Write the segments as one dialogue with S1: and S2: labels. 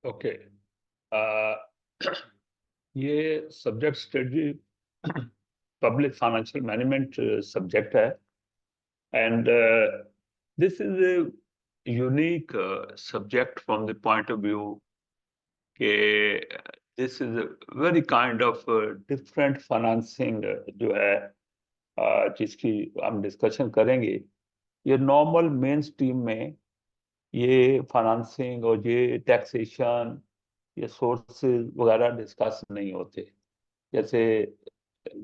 S1: Okay. ये subject study public financial management subject है, and this is a unique subject from the point of view के this is very kind of different financing जो है, जिसकी हम discussion करेंगे। ये नॉर्मल मेन स्ट्रीम में ये फाइनेंसिंग और ये टैक्सेशन, ये सोर्सेज वगैरह डिस्कस नहीं होते। जैसे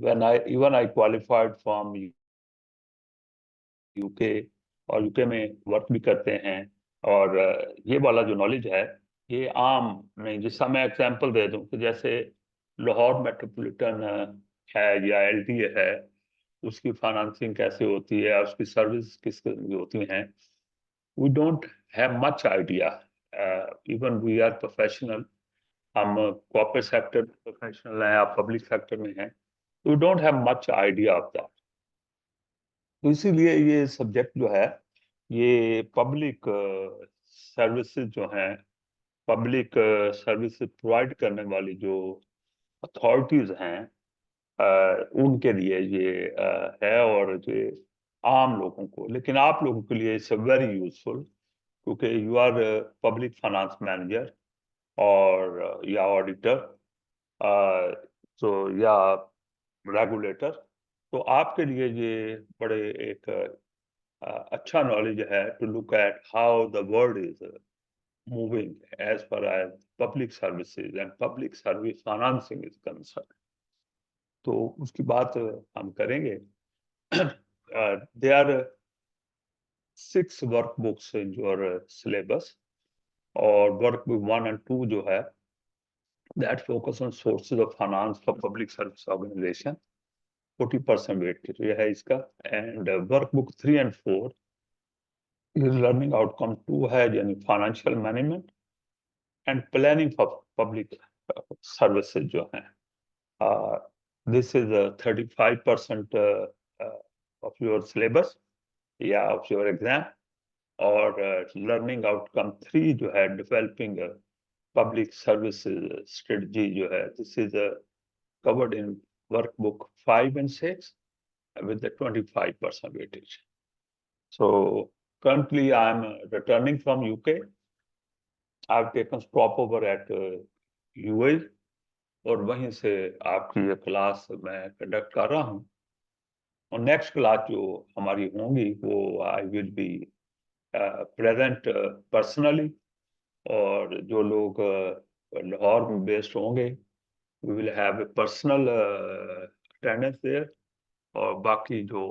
S1: when I qualified from UK, और यूके में वर्क भी करते हैं, और ये वाला जो नॉलेज है ये आम नहीं। जिसका मैं एग्जांपल दे दूं कि जैसे लाहौर मेट्रोपॉलिटन है या एलडीए है, उसकी फाइनेंसिंग कैसे होती है, उसकी सर्विस किस किस्म की होती हैं, we don't have much idea. Even we are professional, हम कॉर्पोरेट सेक्टर प्रोफेशनल हैं या पब्लिक सेक्टर में हैं, we don't have much idea of that. तो इसीलिए ये सब्जेक्ट जो है, ये पब्लिक सर्विसेज जो हैं, पब्लिक सर्विसेज प्रोवाइड करने वाली जो अथॉरिटीज हैं, उनके लिए ये है, और ये आम लोगों को, लेकिन आप लोगों के लिए इट्स वेरी यूजफुल, क्योंकि you are public finance manager और या ऑडिटर, तो या रेगुलेटर। तो आपके लिए ये बड़े एक अच्छा नॉलेज है to look at how the world is moving as far as public services and public service financing is concern. तो उसकी बात हम करेंगे। They are 6 work books in your syllabus, और वर्क बुक 1 and 2 जो है, that focus on sources of finance for public service organisation, 40% weightage ये है इसका। And work book 3 and 4 learning outcome 2 है, यानी financial management and planning for public services जो है। This is 35% of your syllabus या ऑफ योर एग्जाम। और learning outcome 3 जो है, डेवलपिंग पब्लिक सर्विसेज स्ट्रेटजी जो है, this is covered in workbook 5 and 6 with the 25% weightage. So currently I am returning from UK. I've taken stopover at UAE, और वहीं से आपकी ये क्लास मैं कंडक्ट कर रहा हूँ। और नेक्स्ट क्लास जो हमारी होंगी वो I will be present personally, और जो लोग लाहौर में बेस्ड होंगे, we will have a personal attendance there, और बाकी जो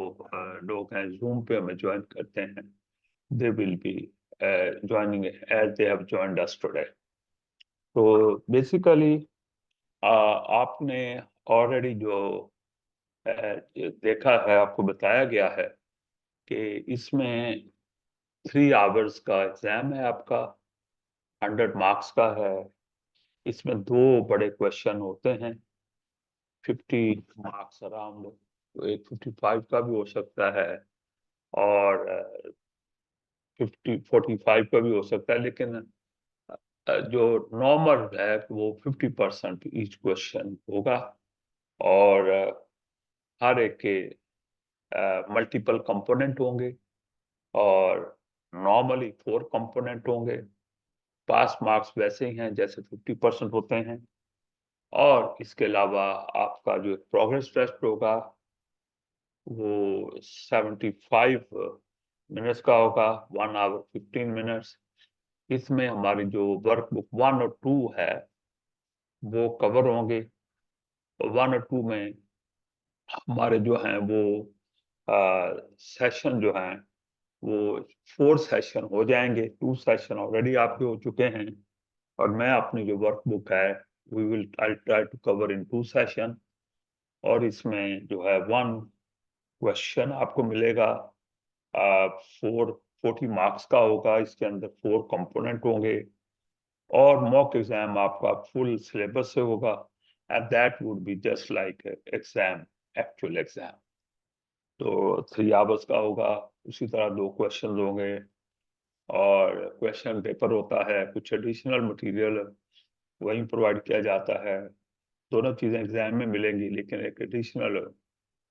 S1: लोग हैं जूम पे हमें ज्वाइन करते हैं, they will be joining as they have joined us today. तो बेसिकली आपने ऑलरेडी जो देखा है, आपको बताया गया है कि इसमें 3 आवर्स का एग्जाम है आपका, 100 मार्क्स का है। इसमें 2 बड़े क्वेश्चन होते हैं, 50 मार्क्स अराउंड, तो एक 55 का भी हो सकता है, और 45 का भी हो सकता है, लेकिन जो नॉर्मल है वो 50% ईच क्वेश्चन होगा। और हर एक के मल्टीपल कंपोनेंट होंगे, और नॉर्मली 4 कंपोनेंट होंगे। पास मार्क्स वैसे ही हैं जैसे 50% होते हैं। और इसके अलावा आपका जो प्रोग्रेस टेस्ट होगा वो 75 मिनट्स का होगा, 1 hour 15 मिनट्स। इसमें हमारी जो वर्क बुक 1 और 2 है वो कवर होंगे। 1 और 2 में हमारे जो हैं वो सेशन जो हैं वो 4 सेशन हो जाएंगे। 2 सेशन ऑलरेडी आपके हो चुके हैं, और मैं अपनी जो वर्क बुक है I try to cover in 2 session. और इसमें जो है 1 क्वेश्चन आपको मिलेगा, 40 मार्क्स का होगा। इसके अंदर 4 कंपोनेंट होंगे, और मॉक एग्जाम आपका फुल सिलेबस से होगा, and that would be just like exam, actual exam. तो 3 आवर्स का होगा। उसी तरह 2 क्वेश्चन होंगे, और क्वेश्चन पेपर होता है, कुछ एडिशनल मटेरियल वहीं प्रोवाइड किया जाता है। दोनों चीजें एग्जाम में मिलेंगी, लेकिन एक एडिशनल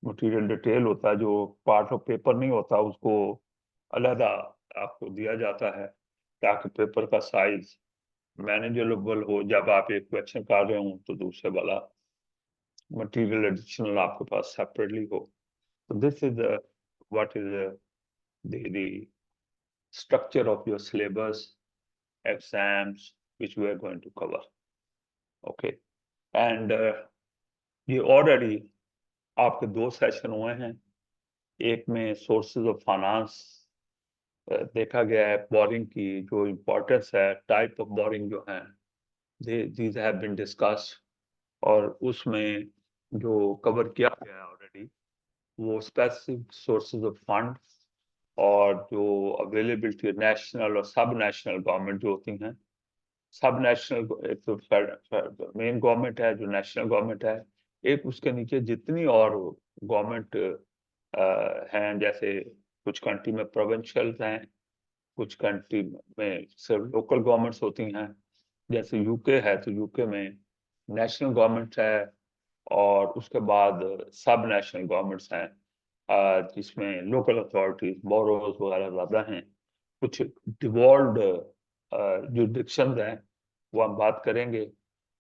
S1: मटेरियल डिटेल होता है जो पार्ट ऑफ पेपर नहीं होता, उसको अलग आपको दिया जाता है ताकि पेपर का साइज मैनेजेबल हो। जब आप एक क्वेश्चन कर रहे हो तो दूसरे वाला मटेरियल एडिशनल आपके पास सेपरेटली हो। So this is what is the structure of your syllabus, exams which we are going to cover. Okay, and ये already आपके 2 सेशन हुए हैं। एक में सोर्सेज ऑफ फाइनेंस देखा गया है, बोरिंग की जो इम्पोर्टेंस है, टाइप ऑफ बोरिंग जो है, these have been discussed, और उसमें जो कवर किया गया है ऑलरेडी वो स्पेसिफिक सोर्सेज ऑफ फंड और जो अवेलेबिलिटी नेशनल और सब नेशनल गवर्नमेंट जो होती हैं। सब नेशनल एक तो मेन गवर्नमेंट है जो नेशनल गवर्नमेंट है, एक उसके नीचे जितनी और गवर्नमेंट हैं, जैसे कुछ कंट्री में प्रोविंशियल हैं, कुछ कंट्री में सिर्फ लोकल गवर्नमेंट्स होती हैं। जैसे यूके है तो यूके में नेशनल गवर्नमेंट है और उसके बाद सब नेशनल गवर्नमेंट्स हैं, जिसमें लोकल अथॉरिटीज बोरोज वगैरह ज्यादा हैं। कुछ डिवॉल्व्ड जुरिडिक्शंस हैं, वो हम बात करेंगे।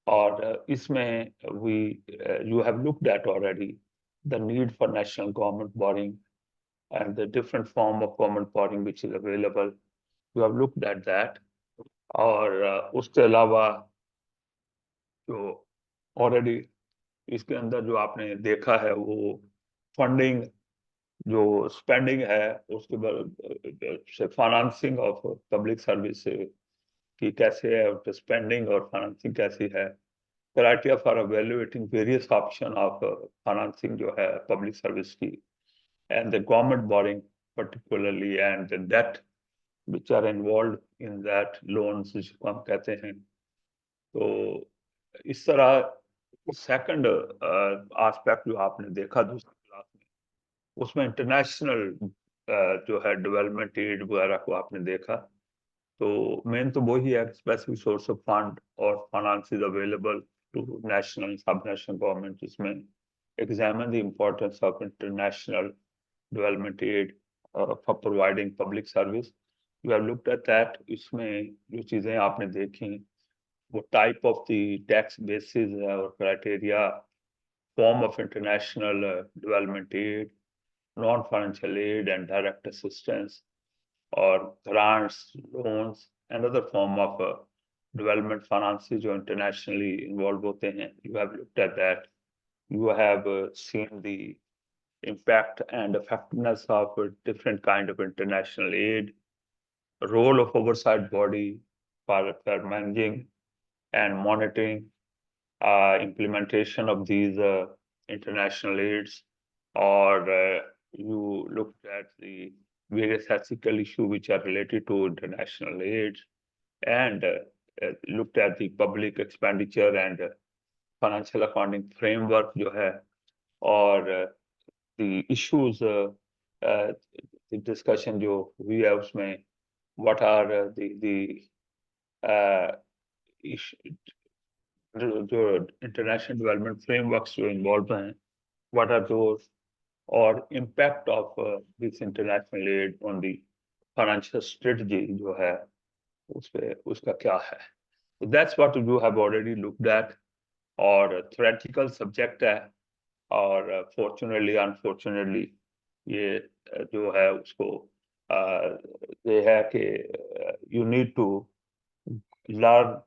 S1: और इसमें we you have looked at already the need for national government borrowing and the different form of government borrowing which is available. You have looked at that. और उसके अलावा जो ऑलरेडी इसके अंदर जो आपने देखा है वो फंडिंग, जो स्पेंडिंग है उसके बाद फाइनेंसिंग ऑफ पब्लिक सर्विस की कैसे है, स्पेंडिंग और फाइनेंसिंग कैसी है, criteria for evaluating various option of financing जो है पब्लिक सर्विस की, and the government borrowing particularly and the debt which are involved in that loans जिसको हम कहते हैं। तो इस तरह सेकंड एस्पेक्ट जो आपने देखा दूसरी क्लास में, उसमें इंटरनेशनल जो है डेवलपमेंट एड वगैरह को आपने देखा। तो मेन तो वही है, स्पेसिफिक सोर्स ऑफ फंड और finance is available to national sub national government, जिसमें examine the importance of international development aid for providing public service. You have looked at that. इसमें जो चीजें आपने देखी वो type of the tax basis और criteria, form of international development aid, non-financial aid and direct assistance, or grants, loans, and other form of development finances जो internationally involved होते हैं. You have looked at that. You have seen the impact and effectiveness of a different kind of international aid, role of oversight body for managing and monitoring implementation of these international aids, or you looked at the various ethical issues which are related to international aids, and looked at the public expenditure and financial accounting framework जो है, और the issues the discussion जो हुई है उसमें what are the जो international development frameworks जो involved हैं, what are those, और impact of this international aid on the financial strategy जो है उस पे उसका क्या है। So that's what you have already looked at, और theoretical subject है, और फॉर्चुनेटली अनफॉर्चुनेटली ये जो है उसको ये है कि you need to learn,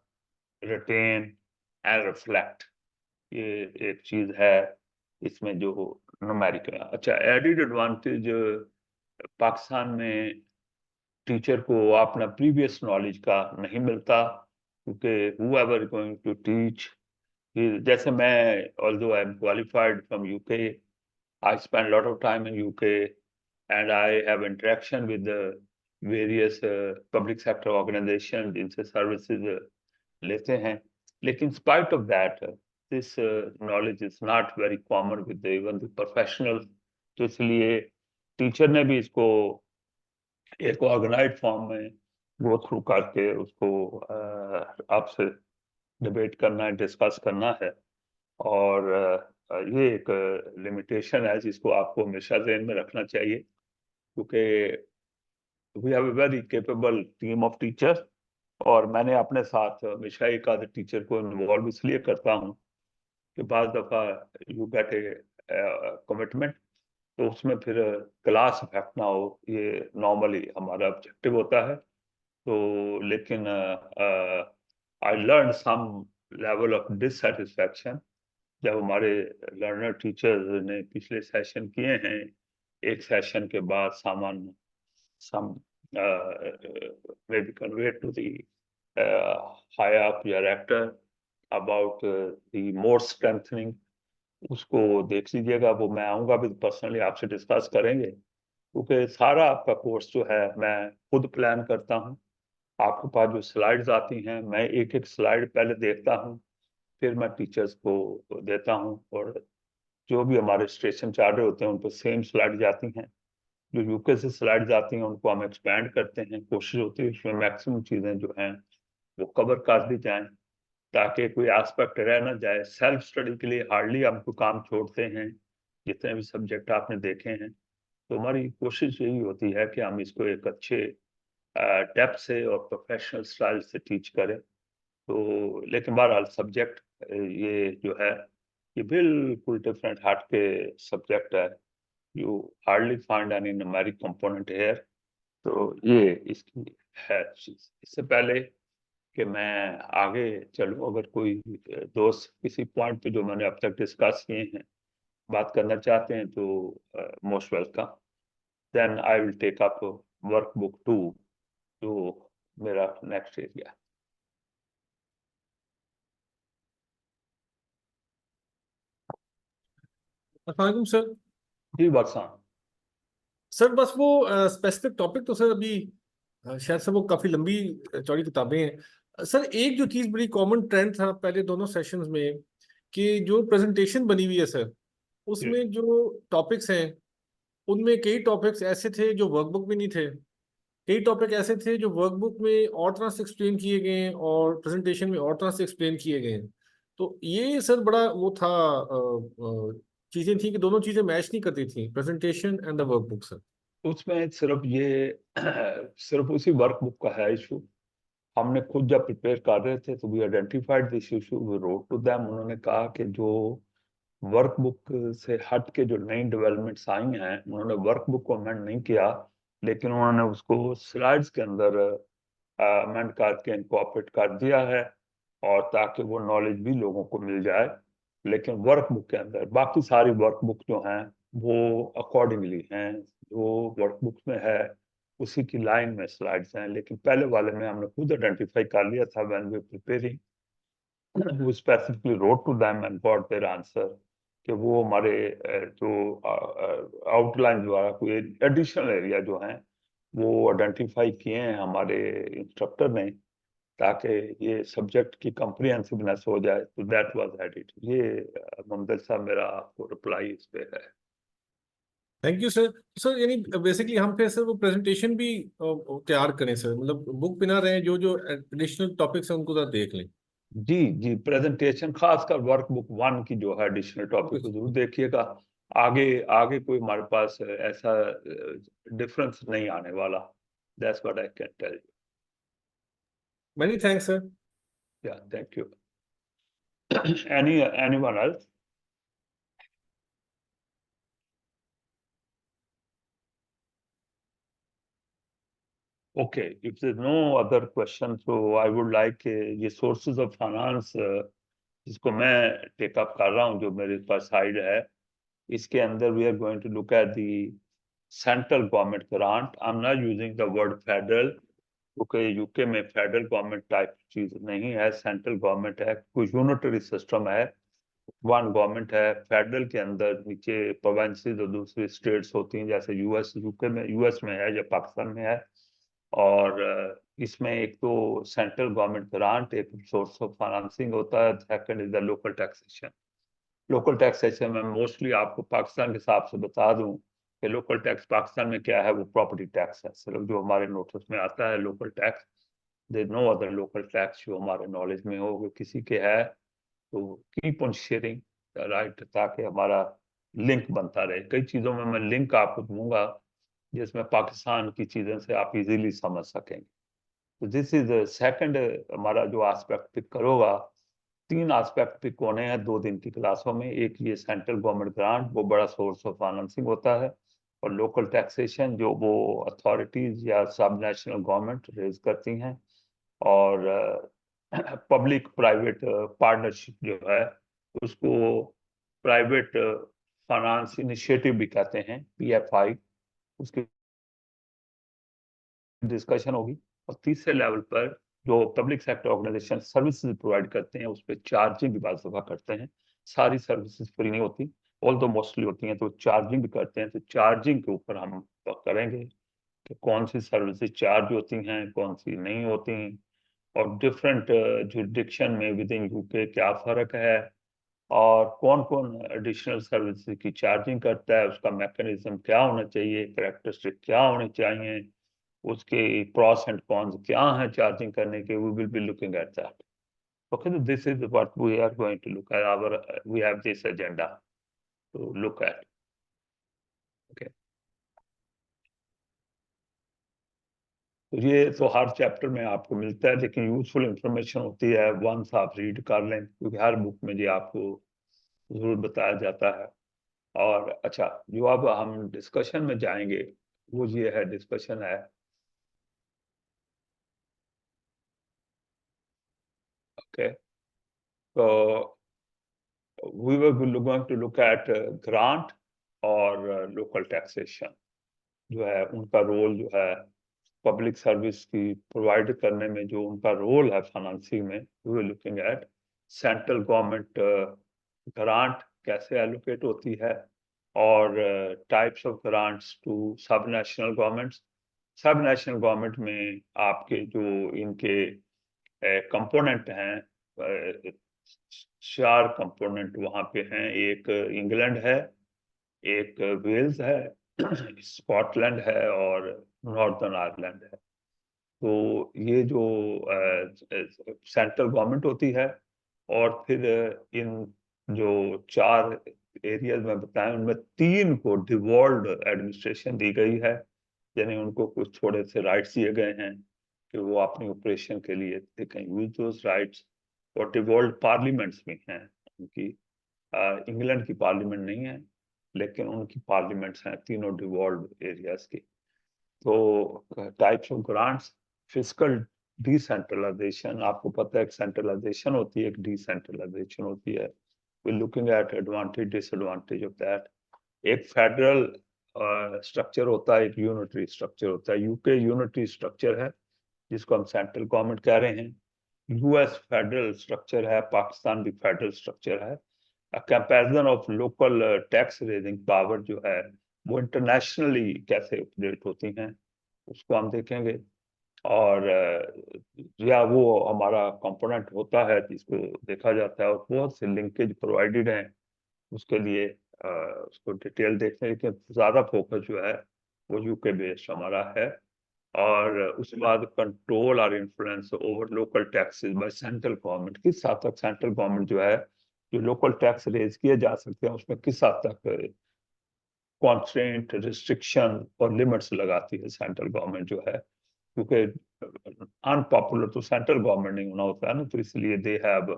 S1: retain and reflect, ये एक चीज है इसमें जो न्यूमेरिकल। अच्छा, एडिड एडवांटेज पाकिस्तान में टीचर को अपना प्रीवियस नॉलेज का नहीं मिलता, क्योंकि whoever going to teach, जैसे मैं although I am qualified from UK, I spend a lot of time in UK and I have interaction with the various public sector organizations जिनसे services लेते हैं, लेकिन spite of that this knowledge is not very common with even the professionals। तो इसलिए teacher ने भी इसको एक ऑर्गेनाइज्ड फॉर्म में गो थ्रू करके उसको आपसे डिबेट करना है, डिस्कस करना है। और ये एक लिमिटेशन है जिसको आपको हमेशा ध्यान में रखना चाहिए, क्योंकि we have a very capable team of teachers. और मैंने अपने साथ हमेशा एक आधे टीचर को इन्वॉल्व इसलिए करता हूँ कि बाद दफा यू गेट ए कमिटमेंट, तो उसमें फिर क्लास इफेक्ट ना हो, ये नॉर्मली हमारा ऑब्जेक्टिव होता है। तो लेकिन I learn some level of dissatisfaction जब हमारे लर्नर टीचर्स ने पिछले सेशन किए हैं, एक सेशन के बाद सामान some maybe convey to the high up director about the more strengthening, उसको देख लीजिएगा। वो मैं आऊंगा भी पर्सनली आपसे डिस्कस करेंगे, क्योंकि सारा आपका कोर्स जो है मैं खुद प्लान करता हूँ। आपके पास जो स्लाइड्स आती हैं, मैं एक एक स्लाइड पहले देखता हूँ, फिर मैं टीचर्स को देता हूँ। और जो भी हमारे स्टेशन चार्टर होते हैं उन पर सेम स्लाइड जाती हैं। जो यूके से स्लाइड्स आती हैं उनको हम एक्सपैंड करते हैं, कोशिश होती है उसमें मैक्सिमम चीजें जो हैं वो कवर कर दी जाएं, ताकि कोई एस्पेक्ट रह ना जाए। सेल्फ स्टडी के लिए हार्डली हम कोई काम छोड़ते हैं, जितने भी सब्जेक्ट आपने देखे हैं। तो हमारी कोशिश यही होती है कि हम इसको एक अच्छे डेप्थ से और प्रोफेशनल स्टाइल से टीच करें। तो लेकिन बहरहाल सब्जेक्ट ये जो है ये बिल्कुल डिफरेंट हट के सब्जेक्ट है। You hardly find any numeric component here. तो ये इसकी है चीज। इससे पहले कि मैं आगे चलूं, अगर कोई दोस्त किसी पॉइंट पे जो मैंने अब तक डिस्कस किए हैं बात करना चाहते हैं, तो most welcome. Then I will take up workbook 2, जो मेरा नेक्स्ट एरिया।
S2: अस्सलाम सर।
S1: जी बरसान।
S2: सर बस वो स्पेसिफिक टॉपिक तो सर अभी शायद से वो काफी लंबी चौड़ी किताबें हैं सर। एक जो चीज बड़ी कॉमन ट्रेंड था पहले दोनों सेशंस में कि जो प्रेजेंटेशन बनी हुई है सर, उसमें जो टॉपिक्स हैं उनमें कई टॉपिक्स ऐसे थे जो वर्कबुक में नहीं थे, कई टॉपिक ऐसे थे जो वर्कबुक में और तरह से एक्सप्लेन किए गए हैं और प्रेजेंटेशन में और तरह से एक्सप्लेन किए गए हैं। तो ये सर बड़ा वो था, चीजें थी कि दोनों चीजें मैच नहीं करती थी, presentation and the workbook sir.
S1: उसमें सिर्फ ये सिर्फ उसी वर्कबुक का है इशू। हमने खुद जब प्रिपेयर कर रहे थे तो we identified this issue, we wrote to them. उन्होंने कहा कि जो वर्कबुक से हट के जो नई डेवलपमेंट्स आई हैं, उन्होंने वर्कबुक को अमेंड नहीं किया, लेकिन उन्होंने उसको स्लाइड्स के अंदर अमेंड करके इनकॉर्पोरेट कर दिया है, और ताकि वो नॉलेज भी लोगों को मिल जाए। लेकिन वर्कबुक के अंदर बाकी सारी वर्कबुक जो हैं वो अकॉर्डिंगली हैं, जो वर्कबुक में है उसी की लाइन में स्लाइड्स हैं। लेकिन पहले वाले में हमने खुद आइडेंटिफाई कर लिया था व्हेन वी प्रिपेयरिंग, वो specifically wrote to them and got their answer, कि वो हमारे जो आउटलाइन द्वारा कोई एडिशनल एरिया जो हैं वो आइडेंटिफाई किए हैं हमारे इंस्ट्रक्टर ने, ताकि ये सब्जेक्ट की कॉम्प्रिहेंसिवनेस हो जाए। तो दैट वाज एडिट। ये मुमदल साहब मेरा आपको रिप्लाई इस पे है।
S2: Thank you sir. सर यानी बेसिकली हम फिर सर वो प्रेजेंटेशन भी तैयार करें सर, मतलब बुक पे ना रहे, जो जो एडिशनल टॉपिक्स हैं उनको जरा देख लें।
S1: जी जी, प्रेजेंटेशन खासकर वर्कबुक 1 की जो है एडिशनल टॉपिक
S2: ओके
S1: को
S2: सर।
S1: जरूर देखिएगा। आगे आगे कोई हमारे पास ऐसा डिफरेंस नहीं आने वाला। That's what I can tell
S2: many thanks sir.
S1: You. Yeah thank you. Anyone else? Okay, if there's no other question, so I would like ये sources of finance जिसको मैं टेक अप कर रहा हूँ, जो मेरे पास साइड है, इसके अंदर we are going to look at the central government grant. I'm not using the word federal, क्योंकि यूके में फेडरल गवर्नमेंट टाइप चीज नहीं है, सेंट्रल गवर्नमेंट है, कुछ यूनिटरी सिस्टम है, वन गवर्नमेंट है। फेडरल के अंदर नीचे प्रोविंसेस और दूसरी स्टेट्स होती हैं, जैसे यूएस यूके में यूएस में है या पाकिस्तान में है। और इसमें एक तो सेंट्रल गवर्नमेंट ग्रांट एक सोर्स ऑफ फाइनेंसिंग होता है, second is the local taxation. Local taxation में मोस्टली आपको पाकिस्तान के हिसाब से बता दूं कि लोकल टैक्स पाकिस्तान में क्या है, वो प्रॉपर्टी टैक्स है सिर्फ जो हमारे नोटिस में आता है local tax. There no other local tax जो हमारे नॉलेज में हो। किसी के है तो कीप ऑन शेयरिंग राइट, ताकि हमारा लिंक बनता रहे। कई चीज़ों में मैं लिंक आपको दूंगा जिसमें पाकिस्तान की चीज़ें से आप इजीली समझ सकेंगे। तो दिस इज सेकंड हमारा जो एस्पेक्ट पिक करोगा। 3 एस्पेक्ट पिक होने हैं 2 दिन की क्लासों में। एक ये सेंट्रल गवर्नमेंट ग्रांट, वो बड़ा सोर्स ऑफ फाइनेंसिंग होता है, और लोकल टैक्सेशन जो वो अथॉरिटीज या सब नेशनल गवर्नमेंट रेज करती हैं, और पब्लिक प्राइवेट पार्टनरशिप जो है उसको प्राइवेट फाइनेंस इनिशिएटिव भी कहते हैं, PFI। उसकी डिस्कशन होगी। और तीसरे लेवल पर जो public sector organisation services provide करते हैं उस पर चार्जिंग भी बात दफा करते हैं। सारी सर्विसेज फ्री नहीं होती, ऑल तो मोस्टली होती हैं, तो चार्जिंग भी करते हैं। तो चार्जिंग के ऊपर हम बात करेंगे कि कौन सी सर्विसेज चार्ज होती हैं, कौन सी नहीं होती, और डिफरेंट जुरिडिक्शन में विद इन यूके क्या फर्क है, और कौन कौन एडिशनल सर्विसेज की चार्जिंग करता है, उसका मैकेनिज्म क्या होना चाहिए, कैरेक्टरिस्टिक क्या होनी चाहिए, उसके प्रॉस एंड कॉन्स क्या हैं चार्जिंग करने के। We will be looking at that. Okay, so this is what we are going to look at. We have this agenda to look at. Okay. तो ये तो हर चैप्टर में आपको मिलता है, लेकिन यूजफुल इंफॉर्मेशन होती है वंस आप रीड कर लें, क्योंकि हर बुक में ये आपको जरूर बताया जाता है। और अच्छा, जो अब हम डिस्कशन में जाएंगे वो ये है, डिस्कशन है। ओके, तो we were going to look at grant और local taxation जो है, उनका रोल जो है पब्लिक सर्विस की प्रोवाइड करने में, जो उनका रोल है फाइनेंसिंग में। We were looking at central government grant कैसे एलोकेट होती है, और types of grants to sub national governments. Sub national government में आपके जो इनके कंपोनेंट हैं, 4 कंपोनेंट वहां पे हैं। एक इंग्लैंड है, एक वेल्स है, स्कॉटलैंड है, और नॉर्दर्न आयरलैंड है। तो ये जो सेंट्रल गवर्नमेंट होती है, और फिर इन जो 4 एरियाज में बताएं उनमें 3 को डिवॉल्व्ड एडमिनिस्ट्रेशन दी गई है, यानी उनको कुछ थोड़े से राइट्स दिए गए हैं कि वो अपनी ऑपरेशन के लिए they can use those rights. और डिवॉल्व्ड पार्लियामेंट्स भी हैं उनकी। इंग्लैंड की पार्लियामेंट नहीं है, लेकिन उनकी पार्लियामेंट्स हैं तीनों डिवॉल्व्ड एरियाज की। तो types of grants, fiscal decentralisation, आपको पता है एक सेंट्रलाइजेशन होती है, एक डिसेंट्रलाइजेशन होती है। We looking at advantage disadvantage of that. एक फेडरल स्ट्रक्चर होता है, एक यूनिटरी स्ट्रक्चर होता है। यूके यूनिटरी स्ट्रक्चर है जिसको हम सेंट्रल गवर्नमेंट कह रहे हैं। यूएस फेडरल स्ट्रक्चर है, पाकिस्तान भी फेडरल स्ट्रक्चर है। Comparison of local tax raising power जो है वो इंटरनेशनली कैसे ऑपरेट होती हैं उसको हम देखेंगे। और या वो हमारा कंपोनेंट होता है जिसको देखा जाता है, और बहुत से लिंकेज प्रोवाइडेड हैं उसके लिए, उसको डिटेल देखते हैं। लेकिन ज्यादा फोकस जो है वो यूके बेस्ड हमारा है। और उसके बाद कंट्रोल और influence over local taxes by central government. किस हद तक सेंट्रल गवर्नमेंट जो है, जो लोकल टैक्स रेज किए जा सकते हैं उसमें किस हद तक कॉन्स्ट्रेंट, रिस्ट्रिक्शन और लिमिट्स लगाती है सेंट्रल गवर्नमेंट जो है। क्योंकि अनपॉपुलर तो सेंट्रल गवर्नमेंट नहीं होना होता है ना, तो इसलिए they have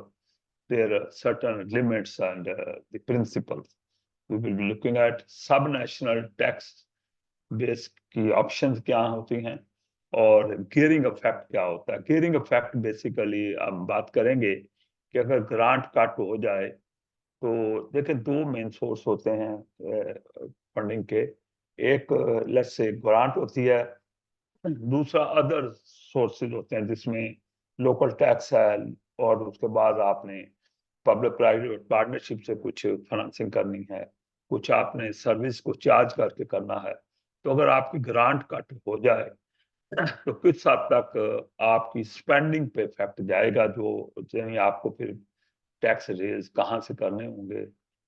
S1: their certain limits and the principles. We will be looking at sub national tax base की ऑप्शंस क्या होती हैं, और गियरिंग इफेक्ट क्या होता है। गियरिंग इफेक्ट बेसिकली हम बात करेंगे कि अगर ग्रांट कट हो जाए, तो देखिए 2 मेन सोर्स होते हैं फंडिंग के। एक लेट्स से ग्रांट होती है, दूसरा अदर सोर्सेज होते हैं जिसमें लोकल टैक्स है, और उसके बाद आपने पब्लिक प्राइवेट पार्टनरशिप से कुछ फाइनेंसिंग करनी है, कुछ आपने सर्विस को चार्ज करके करना है। तो अगर आपकी ग्रांट कट हो जाए तो किस हद तक आपकी स्पेंडिंग पे इफेक्ट जाएगा, जो यानी आपको फिर टैक्स रेज कहाँ से करने होंगे,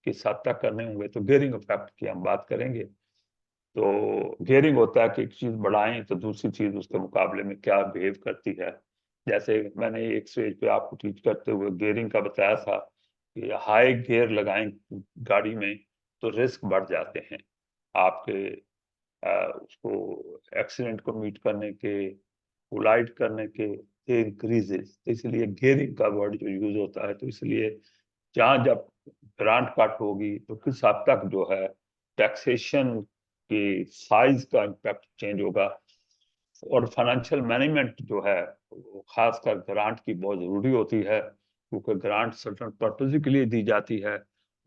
S1: किस हद तक करने होंगे। तो गियरिंग इफेक्ट की हम बात करेंगे। तो गियरिंग होता है कि एक चीज बढ़ाएं तो दूसरी चीज उसके मुकाबले में क्या बिहेव करती है। जैसे मैंने एक स्टेज पे आपको टीच करते हुए गियरिंग का बताया था कि हाई गियर लगाएं गाड़ी में तो रिस्क बढ़ जाते हैं आपके, उसको एक्सीडेंट को मीट करने के, कोलाइड करने के इंक्रीजेस। तो इसलिए गियरिंग का वर्ड जो यूज होता है, तो इसलिए जहां जब ग्रांट कट होगी तो किस हद तक जो है टैक्सेशन के साइज का इम्पैक्ट चेंज होगा। और फाइनेंशियल मैनेजमेंट जो है वो खासकर ग्रांट की बहुत जरूरी होती है, क्योंकि ग्रांट सर्टन पर्पज के लिए दी जाती है।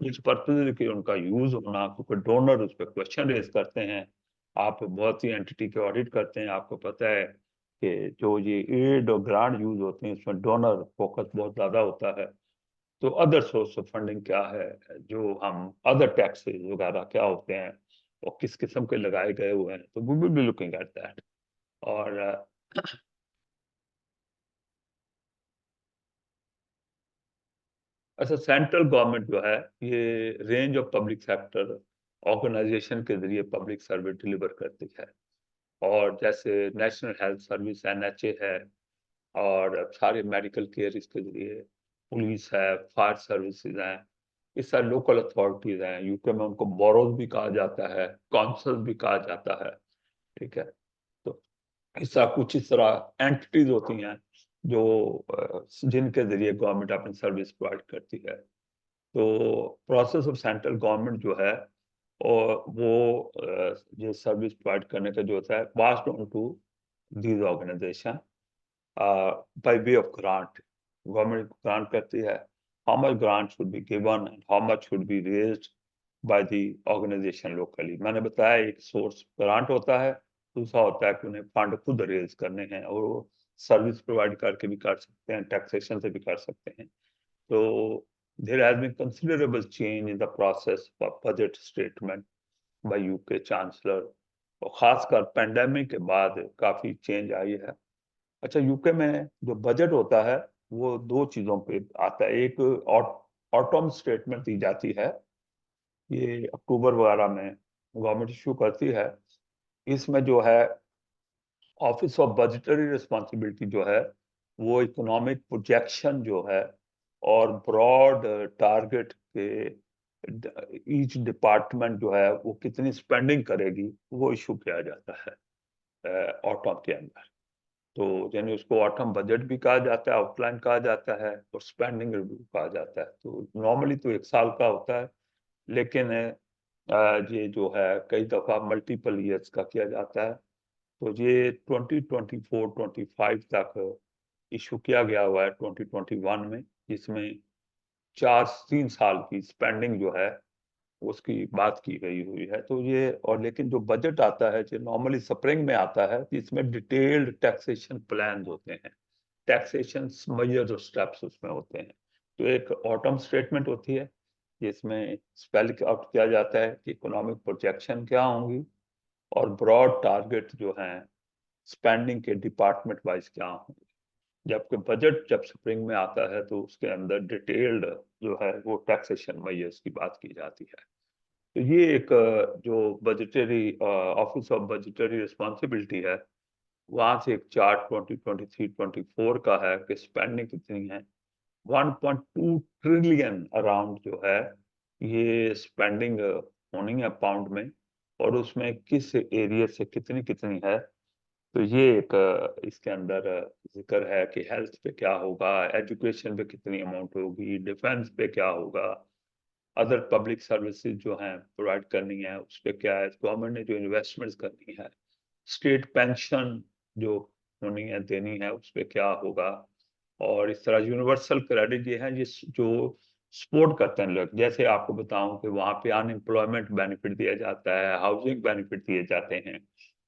S1: उस पर्पज के उनका यूज होना, क्योंकि डोनर उस पर क्वेश्चन रेज करते हैं। आप बहुत सी एंटिटी के ऑडिट करते हैं, आपको पता है कि जो ये एड और ग्रांट यूज होते हैं उसमें डोनर फोकस बहुत ज्यादा होता है। तो अदर सोर्स ऑफ फंडिंग क्या है, जो हम अदर टैक्सेस वगैरह क्या होते हैं और किस किस्म के लगाए गए हुए हैं, तो we will be looking at that. और अच्छा, सेंट्रल गवर्नमेंट जो है ये range of public sector organisation के जरिए पब्लिक सर्विस डिलीवर करती है। और जैसे नेशनल हेल्थ सर्विस NHA है, और सारे मेडिकल केयर इसके जरिए, पुलिस है, फायर सर्विसेज हैं, ये सारे लोकल अथॉरिटीज हैं। यूके में उनको बोरोज भी कहा जाता है, काउंसिल भी कहा जाता है। ठीक है, तो ऐसा कुछ इस तरह एंटिटीज होती हैं जो जिनके जरिए गवर्नमेंट अपनी सर्विस प्रोवाइड करती है। तो प्रोसेस ऑफ सेंट्रल गवर्नमेंट जो है और वो जो सर्विस प्रोवाइड करने का जो होता है, passed on to these organisation by way of grant. Government grant करती है, how much grant should be given and how much should be raised by the organization locally. मैंने बताया एक सोर्स ग्रांट होता है, दूसरा होता है कि उन्हें फंड खुद रेज करने हैं, और वो सर्विस प्रोवाइड करके भी कर सकते हैं, टैक्सेशन से भी कर सकते हैं। तो there has been considerable change in the process for budget statement by UK chancellor, और खासकर पेंडेमिक के बाद काफी चेंज आई है। अच्छा, यूके में जो बजट होता है वो दो चीजों पे आता है। एक ऑटम स्टेटमेंट दी जाती है, ये अक्टूबर वगैरह में गवर्नमेंट इशू करती है। इसमें जो है ऑफिस ऑफ बजटरी रिस्पॉन्सिबिलिटी जो है वो इकोनॉमिक प्रोजेक्शन जो है और ब्रॉड टारगेट के ईच डिपार्टमेंट जो है वो कितनी स्पेंडिंग करेगी वो इशू किया जाता है ऑटम के अंदर। तो यानी उसको ऑटम बजट भी कहा जाता है, आउटलाइन कहा जाता है, और स्पेंडिंग रिव्यू कहा जाता है। तो नॉर्मली तो एक साल का होता है, लेकिन ये जो है कई दफा मल्टीपल ईयर्स का किया जाता है। तो ये 2024-25 तक इशू किया गया हुआ है 2021 में, जिसमें 3 साल की स्पेंडिंग जो है उसकी बात की गई हुई है। तो ये, और लेकिन जो बजट आता है जो नॉर्मली स्प्रिंग में आता है, इसमें डिटेल्ड टैक्सेशन प्लान होते हैं, टैक्सेशन मेजर्स और स्टेप्स उसमें होते हैं। तो एक ऑटम स्टेटमेंट होती है जिसमें स्पेल आउट किया जाता है कि इकोनॉमिक प्रोजेक्शन क्या होंगी और ब्रॉड टारगेट जो हैं स्पेंडिंग के डिपार्टमेंट वाइज क्या होंगे। जबकि बजट जब स्प्रिंग में आता है तो उसके अंदर डिटेल्ड जो है वो टैक्सेशन मेजर्स की बात की जाती है। तो ये एक जो budgetary office of budgetary responsibility है, वहां से एक चार्ट 2023-24 का है कि स्पेंडिंग कितनी है। 1.2 ट्रिलियन अराउंड जो है ये स्पेंडिंग होनी है पाउंड में, और उसमें किस एरिया से कितनी कितनी है। तो ये एक इसके अंदर जिक्र है कि हेल्थ पे क्या होगा, एजुकेशन पे कितनी अमाउंट होगी, डिफेंस पे क्या होगा, अदर पब्लिक सर्विसेज जो हैं प्रोवाइड करनी है उस पर क्या है, गवर्नमेंट ने जो इन्वेस्टमेंट्स करनी है, स्टेट पेंशन जो होनी है देनी है उस पर क्या होगा। और इस तरह यूनिवर्सल क्रेडिट ये है जिस जो सपोर्ट करते हैं लोग। जैसे आपको बताऊं कि वहाँ पे अनएम्प्लॉयमेंट बेनिफिट दिया जाता है, हाउसिंग बेनिफिट दिए जाते हैं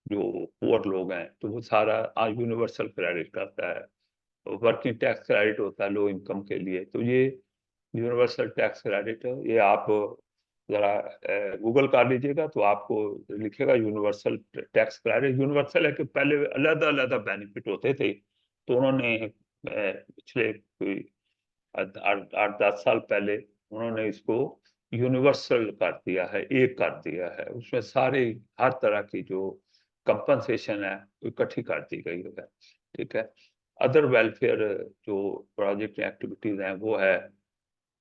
S1: जो पुअर लोग हैं, तो वो सारा यूनिवर्सल क्रेडिट करता है। वर्किंग टैक्स क्रेडिट होता है लो इनकम के लिए। तो ये यूनिवर्सल टैक्स क्रेडिट है, ये आप जरा गूगल कर लीजिएगा तो आपको लिखेगा यूनिवर्सल टैक्स क्रेडिट। यूनिवर्सल है कि पहले अलग अलग बेनिफिट होते थे, तो उन्होंने पिछले कोई 8-10 साल पहले उन्होंने इसको यूनिवर्सल कर दिया है, एक कर दिया है। उसमें सारी हर तरह की जो कंपनसेशन है वो इकट्ठी कर दी गई है, ठीक है। अदर वेलफेयर जो प्रोजेक्ट एक्टिविटीज हैं वो है,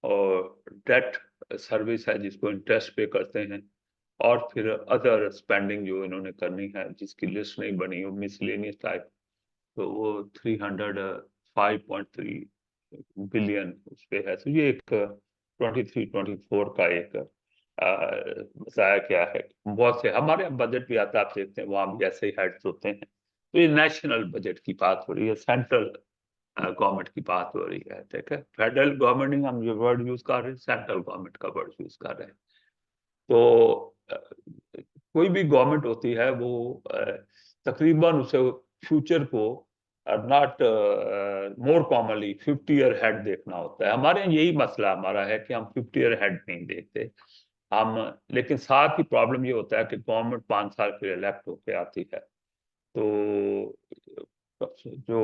S1: और डेट सर्विस है जिसको इंटरेस्ट पे करते हैं, और फिर अदर स्पेंडिंग जो इन्होंने करनी है जिसकी लिस्ट नहीं बनी हो, मिसलेनियस टाइप, तो वो 305.3 बिलियन उस पे है। तो ये एक 23-24 का एक बताया क्या है। बहुत से हमारे यहाँ बजट भी आता है, आप देखते हैं वहां भी ऐसे ही हेड्स होते हैं। तो ये नेशनल बजट की बात हो रही है, सेंट्रल गवर्नमेंट की बात हो रही है, ठीक है। फेडरल गवर्नमेंट हम ये वर्ड यूज कर रहे हैं, सेंट्रल गवर्नमेंट का वर्ड यूज कर रहे हैं। तो कोई भी गवर्नमेंट होती है वो तकरीबन उसे फ्यूचर को not more commonly 50 year head देखना होता है। हमारे यहाँ यही मसला हमारा है कि हम 50 ईयर हेड नहीं देखते हम। लेकिन साथ ही प्रॉब्लम ये होता है कि गवर्नमेंट 5 साल के लिए इलेक्ट होके आती है, तो जो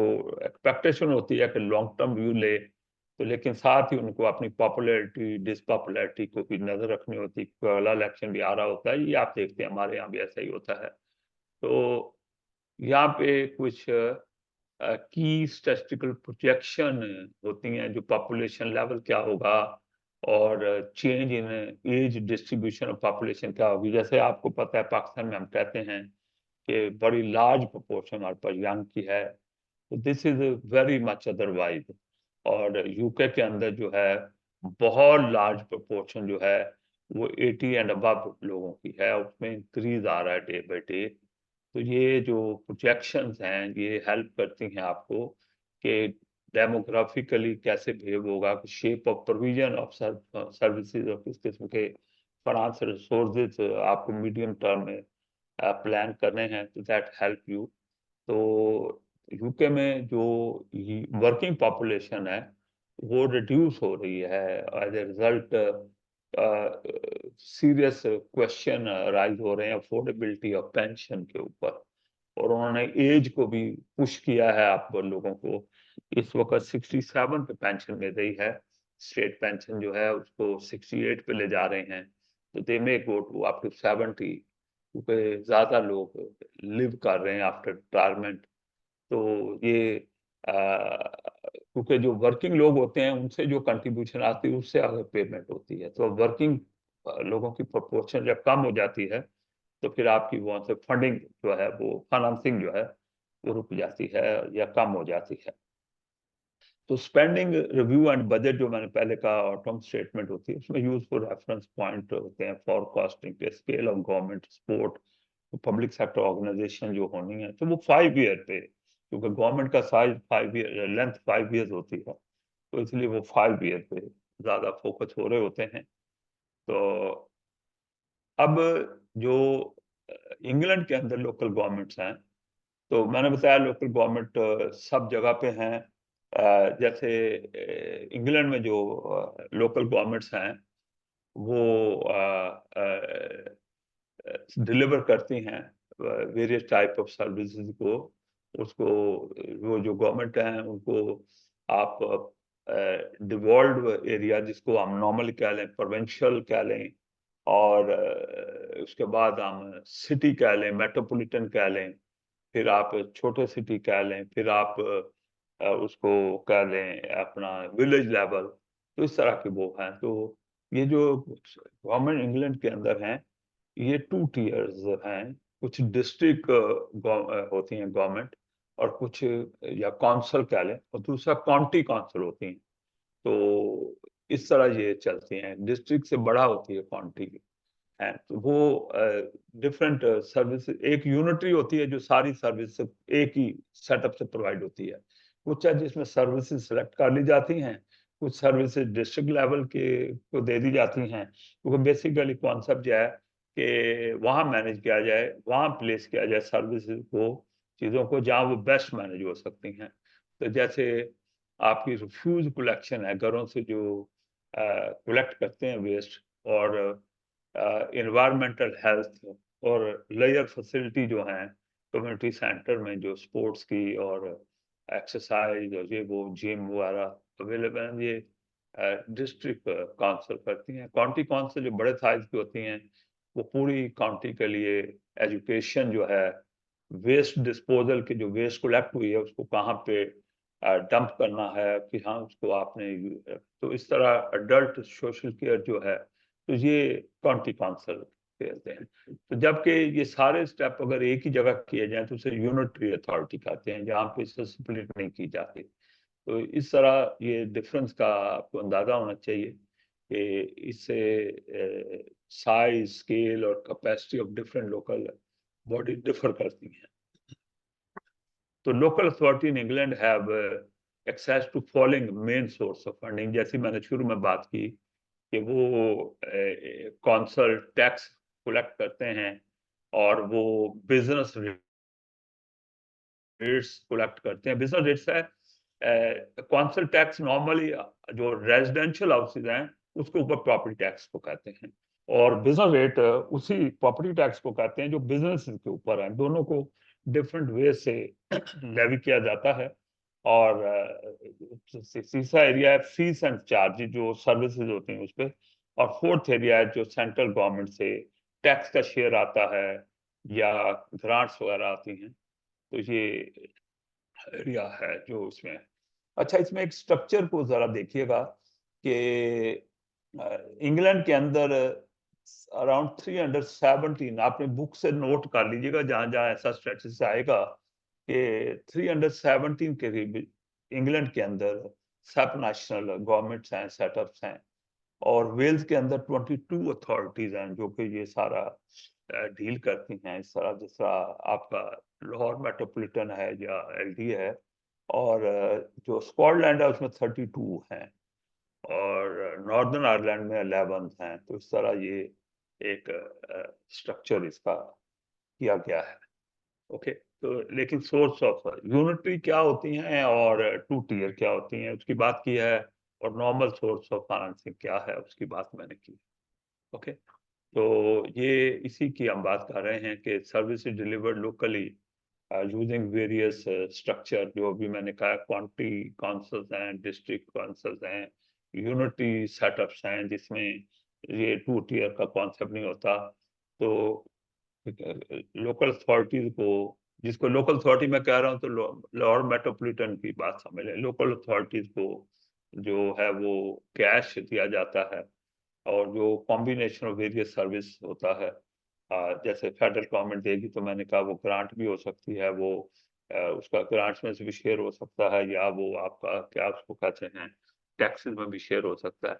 S1: एक्सपेक्टेशन होती है कि लॉन्ग टर्म व्यू ले, तो लेकिन साथ ही उनको अपनी पॉपुलैरिटी डिसपॉपुलैरिटी को भी नजर रखनी होती है। अगला इलेक्शन भी आ रहा होता है, ये आप देखते हैं हमारे यहाँ भी ऐसा ही होता है। तो यहाँ पे कुछ की स्टैटिस्टिकल प्रोजेक्शन होती हैं, जो पॉपुलेशन लेवल क्या होगा और change in age distribution of population क्या होगी। जैसे आपको पता है पाकिस्तान में हम कहते हैं कि बड़ी लार्ज प्रोपोर्शन हमारे पास यंग की है, तो this is very much otherwise. और यूके के अंदर जो है बहुत लार्ज प्रोपोर्शन जो है वो 80 एंड अबव लोगों की है, उसमें इंक्रीज आ रहा है डे बाई डे। तो ये जो प्रोजेक्शंस हैं ये हेल्प करती हैं आपको कि डेमोग्राफिकली कैसे बिहेव होगा, shape of provision of services और किस किस्म के फाइनेंस रिसोर्सेज आपको मीडियम टर्म में प्लान करने हैं, तो दैट हेल्प यू। तो यूके में जो वर्किंग पॉपुलेशन है वो रिड्यूस हो रही है, as a result serious question raise हो रहे हैं अफोर्डेबिलिटी ऑफ पेंशन के ऊपर। और उन्होंने एज को भी पुश किया है आप लोगों को। इस वक्त 67 पे पेंशन मिल रही है, स्टेट पेंशन जो है उसको 68 पे ले जा रहे हैं। तो दे मे गो टू अप टू 70, क्योंकि ज्यादा लोग लिव कर रहे हैं आफ्टर रिटायरमेंट। तो ये क्योंकि जो वर्किंग लोग होते हैं उनसे जो कंट्रीब्यूशन आती है उससे आगे पेमेंट होती है, तो वर्किंग लोगों की प्रोपोर्शन जब कम हो जाती है तो फिर आपकी वहां से फंडिंग जो है वो फाइनेंसिंग जो है वो रुक जाती है या कम हो जाती है। तो स्पेंडिंग रिव्यू एंड बजट जो मैंने पहले कहा ऑटम स्टेटमेंट होती है, उसमें यूजफुल रेफरेंस पॉइंट होते हैं फॉरकास्टिंग के scale of government support public sector organisation जो होनी है, तो वो 5 ईयर पे, क्योंकि गवर्नमेंट का साइज 5 ईयर लेंथ 5 ईयर होती है, तो इसलिए वो 5 ईयर पे ज्यादा फोकस हो रहे होते हैं। तो अब जो इंग्लैंड के अंदर लोकल गवर्नमेंट्स हैं, तो मैंने बताया लोकल गवर्नमेंट सब जगह पे हैं। जैसे इंग्लैंड में जो लोकल गवर्नमेंट्स हैं वो डिलीवर करती हैं वेरियस टाइप ऑफ सर्विसेज को, उसको वो जो गवर्नमेंट हैं उनको आप डिवॉल्व एरिया जिसको हम नॉर्मल कह लें, प्रोविंशियल कह लें, और उसके बाद हम सिटी कह लें, मेट्रोपॉलिटन कह लें, फिर आप छोटे सिटी कह लें, फिर आप उसको कह लें अपना विलेज लेवल। तो इस तरह के वो हैं। तो ये जो गवर्नमेंट इंग्लैंड के अंदर हैं ये 2 टीयर्स हैं। कुछ डिस्ट्रिक्ट होती हैं गवर्नमेंट, और कुछ या काउंसिल कह लें, और दूसरा काउंटी काउंसिल होती हैं। तो इस तरह ये चलती हैं, डिस्ट्रिक्ट से बड़ा होती है काउंटी है। तो वो डिफरेंट सर्विस एक यूनिटरी होती है जो सारी सर्विस एक ही सेटअप से प्रोवाइड होती है। कुछ है जिसमें सर्विसेज सेलेक्ट कर ली जाती हैं, कुछ सर्विसेज डिस्ट्रिक्ट लेवल के को दे दी जाती हैं, क्योंकि बेसिकली कॉन्सेप्ट जो है कि वहाँ मैनेज किया जाए, वहाँ प्लेस किया जाए सर्विसेज को, चीज़ों को जहाँ वो बेस्ट मैनेज हो सकती हैं। तो जैसे आपकी रिफ्यूज कलेक्शन है, घरों से जो कलेक्ट करते हैं वेस्ट, और इन्वायरमेंटल हेल्थ और लेयर फैसिलिटी जो हैं कम्युनिटी सेंटर में, जो स्पोर्ट्स की और एक्सरसाइज और ये वो जिम वगैरह अवेलेबल हैं, ये डिस्ट्रिक्ट काउंसिल करती हैं। काउंटी काउंसिल जो बड़े साइज की होती हैं वो पूरी काउंटी के लिए एजुकेशन जो है, वेस्ट डिस्पोजल की जो वेस्ट कलेक्ट हुई है उसको कहाँ पे डंप करना है, कि हाँ उसको आपने तो इस तरह अडल्ट सोशल केयर जो है तो ये काउंटी काउंसिल कहते हैं। तो जबकि ये सारे स्टेप अगर एक ही जगह किए जाएं तो उसे यूनिटरी अथॉरिटी कहते हैं, जहाँ पे इससे स्प्लिट नहीं की जाती। तो इस तरह ये डिफरेंस का आपको अंदाजा होना चाहिए कि इससे साइज, स्केल और capacity of different local body differ करती हैं। तो local authority in England have access to following main source of funding. जैसे मैंने शुरू में बात की कि वो कौंसल टैक्स कलेक्ट करते हैं और वो बिजनेस रेट्स कलेक्ट करते हैं। बिजनेस रेट्स है कौंसल टैक्स, नॉर्मली जो रेजिडेंशियल हाउसेज हैं उसके ऊपर प्रॉपर्टी टैक्स को कहते हैं, और बिजनेस रेट उसी प्रॉपर्टी टैक्स को कहते हैं जो बिजनेस के ऊपर है। दोनों को डिफरेंट वे से लेवी किया जाता है। और तीसरा एरिया है फीस एंड चार्ज, जो सर्विसेज होती हैं उस पर। और फोर्थ एरिया है जो सेंट्रल गवर्नमेंट से टैक्स का शेयर आता है या ग्रांट्स वगैरह आती हैं। तो ये एरिया है जो उसमें। अच्छा, इसमें एक स्ट्रक्चर को जरा देखिएगा कि इंग्लैंड के अंदर अराउंड 317, आपने बुक से नोट कर लीजिएगा जहां जहां ऐसा स्टेटस आएगा कि 317 के करीब इंग्लैंड के अंदर सब नेशनल गवर्नमेंट्स हैं, सेटअप्स हैं। और वेल्स के अंदर 22 अथॉरिटीज हैं जो कि ये सारा डील करती हैं इस तरह। जिस तरह आपका लाहौर मेट्रोपॉलिटन है या एलडी है, और जो स्कॉटलैंड है उसमें 32 हैं, और नॉर्दर्न आयरलैंड में 11 हैं। तो इस तरह ये एक स्ट्रक्चर इसका किया गया है। ओके, तो लेकिन सोर्स ऑफ यूनिटरी क्या होती हैं और टू टीयर क्या होती हैं उसकी बात की है, और नॉर्मल सोर्स ऑफ फाइनेंसिंग क्या है उसकी बात मैंने की। ओके, तो ये इसी की हम बात कर रहे हैं कि services delivered locally using various structure, जो भी मैंने कहा काउंटी काउंसिल्स हैं, डिस्ट्रिक्ट काउंसिल्स हैं, यूनिटी सेटअप्स हैं जिसमें ये टू टीयर का कॉन्सेप्ट नहीं होता। तो लोकल अथॉरिटीज को, जिसको लोकल अथॉरिटी मैं कह रहा हूँ तो लाहौर मेट्रोपॉलिटन की बात समझ लें। लोकल अथॉरिटीज को जो है वो कैश दिया जाता है, और जो कॉम्बिनेशन ऑफ वेरियस सर्विस होता है, जैसे फेडरल गवर्नमेंट देगी तो मैंने कहा वो ग्रांट भी हो सकती है, वो उसका ग्रांट्स में से भी शेयर हो सकता है, या वो आपका क्या उसको कहते हैं टैक्सेस में भी शेयर हो सकता है।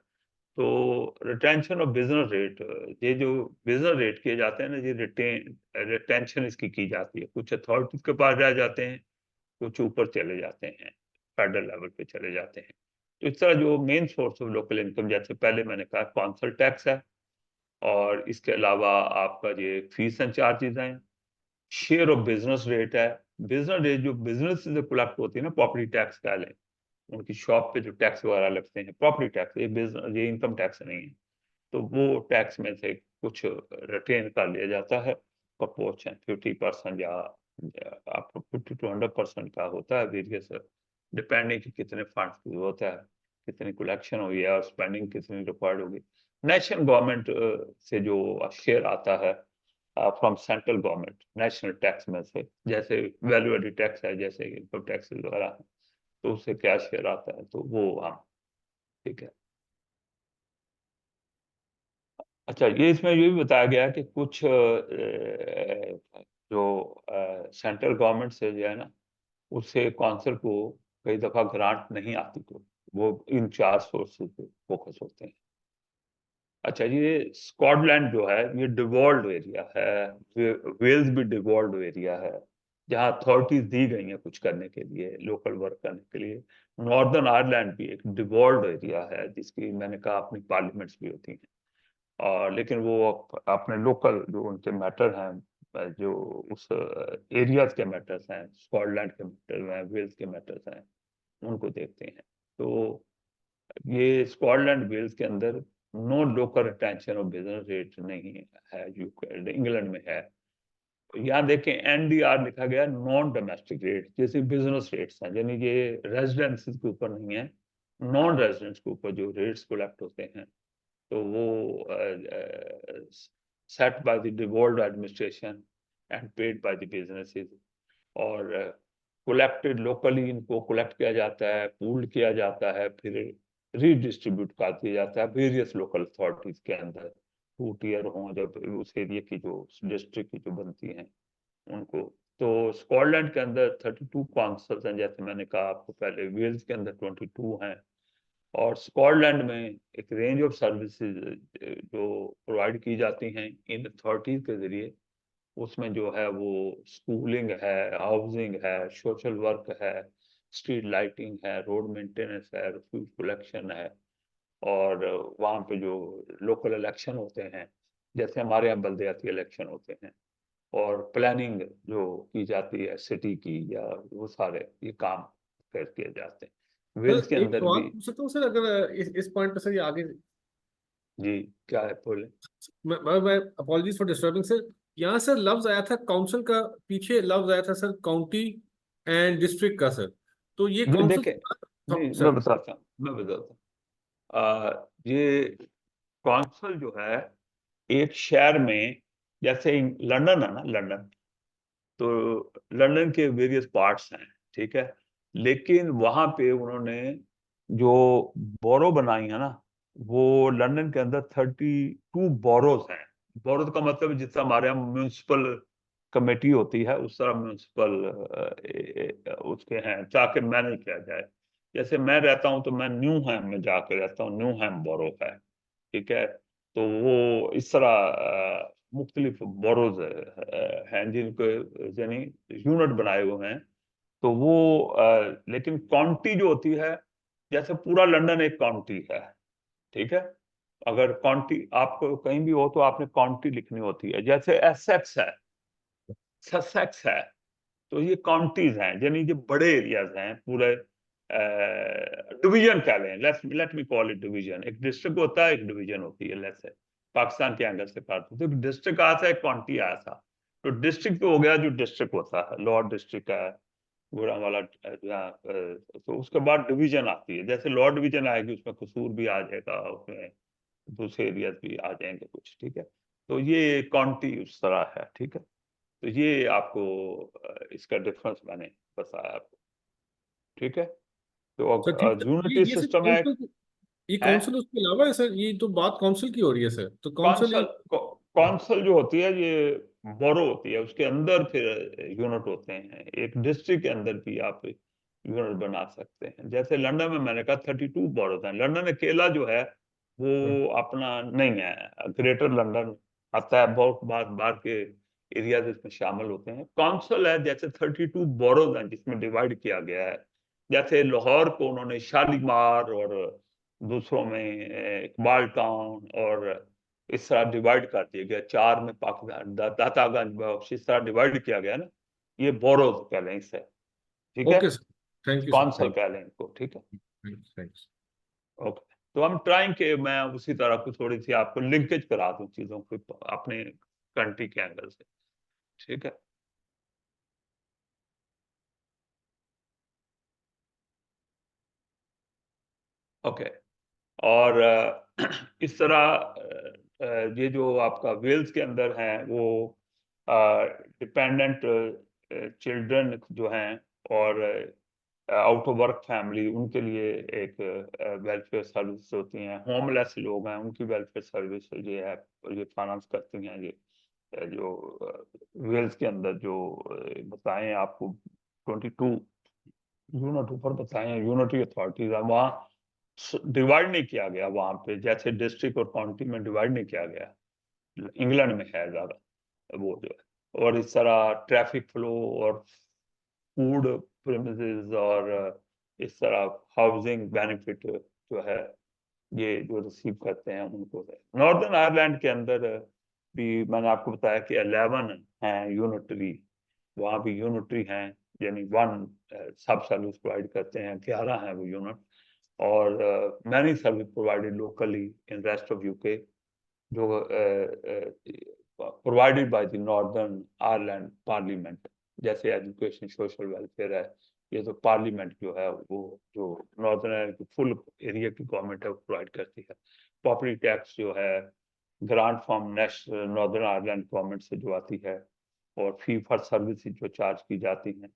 S1: तो रिटेंशन ऑफ बिजनेस रेट, ये जो बिजनेस रेट किए जाते हैं ना, ये रिटेंशन इसकी की जाती है। कुछ अथॉरिटीज के पास रह जाते हैं, कुछ ऊपर चले जाते हैं, फेडरल लेवल पे चले जाते हैं। तो इस तरह जो main source of local income, जैसे पहले मैंने कहा कौंसल टैक्स है, और इसके अलावा आपका ये फीस एंड चार्जेस हैं, शेयर ऑफ बिजनेस रेट है। बिजनेस रेट जो बिजनेस से कलेक्ट होती है ना, प्रॉपर्टी टैक्स कह लें, उनकी शॉप पे जो टैक्स वगैरह लगते हैं, प्रॉपर्टी टैक्स, ये बिजनेस, ये इनकम टैक्स नहीं है। तो वो टैक्स में से कुछ रिटेन कर लिया जाता है, प्रपोर्शन 50% या आपको 50 to 100% का होता है, वेरियस डिपेंडिंग कि कितने फंड की जरूरत है, कितनी कलेक्शन हुई है और स्पेंडिंग कितनी रिक्वायर्ड होगी। नेशनल गवर्नमेंट से जो शेयर आता है from central government, national tax में से, जैसे वैल्यू एडिड टैक्स है, जैसे इनकम टैक्स वगैरह है, तो उससे क्या शेयर आता है तो वो हम, ठीक है। अच्छा, ये इसमें ये भी बताया गया है कि कुछ जो सेंट्रल गवर्नमेंट से जो है ना, उससे काउंसिल को कई दफा ग्रांट नहीं आती, तो वो इन चार सोर्सेज पे फोकस होते हैं। अच्छा, ये स्कॉटलैंड जो है ये डिवॉल्व्ड एरिया है, वेल्स भी डिवॉल्व्ड एरिया है, जहाँ अथॉरिटीज दी गई हैं कुछ करने के लिए, लोकल वर्क करने के लिए। नॉर्दर्न आयरलैंड भी एक डिवॉल्व्ड एरिया है जिसकी मैंने कहा अपनी पार्लियामेंट्स भी होती हैं, और लेकिन वो अपने लोकल जो उनके मैटर हैं, जो उस एरियाज के मैटर्स हैं, स्कॉटलैंड के मैटर्स हैं, वेल्स के मैटर्स हैं, उनको देखते हैं। तो ये स्कॉटलैंड वेल्स के अंदर no local retention of business rate नहीं है, यूके इंग्लैंड में है। यहाँ देखें एनडीआर लिखा गया, नॉन डोमेस्टिक रेट, जैसे बिजनेस रेट्स हैं, यानी ये रेजिडेंसीज के ऊपर नहीं है, नॉन रेजिडेंट्स के ऊपर जो रेट्स कलेक्ट होते हैं, तो वो set by the devolved administration and paid by the businesses, और कलेक्टेड लोकली इनको कलेक्ट किया जाता है, पूल्ड किया जाता है, फिर रीडिस्ट्रीब्यूट कर दिया जाता है वेरियस लोकल अथॉरिटीज के अंदर, 2 टियर हों जब उस एरिया की जो डिस्ट्रिक्ट की जो बनती हैं उनको। तो स्कॉटलैंड के अंदर 32 काउंसिल्स हैं, जैसे मैंने कहा आपको पहले, वेल्स के अंदर 22 हैं, और स्कॉटलैंड में एक रेंज ऑफ सर्विसेज जो प्रोवाइड की जाती हैं इन अथॉरिटीज के जरिए। उसमें जो है वो स्कूलिंग है, हाउसिंग है, सोशल वर्क है, स्ट्रीट लाइटिंग है, रोड मेंटेनेंस है, रिफ्यूज कलेक्शन है, और वहाँ पे जो लोकल इलेक्शन होते हैं, जैसे हमारे यहाँ बल्दियाती इलेक्शन होते हैं, और प्लानिंग जो की जाती है सिटी की, या वो सारे ये काम कर किए जाते हैं वेल्स
S2: सर
S1: के
S2: एक
S1: अंदर
S2: सवाल
S1: भी।
S2: पूछ सकता हूँ सर, अगर इस पॉइंट पे सर ये आगे,
S1: जी, क्या है बोले।
S2: मैं अपॉलजीज फॉर डिस्टर्बिंग सर, यहाँ सर लफ्ज आया था काउंसिल का, पीछे लफ्ज आया था सर काउंटी एंड डिस्ट्रिक्ट का सर, तो ये
S1: ये
S2: काउंसिल
S1: देखे, नहीं मैं
S2: सर।
S1: बताता हूँ, मैं बताता हूँ। ये कौंसल जो है एक शहर में, जैसे लंदन है ना, लंदन, तो लंदन के वेरियस पार्ट्स हैं, ठीक है, लेकिन वहां पे उन्होंने जो बोरो बनाई है ना, वो लंदन के अंदर 32 बोरोज हैं। बोरोज का मतलब जितना हमारे यहाँ म्यूनिसिपल कमेटी होती है, उस तरह म्यूनिसिपल उसके हैं, ताकि मैनेज किया जाए। जैसे मैं रहता हूँ तो मैं न्यू हैम में जाके रहता हूँ, न्यू हैम बोरो है, ठीक है। तो वो इस तरह मुख्तलिफ बोरोज हैं जिनके यानी यूनिट बनाए हुए हैं। तो वो लेकिन काउंटी जो होती है, जैसे पूरा लंदन एक काउंटी है, ठीक है। अगर काउंटी आपको कहीं भी हो तो आपने काउंटी लिखनी होती है, जैसे एसेक्स है, ससेक्स है, तो ये काउंटीज हैं, यानी जो बड़े एरियाज हैं पूरे, डिवीजन कह लें, late me call it division. एक डिस्ट्रिक्ट होता है, एक डिवीजन होती है, लेट्स से पाकिस्तान के एंगल से बात, तो डिस्ट्रिक्ट आया था, एक काउंटी आया था। तो डिस्ट्रिक्ट तो हो गया जो डिस्ट्रिक्ट होता है, लोअर डिस्ट्रिक्ट है, गुजरांवाला जहाँ, तो उसके बाद डिवीजन आती है, जैसे लोअर डिवीजन आएगी उसमें कसूर भी आ जाएगा, उसमें दूसरे एरियाज भी आ जाएंगे कुछ, ठीक है। तो ये काउंटी उस तरह है, ठीक है। तो ये आपको इसका डिफरेंस मैंने बताया आपको, ठीक है। तो
S2: सर ठीक है,
S1: यूनिटी
S2: ये सर
S1: सिस्टम है,
S2: काउंसिल, ये काउंसिल उसके अलावा है सर, ये तो बात काउंसिल की हो रही है सर, तो काउंसिल
S1: कौंसल कौंसल जो होती है ये बोरो होती है, उसके अंदर फिर यूनिट होते हैं। एक डिस्ट्रिक्ट के अंदर भी आप यूनिट बना सकते हैं, जैसे लंदन में मैंने कहा 32 बोरो हैं। लंदन अकेला जो है वो अपना नहीं है, ग्रेटर लंदन आता है, बहुत बार बाहर के एरियाज इसमें शामिल होते हैं। काउंसिल है जैसे 32 बोरोज हैं जिसमें डिवाइड किया गया है। जैसे लाहौर को उन्होंने शालीमार, और दूसरों में इकबाल टाउन, और इस तरह डिवाइड कर दिया गया, 4 में पाकिस्तान दातागंज बख्श, इस तरह डिवाइड किया गया ना, ये बोरोज कह लें इसे, ठीक है,
S2: okay sir, thank you sir,
S1: कौंसल
S2: थैंक
S1: कह लें इनको, ठीक है।
S2: You, thanks.
S1: ओके, तो हम ट्राइंग के मैं उसी तरह को थोड़ी सी आपको लिंकेज करा दूं चीजों को अपने कंट्री के एंगल से, ठीक है। ओके, और इस तरह ये जो आपका वेल्स के अंदर हैं वो डिपेंडेंट चिल्ड्रन जो हैं, और आउट ऑफ वर्क फैमिली, उनके लिए एक वेलफेयर सर्विस होती हैं। होमलेस लोग हैं उनकी वेलफेयर सर्विस ये है, ये फाइनेंस करती हैं ये जो वेल्स के अंदर जो बताएं आपको 22 यूनिट ऊपर बताए हैं, यूनिटी अथॉरिटीज है वहाँ डिवाइड नहीं किया गया, वहां पे जैसे डिस्ट्रिक्ट और काउंटी में डिवाइड नहीं किया गया, इंग्लैंड में है ज्यादा वो जो है। और इस तरह ट्रैफिक फ्लो और फूड प्रीमिसेस, और इस तरह हाउसिंग बेनिफिट जो है, ये जो रिसीव करते हैं उनको है। नॉर्दर्न आयरलैंड के अंदर भी मैंने आपको बताया कि 11 हैं यूनिटरी, वहाँ भी यूनिटरी हैं, यानी वन सब सर्विस प्रोवाइड करते हैं, 11 हैं वो यूनिट। और many service provided locally in rest of UK, जो provided by the Northern Ireland parliament, जैसे एजुकेशन, सोशल वेलफेयर है, ये तो पार्लियामेंट जो है वो जो नॉर्दर्न आयरलैंड की फुल एरिया की गवर्नमेंट है वो प्रोवाइड करती है। प्रॉपर्टी टैक्स जो है grant from national Northern Ireland government से जो आती है, और फी फॉर सर्विस जो चार्ज की जाती हैं,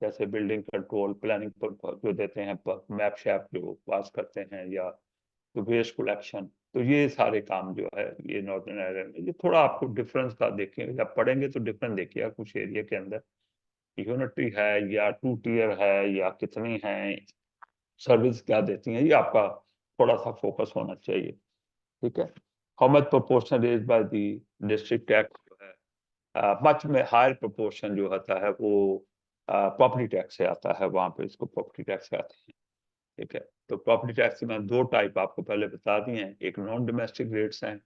S1: जैसे बिल्डिंग कंट्रोल, प्लानिंग पर जो देते हैं, मैप शैप जो पास करते हैं, या तो वेस्ट कलेक्शन, तो ये सारे काम जो है ये नॉर्दर्न आयरलैंड में। ये थोड़ा आपको डिफरेंस का देखिए, जब पढ़ेंगे तो डिफरेंस देखिएगा, कुछ एरिया के अंदर यूनिटी है या 2 टियर है या कितनी है, सर्विस क्या देती हैं, ये आपका थोड़ा सा फोकस होना चाहिए। ठीक है। How much proportion raise by the district tax जो है, मच में हायर प्रोपोर्शन जो होता है वो प्रॉपर्टी टैक्स से आता है, वहां पे इसको प्रॉपर्टी टैक्स से आते हैं। ठीक है। तो प्रॉपर्टी टैक्स में 2 टाइप आपको पहले बता दिए हैं, एक नॉन डोमेस्टिक रेट्स हैं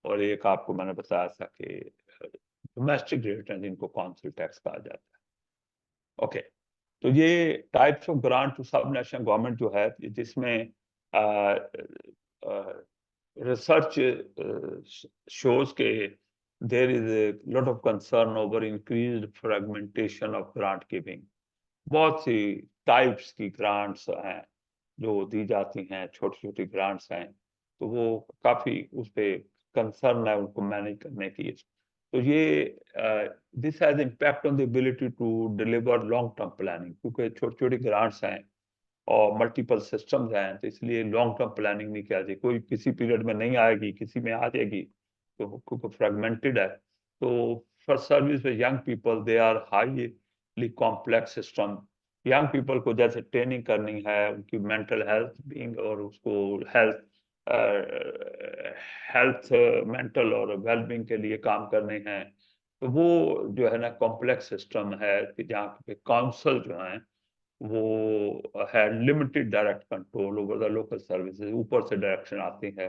S1: और एक आपको मैंने बताया था कि डोमेस्टिक रेट हैं जिनको काउंसिल टैक्स कहा जाता है। ओके। तो ये types of grant to sub national government जो है, जिसमें research shows के there is a lot of concern over increased fragmentation of grant giving। बहुत सी टाइप्स की ग्रांट्स हैं जो दी जाती हैं, छोटी छोटी ग्रांट्स हैं, तो वो काफी उस पे कंसर्न है उनको मैनेज करने की। तो ये this has impact on the ability to deliver long term planning, क्योंकि छोटी छोटी ग्रांट्स हैं और मल्टीपल सिस्टम्स हैं, तो इसलिए लॉन्ग टर्म प्लानिंग नहीं किया जाए, कोई किसी पीरियड में नहीं आएगी, किसी में आ जाएगी, तो क्योंकि फ्रेगमेंटेड है। तो for service with young people they are highly complex system. Young people को जैसे ट्रेनिंग करनी है उनकी मेंटल हेल्थ बीइंग, और उसको हेल्थ हेल्थ मेंटल और वेलबींग के लिए काम करने हैं, तो वो जो है ना कॉम्प्लेक्स सिस्टम है कि जहाँ पे काउंसिल जो है वो है limited direct control over the local services, ऊपर से डायरेक्शन आती है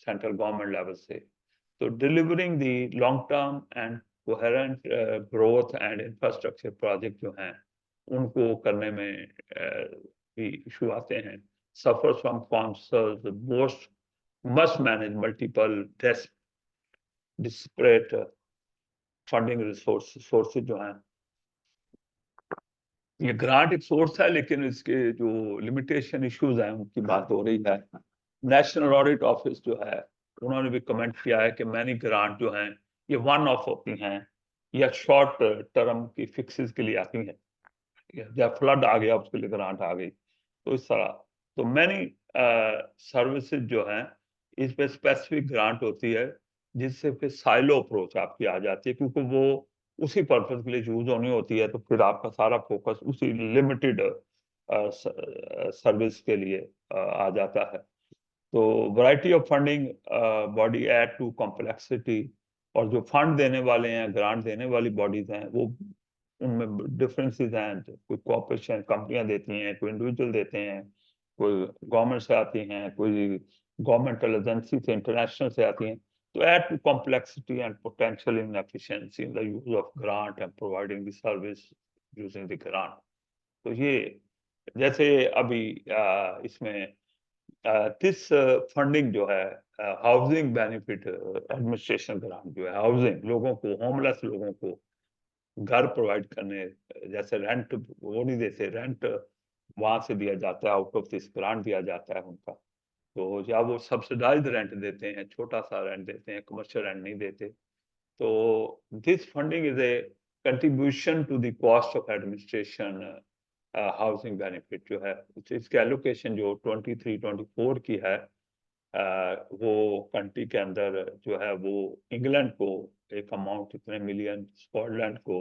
S1: सेंट्रल गवर्नमेंट लेवल से। तो delivering the long term and coherent growth and infrastructure project जो हैं उनको करने में भी इशू आते हैं। Suffer from councils most must manage multiple desperate funding sources जो हैं। ये ग्रांट एक सोर्स है, लेकिन इसके जो लिमिटेशन इश्यूज हैं उनकी बात हो रही है। नेशनल ऑडिट ऑफिस जो है उन्होंने भी कमेंट किया है कि मैनी ग्रांट जो हैं ये वन ऑफ होती हैं या शॉर्ट टर्म की फिक्सेस के लिए आती हैं, जब फ्लड आ गया उसके लिए ग्रांट आ गई, तो इस तरह। तो मैनी सर्विसेज जो हैं इस पे स्पेसिफिक ग्रांट होती है, जिससे फिर साइलो अप्रोच आपकी आ जाती है, क्योंकि वो उसी पर्पज के लिए यूज होनी होती है, तो फिर आपका सारा फोकस उसी लिमिटेड सर्विस के लिए आ जाता है। तो variety of funding body add to complexity, और जो फंड देने वाले हैं, ग्रांट देने वाली बॉडीज हैं, वो उनमें डिफरेंसेस हैं। कोई कॉर्पोरेशन कंपनियां देती हैं, कोई इंडिविजुअल देते हैं, कोई गवर्नमेंट से आती हैं, कोई गवर्नमेंटल एजेंसी से इंटरनेशनल से आती हैं। तो add to complexity and potential inefficiency in the use of grant and providing the service using the grant। तो ये जैसे अभी इसमें दिस फंडिंग जो है हाउसिंग बेनिफिट एडमिनिस्ट्रेशन ग्रांट जो है, हाउसिंग लोगों को, होमलेस लोगों को घर प्रोवाइड करने, जैसे रेंट वो नहीं देते, रेंट वहां से दिया जाता है, आउट ऑफ दिस ग्रांट दिया जाता है उनका। तो या वो सब्सिडाइज्ड रेंट देते हैं, छोटा सा रेंट देते हैं, कमर्शियल रेंट नहीं देते। तो this funding is a contribution to the cost of administration housing benefit जो है, इसकी एलोकेशन जो 23-24 की है, वो कंट्री के अंदर जो है वो इंग्लैंड को एक अमाउंट इतने मिलियन, स्कॉटलैंड को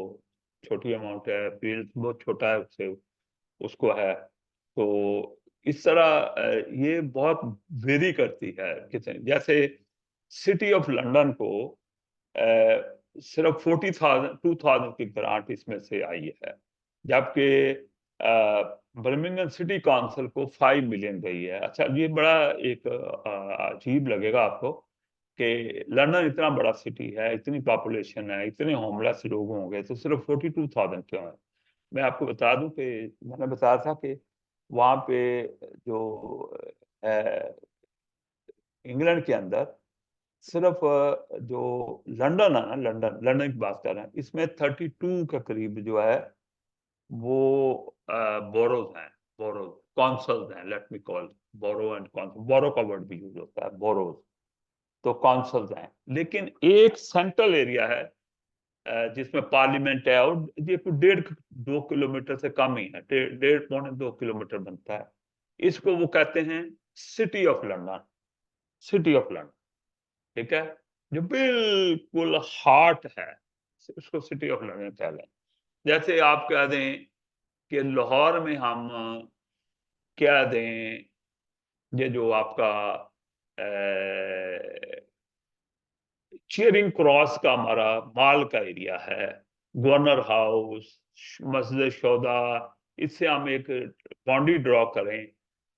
S1: छोटी अमाउंट है, वेल्स बहुत छोटा है उससे उसको है। तो इस तरह ये बहुत वेरी करती है कितने, जैसे सिटी ऑफ लंदन को सिर्फ 2,000 की ग्रांट इसमें से आई है, जबकि बर्मिंघम सिटी काउंसिल को 5 मिलियन गई है। अच्छा, ये बड़ा एक अजीब लगेगा आपको कि लंदन इतना बड़ा सिटी है, इतनी पॉपुलेशन है, इतने होमलेस लोग होंगे, तो सिर्फ 42,000 क्यों है। मैं आपको बता दूं कि मैंने बताया था कि वहां पे जो इंग्लैंड के अंदर सिर्फ जो लंदन है ना, लंदन लंदन की बात कर रहे हैं, इसमें 32 के करीब जो है वो बोरोज हैं, बोरोज, कॉन्सल्स हैं, let me call borough and council, borough का वर्ड भी यूज होता है, बोरोज, तो कॉन्सल्स हैं। लेकिन एक सेंट्रल एरिया है जिसमें पार्लियामेंट है, और ये 1.5-2 किलोमीटर से कम ही है, 1.5-2 किलोमीटर बनता है। इसको वो कहते हैं city of London, city of London, ठीक है, जो बिल्कुल हार्ट है, उसको सिटी ऑफ लंदन कह लें। जैसे आप कह दें कि लाहौर में हम कह दें ये जो आपका चेयरिंग क्रॉस का हमारा माल का एरिया है, गवर्नर हाउस, मस्जिद शोदा, इससे हम एक बाउंड्री ड्रॉ करें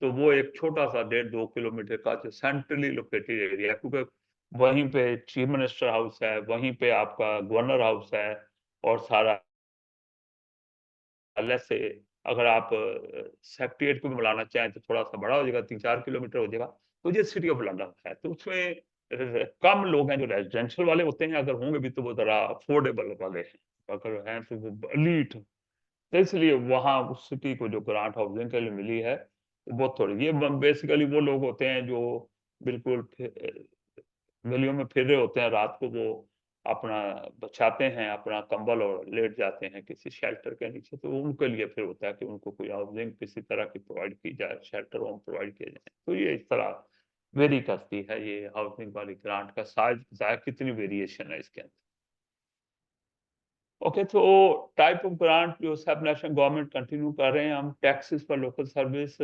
S1: तो वो एक छोटा सा 1.5-2 किलोमीटर का जो सेंट्रली लोकेटेड एरिया है, क्योंकि वहीं पे चीफ मिनिस्टर हाउस है, वहीं पे आपका गवर्नर हाउस है, और सारा से अगर आप सेक्रेटरीट को भी बुलाना चाहें तो थोड़ा सा बड़ा हो जाएगा, 3-4 किलोमीटर हो जाएगा। तो ये सिटी ऑफ लंदन है, तो उसमें कम लोग हैं जो रेजिडेंशियल वाले होते हैं, अगर होंगे भी तो वो जरा अफोर्डेबल वाले हैं, अगर हैं तो वो एलीट। तो इसलिए वहाँ उस सिटी को जो ग्रांट हाउसिंग के लिए मिली है वो थोड़ी, ये बेसिकली वो लोग होते हैं जो बिल्कुल गलियों में फिर रहे होते हैं, रात को वो अपना बचाते हैं अपना कंबल और लेट जाते हैं किसी शेल्टर के नीचे, तो उनके लिए फिर होता है कि उनको कोई हाउसिंग किसी तरह की प्रोवाइड की जाए, शेल्टर होम प्रोवाइड किए जाए। तो ये इस तरह वेरी करती है ये हाउसिंग वाली ग्रांट का साइज, कितनी वेरिएशन है इसके अंदर। ओके, तो टाइप ऑफ ग्रांट जो सब नेशनल गवर्नमेंट कंटिन्यू कर रहे हैं, हम टैक्सेस पर लोकल सर्विस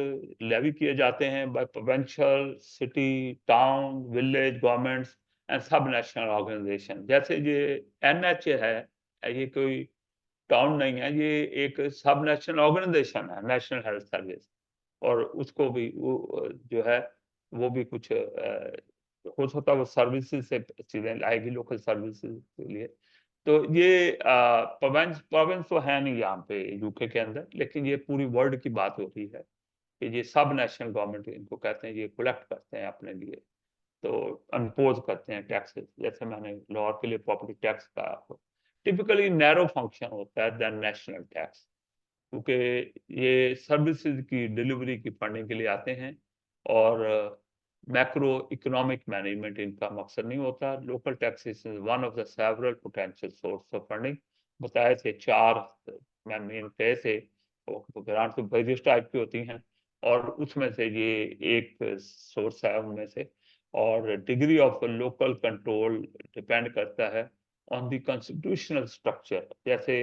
S1: लेवी किए जाते हैं by provincial, city, town, village governments and sub national organisation. जैसे ये एनएचए है, ये कोई टाउन नहीं है, ये एक सब नेशनल ऑर्गेनाइजेशन है, नेशनल हेल्थ सर्विस, और उसको भी वो जो है वो भी कुछ हो सकता है वो सर्विसेज से चीजें लाएगी लोकल सर्विसेज के लिए। तो ये प्रोविंस तो है नहीं यहाँ पे यूके के अंदर, लेकिन ये पूरी वर्ल्ड की बात हो रही है कि ये सब नेशनल गवर्नमेंट इनको कहते हैं, ये कलेक्ट करते हैं अपने लिए, तो इम्पोज करते हैं टैक्सेस। जैसे मैंने लाहौर के लिए प्रॉपर्टी टैक्स का आपको, टिपिकली नैरो फंक्शन होता है देन नेशनल टैक्स, क्योंकि ये सर्विसेज की डिलीवरी की फंडिंग के लिए आते हैं, और मैक्रो इकोनॉमिक मैनेजमेंट इनका मकसद नहीं होता। Local taxation one of the several potential source of funding, बताए थे 4 मेन कहे थे, ग्रांट तो वेरियस टाइप की होती हैं, और उसमें से ये एक सोर्स है उनमें से। और degree of local control depend करता है ऑन द कॉन्स्टिट्यूशनल स्ट्रक्चर। जैसे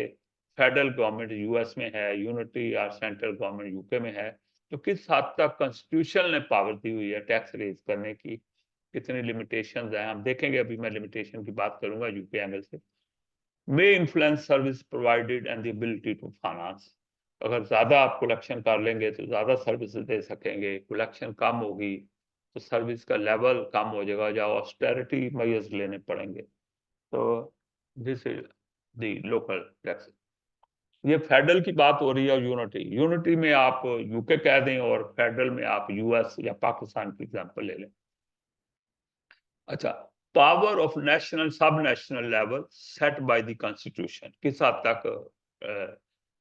S1: फेडरल गवर्नमेंट यूएस में है, यूनिटी या सेंट्रल गवर्नमेंट यूके में है, तो किस हद तक कॉन्स्टिट्यूशन ने पावर दी हुई है टैक्स रेज करने की, कितनी लिमिटेशंस हैं हम देखेंगे, अभी मैं लिमिटेशन की बात करूंगा यूके एंगल से। May influence service provided and the ability to finance, अगर ज्यादा आप कलेक्शन कर लेंगे तो ज्यादा सर्विसेज दे सकेंगे, कलेक्शन कम होगी तो सर्विस का लेवल कम हो जाएगा या ऑस्टेरिटी मेजर्स लेने पड़ेंगे। तो this is the local tax. ये फेडरल की बात हो रही है, यूनिटी, यूनिटी में आप यूके कह दें और फेडरल में आप यूएस या पाकिस्तान की एग्जांपल ले लें। अच्छा, power of national sub national level set by the constitution, किस हद तक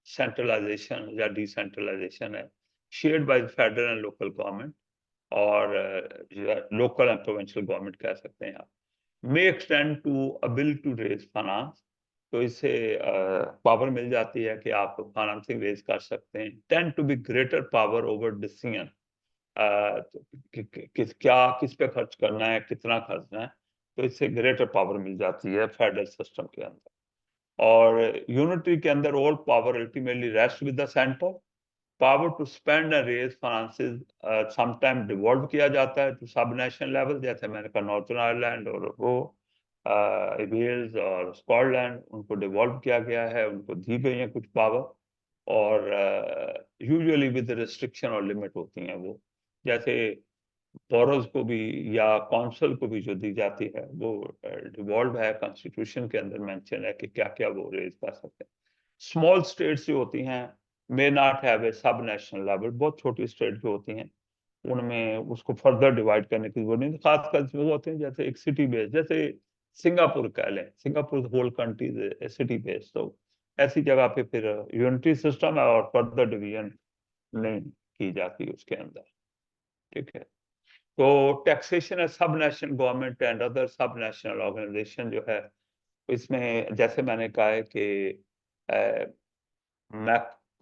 S1: सेंट्रलाइजेशन या डिसेंट्रलाइजेशन है, shared by federal and local government, और लोकल एंड प्रोविंशियल गवर्नमेंट कह सकते हैं आप। May extend to ability to raise finance, तो इससे पावर मिल जाती है कि आप फाइनेंसिंग रेज कर सकते हैं। Tend to be greater power over decision, किस पे खर्च करना है, कितना खर्चना है, तो इससे ग्रेटर पावर मिल जाती है फेडरल सिस्टम के अंदर। और यूनिटी के अंदर all power ultimately rest with the centre, power to spend and raise finances sometime devolve किया जाता है टू सब नेशनल लेवल, जैसे मैंने कहा नॉर्थन आयरलैंड और वो वेल्स और स्कॉटलैंड, उनको डिवॉल्व किया गया है, उनको दी गई है कुछ पावर, और यूजुअली विद रिस्ट्रिक्शन और लिमिट होती हैं वो। जैसे बोरोज को भी या काउंसिल को भी जो दी जाती है वो डिवॉल्व है, कॉन्स्टिट्यूशन के अंदर मेंशन है कि क्या क्या वो रेज कर सकते हैं। स्मॉल स्टेट्स जो होती हैं मे नॉट हैव ए सब नेशनल लेवल, बहुत छोटी स्टेट जो होती हैं उनमें उसको फर्दर डिवाइड करने की जरूरत नहीं, खासकर वो होते हैं जैसे एक सिटी बेस्ड, जैसे सिंगापुर कह लें, Singapore whole country city based, तो ऐसी जगह पे फिर यूनिटरी सिस्टम है और फर्दर डिवीजन नहीं की जाती उसके अंदर, ठीक है। तो टैक्सेशन है सब नेशनल गवर्नमेंट एंड अदर सब नेशनल ऑर्गेनाइजेशन जो है, इसमें जैसे मैंने कहा है कि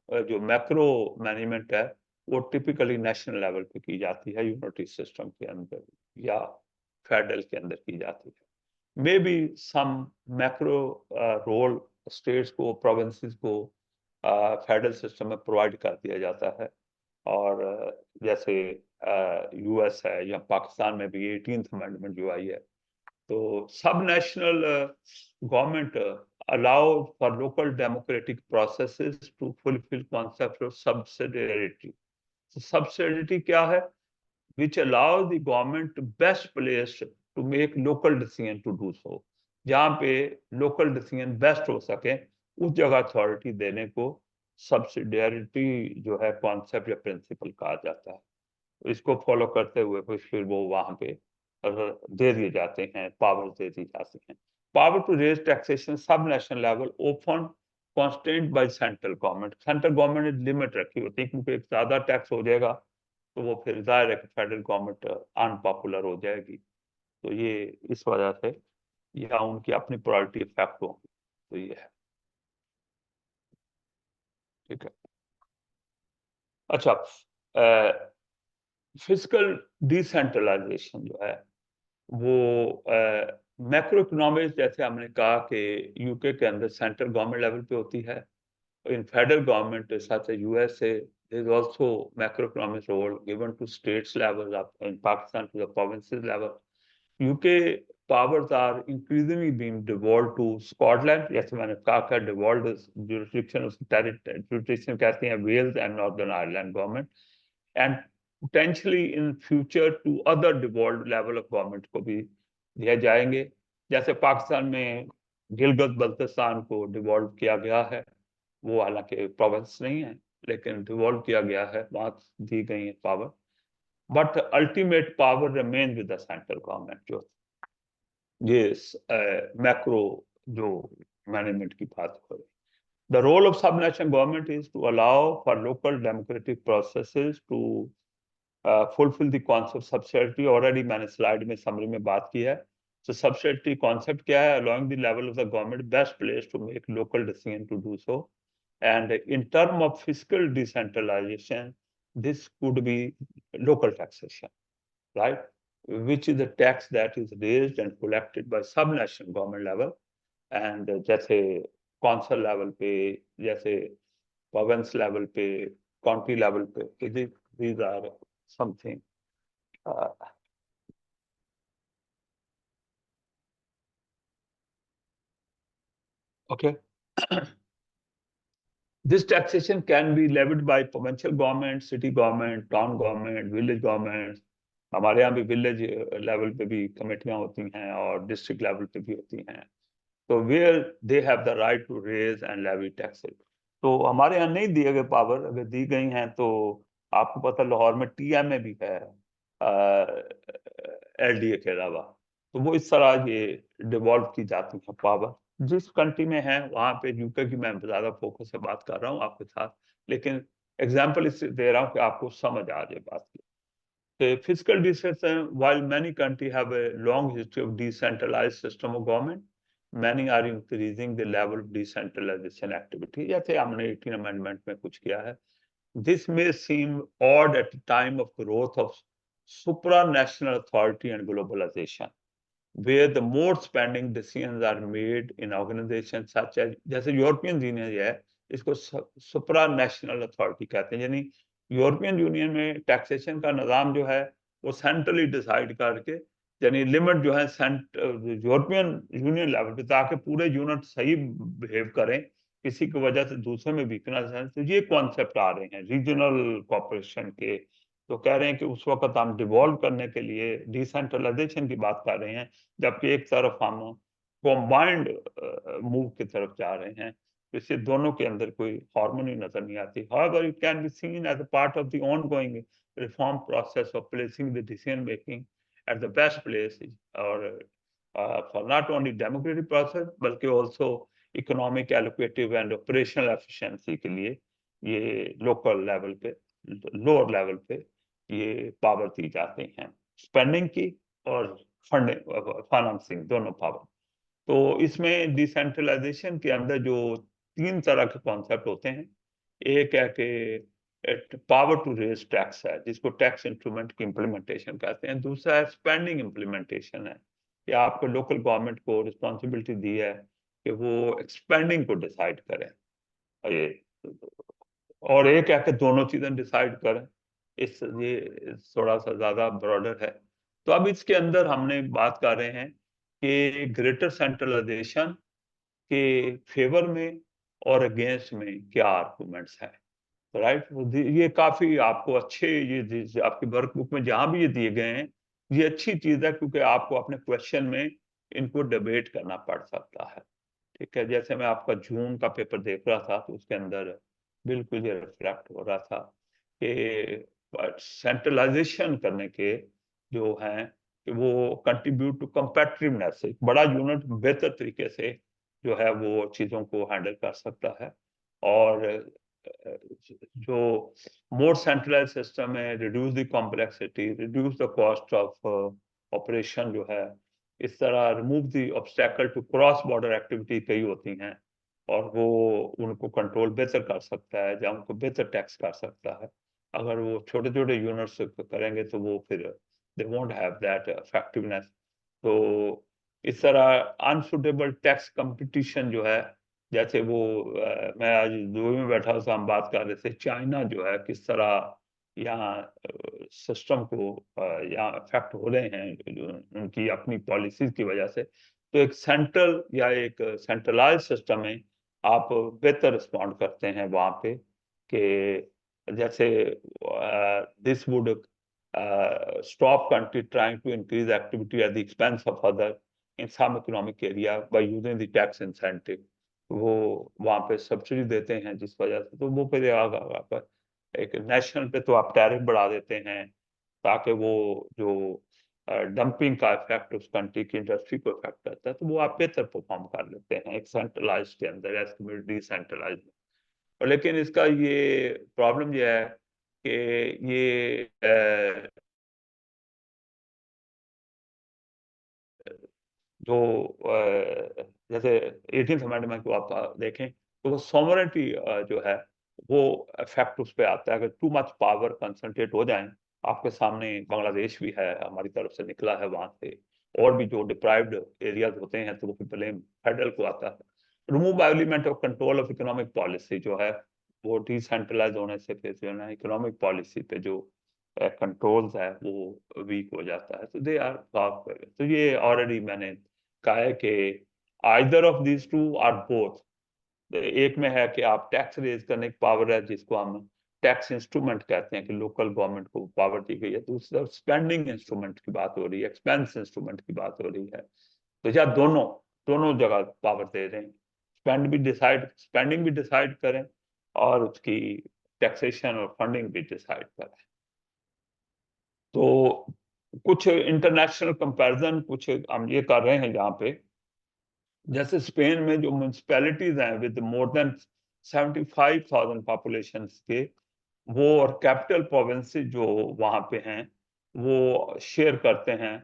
S1: जो मैक्रो मैनेजमेंट है वो टिपिकली नेशनल लेवल पे की जाती है, यूनिटरी सिस्टम के अंदर या फेडरल के अंदर की जाती है। Maybe some macro role states को, प्रोविंसेस को फेडरल सिस्टम में प्रोवाइड कर दिया जाता है। और जैसे यूएस है या पाकिस्तान में भी 18th अमेंडमेंट जो आई है, तो सब national government allow for local democratic processes to fulfill concept of subsidiarity. So subsidiarity क्या है? Which allows the government to best placed to make local decision to do so. जहाँ पे local decision best हो सके उस जगह authority देने को सब्सिडियरिटी जो है कॉन्सेप्ट या प्रिंसिपल कहा जाता है। इसको फॉलो करते हुए फिर वो वहां पे दे दिए जाते हैं, पावर दे दी जाती हैं। पावर टू रेज टैक्सेशन सब national level open constant by central government. Central government ने लिमिट रखी होती है क्योंकि एक ज्यादा टैक्स हो जाएगा तो वो फिर जाहिर है कि फेडरल गवर्नमेंट अनपॉपुलर हो जाएगी, तो ये इस वजह से या उनकी अपनी प्रायोरिटी इफेक्ट होगी, तो ये है, ठीक है। अच्छा, फिजिकल डिसेंट्रलाइजेशन जो है वो मैक्रो इकोनॉमिक्स, जैसे हमने कहा कि यूके के अंदर सेंट्रल गवर्नमेंट लेवल पे होती है, in federal government such as USA, there is also macroeconomic role given to states level, in Pakistan to the provinces level. UK powers are increasingly being devolved to Scotland, जैसे मैंने कहा devolved jurisdiction jurisdiction कहते हैं Wales and Northern Ireland government, and potentially in future to other devolved level of government को भी दिया जाएंगे। जैसे पाकिस्तान में गिलगित बल्तिस्तान को डिवॉल्व किया गया है, वो हालांकि प्रोविंस नहीं है लेकिन डिवॉल्व किया गया है, वहां दी गई है power, but ultimate power remain with the central government. जो ये मैक्रो जो मैनेजमेंट की बात हो रही, the role of sub national government is to allow for local democratic processes to fulfil the concept subsidiarity. Already मैंने स्लाइड में summary में बात की है। तो सब्सिडियरिटी कॉन्सेप्ट क्या है? Allowing the level of the government best place to make local decision to do so. And in terms of fiscal decentralization, this could be local taxation, right? Which is the tax that is raised and collected by sub-national government level, and जैसे council level पे, जैसे province level पे, county level पे, these are something. Okay. This taxation can be levied by provincial government, city government, town government, village government. हमारे यहाँ भी village level पे भी कमेटियां होती हैं और डिस्ट्रिक्ट लेवल पे भी होती हैं, तो where they have the right to raise and levy taxes. तो हमारे यहाँ नहीं दिए गए पावर, अगर दी गई हैं तो आपको पता लाहौर में टीएमए भी है एलडीए के अलावा, तो वो इस तरह ये डिवॉल्व की जाती है पावर। जिस कंट्री में है वहां पे, यूके की मैं ज्यादा फोकस से बात कर रहा हूँ आपके साथ, लेकिन एग्जाम्पल इससे दे रहा हूँ कि आपको समझ आ जाए बात की। The fiscal decentralization, while many countries have a long history of decentralized system of government, many are increasing the level of decentralization activity. जैसे हमने 18 amendment में कुछ किया है. This may seem odd at the time of growth of supranational authority and globalization, where the more spending decisions are made in organizations such as, जैसे European union है, इसको सुप्रा national authority कहते हैं, यानी यूरोपियन यूनियन में taxation का निज़ाम जो है वो सेंट्रली डिसाइड करके, यानी लिमिट जो है यूरोपियन यूनियन लेवल पे, ताकि पूरे यूनिट सही बिहेव करें, किसी की वजह से दूसरे में वीकनेस है। तो ये कॉन्सेप्ट आ रहे हैं रीजनल कॉपरेशन के, तो कह रहे हैं कि उस वक्त हम डिवॉल्व करने के लिए डिसेंट्रलाइजेशन की बात कर रहे हैं, जबकि एक तरफ हम कॉम्बाइंड मूव की तरफ जा रहे हैं। इससे दोनों के अंदर कोई हार्मोनी नजर नहीं आती। However, it can be seen as a part of the ongoing reform process of placing the decision making at the best place, or for not only democratic process बल्कि also economic, allocative and operational efficiency के लिए ये local level पे, lower level पे ये power दी जाती हैं, spending की और फंडिंग, फाइनेंसिंग, दोनों पावर। तो इसमें डिसेंट्रलाइजेशन के अंदर जो 3 तरह के कॉन्सेप्ट होते हैं, एक है कि पावर टू रेज टैक्स है, जिसको टैक्स इंस्ट्रूमेंट की इम्प्लीमेंटेशन कहते हैं। दूसरा है स्पेंडिंग इम्प्लीमेंटेशन है, कि आपको लोकल गवर्नमेंट को रिस्पॉन्सिबिलिटी दी है कि वो एक्सपेंडिंग को डिसाइड करें। ये और एक है कि दोनों चीजें डिसाइड करें। ये थोड़ा सा ज्यादा ब्रॉडर है। तो अब इसके अंदर हमने बात कर रहे हैं कि ग्रेटर सेंट्रलाइजेशन के फेवर में और अगेंस्ट में क्या आर्गुमेंट्स हैं, राइट। ये काफी आपको अच्छे, ये आपकी वर्कबुक में जहां भी ये दिए गए हैं, ये अच्छी चीज है, क्योंकि आपको अपने क्वेश्चन में इनको डिबेट करना पड़ सकता है। ठीक है, जैसे मैं आपका जून का पेपर देख रहा था, तो उसके अंदर बिल्कुल ये रिफ्लेक्ट हो रहा था कि सेंट्रलाइजेशन करने के जो हैं कि वो कंट्रीब्यूट टू कंपेटिटिवनेस, एक बड़ा यूनिट बेहतर तरीके से जो है वो चीजों को हैंडल कर सकता है। और जो मोर सेंट्रलाइज सिस्टम है, reduce the complexity, reduce the cost of operation जो है, इस तरह remove the obstacle to cross border activity कई होती हैं, और वो उनको कंट्रोल बेहतर कर सकता है, या उनको बेहतर टैक्स कर सकता है। अगर वो छोटे छोटे यूनिट्स करेंगे तो वो फिर they won't have that effectiveness. तो इस तरह अनसुटेबल टैक्स कंपटीशन जो है, जैसे वो मैं आज दुबई में बैठा था, हम बात कर रहे थे चाइना जो है किस तरह यहाँ सिस्टम को यहाँ इफेक्ट हो रहे हैं जो उनकी अपनी पॉलिसीज की वजह से। तो एक सेंट्रल या एक सेंट्रलाइज सिस्टम में आप बेहतर रिस्पॉन्ड करते हैं वहां पे, कि जैसे this would stop country trying to increase activity at the expense of other in some economic area by using the tax incentive। वो वहां पे सब्सिडी देते हैं, जिस वजह से तो वो फिर एक नेशनल पे तो आप टैरिफ बढ़ा देते हैं, ताकि वो जो डंपिंग का इफेक्ट उस कंट्री की इंडस्ट्री को इफेक्ट करता है, तो वो आप बेहतर परफॉर्म कर लेते हैं एक सेंट्रलाइज के अंदर, एज डिसेंट्रलाइज। और लेकिन इसका ये प्रॉब्लम ये है कि ये जो जैसे 18th अमेंडमेंट को आप देखें, तो वो सॉवरेनिटी जो है वो इफेक्ट उस पे आता है। अगर टू मच पावर कंसंट्रेट हो जाए, आपके सामने बांग्लादेश भी है, हमारी तरफ से निकला है वहां से, और भी जो डिप्राइव्ड एरियाज होते हैं, तो वो ब्लेम फेडरल को आता है। Remove element of control of economic policy जो है, वो डिसेंट्रलाइज होने से फिर जो है ना इकोनॉमिक पॉलिसी पे जो कंट्रोल्स है वो वीक हो जाता है। तो दे आर, तो ये ऑलरेडी मैंने कहा है कि either of these two are both. एक में है कि आप टैक्स रेज करने की पावर है, जिसको हम टैक्स इंस्ट्रूमेंट कहते हैं, कि लोकल गवर्नमेंट को पावर दी गई है। दूसरा स्पेंडिंग इंस्ट्रूमेंट की बात हो रही है, एक्सपेंस इंस्ट्रूमेंट की बात हो रही है। तो या दोनों दोनों जगह पावर दे रहे हैं, स्पेंडिंग भी डिसाइड करें, और उसकी टैक्सेशन और फंडिंग भी डिसाइड करें। तो कुछ इंटरनेशनल कंपैरिजन कुछ हम ये कर रहे हैं यहाँ पे, जैसे स्पेन में जो म्यूनिसिपैलिटीज हैं विद मोर देन 75,000 पॉपुलेशन के, वो और कैपिटल प्रोविंसेस जो वहां पे हैं, वो शेयर करते हैं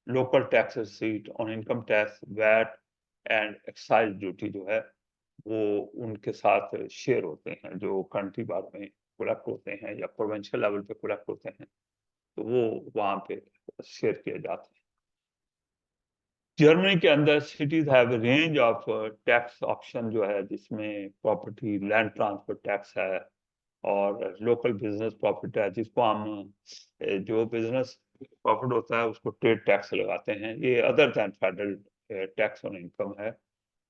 S1: local tax seat on income tax, VAT and excise duty जो है, वो उनके साथ शेयर होते हैं, जो कंट्री बार में कलेक्ट होते हैं या प्रोविंशियल लेवल पे कलेक्ट होते हैं, तो वो वहां पे शेयर किए जाते हैं। जर्मनी के अंदर cities have range of tax option जो है, जिसमें प्रॉपर्टी लैंड ट्रांसफर टैक्स है, और लोकल बिजनेस प्रॉफिट है, जिसको हम जो बिजनेस प्रॉफिट होता है उसको ट्रेड टैक्स लगाते हैं, ये other than federal tax on income है।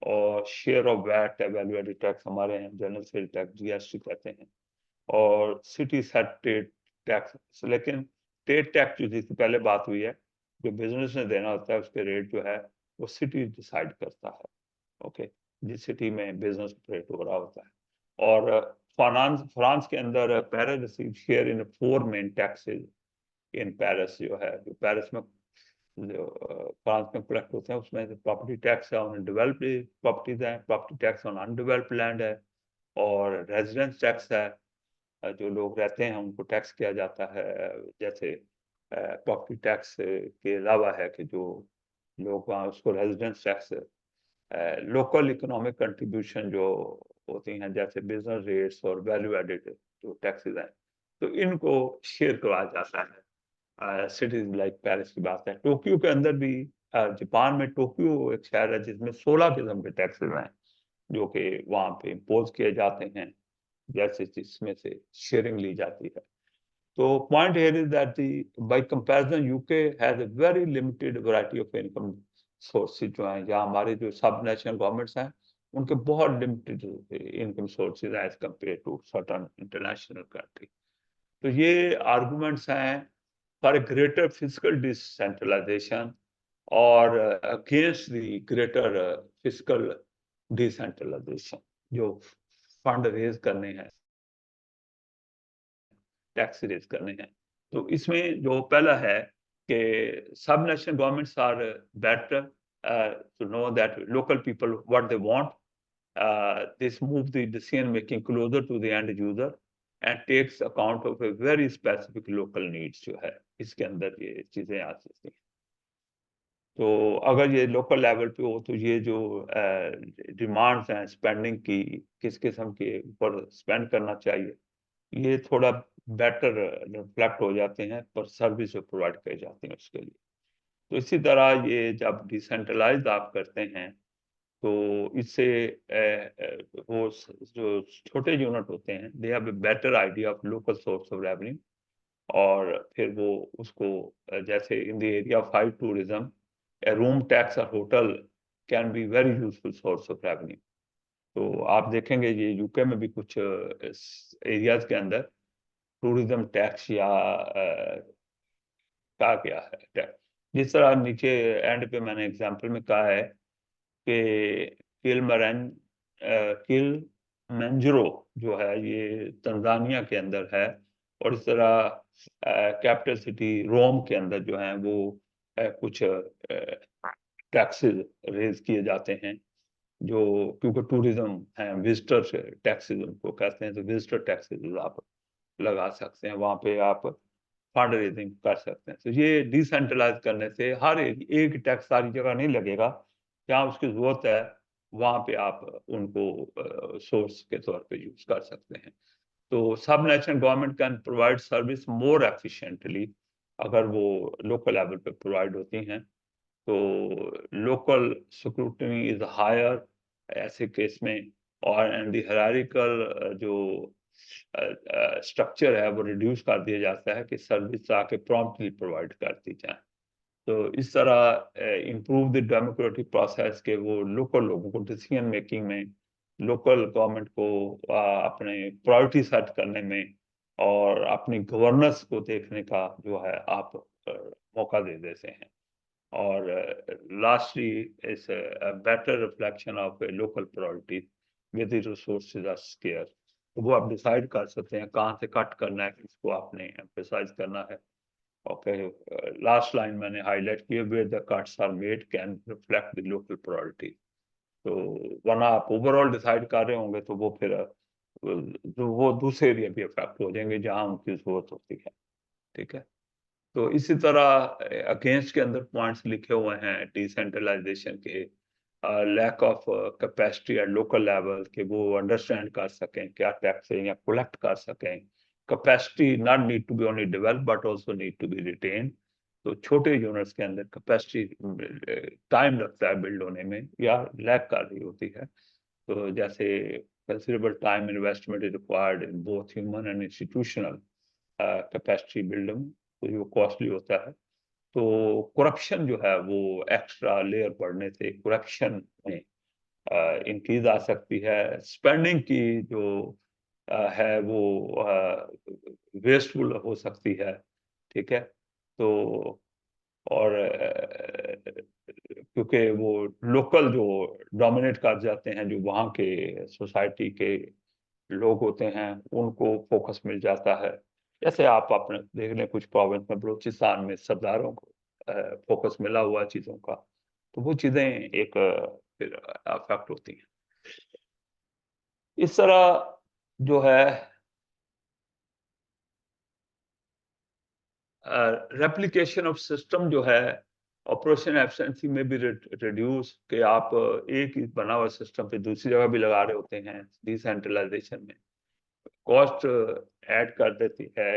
S1: और शेयर ऑफ वैट है, वैल्यू एडेड टैक्स हमारे यहाँ जनरल सेल टैक्स जीएसटी कहते हैं। और सिटी सेट ट्रेड टैक्स, लेकिन ट्रेड टैक्स जो जिससे पहले बात हुई है, जो बिजनेस ने देना होता है उसके रेट जो है वो सिटी डिसाइड करता है। ओके, जिस सिटी में बिजनेस ऑपरेट हो रहा होता है। और फ्रांस के अंदर Paris receive share in 4 main taxes in Paris जो है, जो पेरिस में जो फ्रांस में कलेक्ट होते हैं, उसमें प्रॉपर्टी टैक्स है ऑन डेवलप्ड प्रॉपर्टीज है, property tax on undeveloped land है, और रेजिडेंस टैक्स है, जो लोग रहते हैं उनको टैक्स किया जाता है। जैसे प्रॉपर्टी टैक्स के अलावा है कि जो लोग वहाँ, उसको residence tax, local economic contribution जो होती हैं, जैसे बिजनेस रेट्स और वैल्यू एडेड जो टैक्सेस हैं, तो इनको शेयर करवाया जाता है। सिटीज लाइक पेरिस की बात है, टोक्यो के अंदर भी, जापान में टोक्यो एक शहर है जिसमें 16 किस्म के टैक्सेस हैं जो कि वहाँ पे इम्पोज किए जाते हैं, जैसे जिसमें से शेयरिंग ली जाती है। तो point here is that by comparison UK has a very limited variety of income sources जो हैं, या हमारे जो सब नेशनल गवर्नमेंट्स हैं उनके बहुत लिमिटेड इनकम सोर्सेज हैं as compare to certain international country. तो ये आर्गुमेंट्स हैं फॉर ग्रेटर फिजिकल डिसेंट्रलाइजेशन और against the greater physical decentralization, जो फंड रेज करने हैं, टैक्स रेज करने हैं। तो इसमें जो पहला है कि सब national governments are better to know that local people what they want, this move the decision making closer to the end user and takes account of a very specific local needs, जो है इसके अंदर ये चीजें आ सकती हैं। तो अगर ये लोकल लेवल पे हो तो ये जो डिमांड्स हैं स्पेंडिंग की, किस किस्म के ऊपर स्पेंड करना चाहिए, ये थोड़ा बेटर रिफ्लेक्ट हो जाते हैं पर सर्विस जो प्रोवाइड की जाती है उसके लिए। तो इसी तरह ये जब डिसेंट्रलाइज आप करते हैं तो इससे वो जो छोटे यूनिट होते हैं they have a better idea of local source of revenue, और फिर वो उसको जैसे in the area of high tourism, a room tax और hotel can be very useful source of revenue. तो आप देखेंगे ये यूके में भी कुछ एरियाज के अंदर टूरिज्म टैक्स या कहा गया है टैक्स, जिस तरह नीचे एंड पे मैंने एग्जांपल में कहा है कि किलमंजारो जो है ये तंजानिया के अंदर है, और इस तरह कैपिटल सिटी रोम के अंदर जो है वो कुछ टैक्सेस रेज किए जाते हैं, जो क्योंकि टूरिज्म है, विजिटर टैक्सेस उनको कहते हैं, तो विजिटर टैक्सेस आप लगा सकते हैं, वहां पे आप फंड रेजिंग कर सकते हैं। तो ये डिसेंट्रलाइज करने से हर एक टैक्स सारी जगह नहीं लगेगा, जहाँ उसकी जरूरत है वहां पे आप उनको सोर्स के तौर पे यूज कर सकते हैं। तो सब national government can provide service more efficiently अगर वो लोकल लेवल पे प्रोवाइड होती हैं। तो लोकल स्क्रूटनी इज हायर ऐसे केस में, और एंड द हायरार्किकल जो स्ट्रक्चर है वो रिड्यूस कर दिया जाता है कि सर्विस आके प्रॉम्प्टली प्रोवाइड कर दी जाए। तो इस तरह इम्प्रूव द डेमोक्रेटिक प्रोसेस के वो लोकल लोगों को डिसीजन मेकिंग में, लोकल गवर्नमेंट को अपने प्रायोरिटी सेट करने में और अपनी गवर्नेंस को देखने का जो है आप मौका दे देते हैं। और lastly is a better reflection of a local priority with the resources are scarce। तो वो आप डिसाइड कर सकते हैं कहाँ से कट करना है, किसको आपने एम्फेसाइज करना है। ओके, लास्ट लाइन मैंने हाईलाइट की, where the cuts are made can reflect the local priority। तो वरना आप ओवरऑल डिसाइड कर रहे होंगे तो वो फिर वो दूसरे एरिया भी अफेक्ट हो जाएंगे जहाँ उनकी जरूरत होती है। ठीक है, तो इसी तरह अगेंस्ट के अंदर पॉइंट्स लिखे हुए हैं डिसेंट्रलाइजेशन के, lack of capacity at local level के वो अंडरस्टैंड कर सकें क्या टैक्स है या कलेक्ट कर सकें। Capacity not need to be only develop but also need to be retain. तो छोटे यूनिट्स के अंदर कैपेसिटी टाइम लगता है बिल्ड होने में या लैक कर रही होती है। तो जैसे considerable time investment is required in both human and institutional capacity building, तो ये कॉस्टली होता है। तो करप्शन जो है वो एक्स्ट्रा लेयर पड़ने से करप्शन में इंक्रीज आ सकती है। स्पेंडिंग की जो है वो वेस्टफुल हो सकती है। ठीक है, तो और क्योंकि वो लोकल जो डोमिनेट कर जाते हैं, जो वहाँ के सोसाइटी के लोग होते हैं उनको फोकस मिल जाता है। जैसे आप अपने देख लें कुछ प्रोविंस में बलूचिस्तान में सरदारों को फोकस मिला हुआ चीजों का, तो वो चीजें एक फिर अफेक्ट होती हैं। इस तरह जो है रेप्लिकेशन ऑफ सिस्टम जो है ऑपरेशन एफिशिएंसी में भी रिड्यूस, कि आप एक ही बना हुआ सिस्टम पे दूसरी जगह भी लगा रहे होते हैं, डिसेंट्रलाइजेशन में कॉस्ट ऐड कर देती है,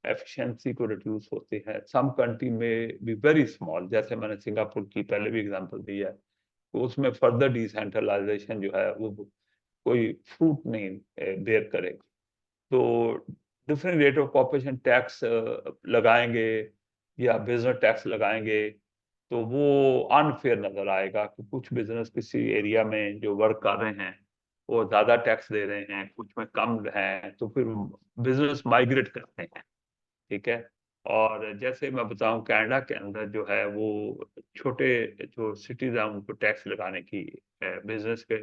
S1: एफिशिएंसी को रिड्यूस होती है। सम कंट्री में भी वेरी स्मॉल, जैसे मैंने सिंगापुर की पहले भी एग्जांपल दी है, तो उसमें फर्दर डिसेंट्रलाइजेशन जो है वो कोई फ्रूट नहीं बेयर करेगा। तो different rate of corporation tax लगाएंगे या बिजनेस टैक्स लगाएंगे, तो वो अनफेयर नजर आएगा कि कुछ बिजनेस किसी एरिया में जो वर्क कर रहे हैं वो ज्यादा टैक्स दे रहे हैं, कुछ में कम है, तो फिर बिजनेस माइग्रेट करते हैं। ठीक है। और जैसे मैं बताऊं, कनाडा के अंदर जो है वो छोटे जो सिटीज हैं उनको टैक्स लगाने की, बिजनेस के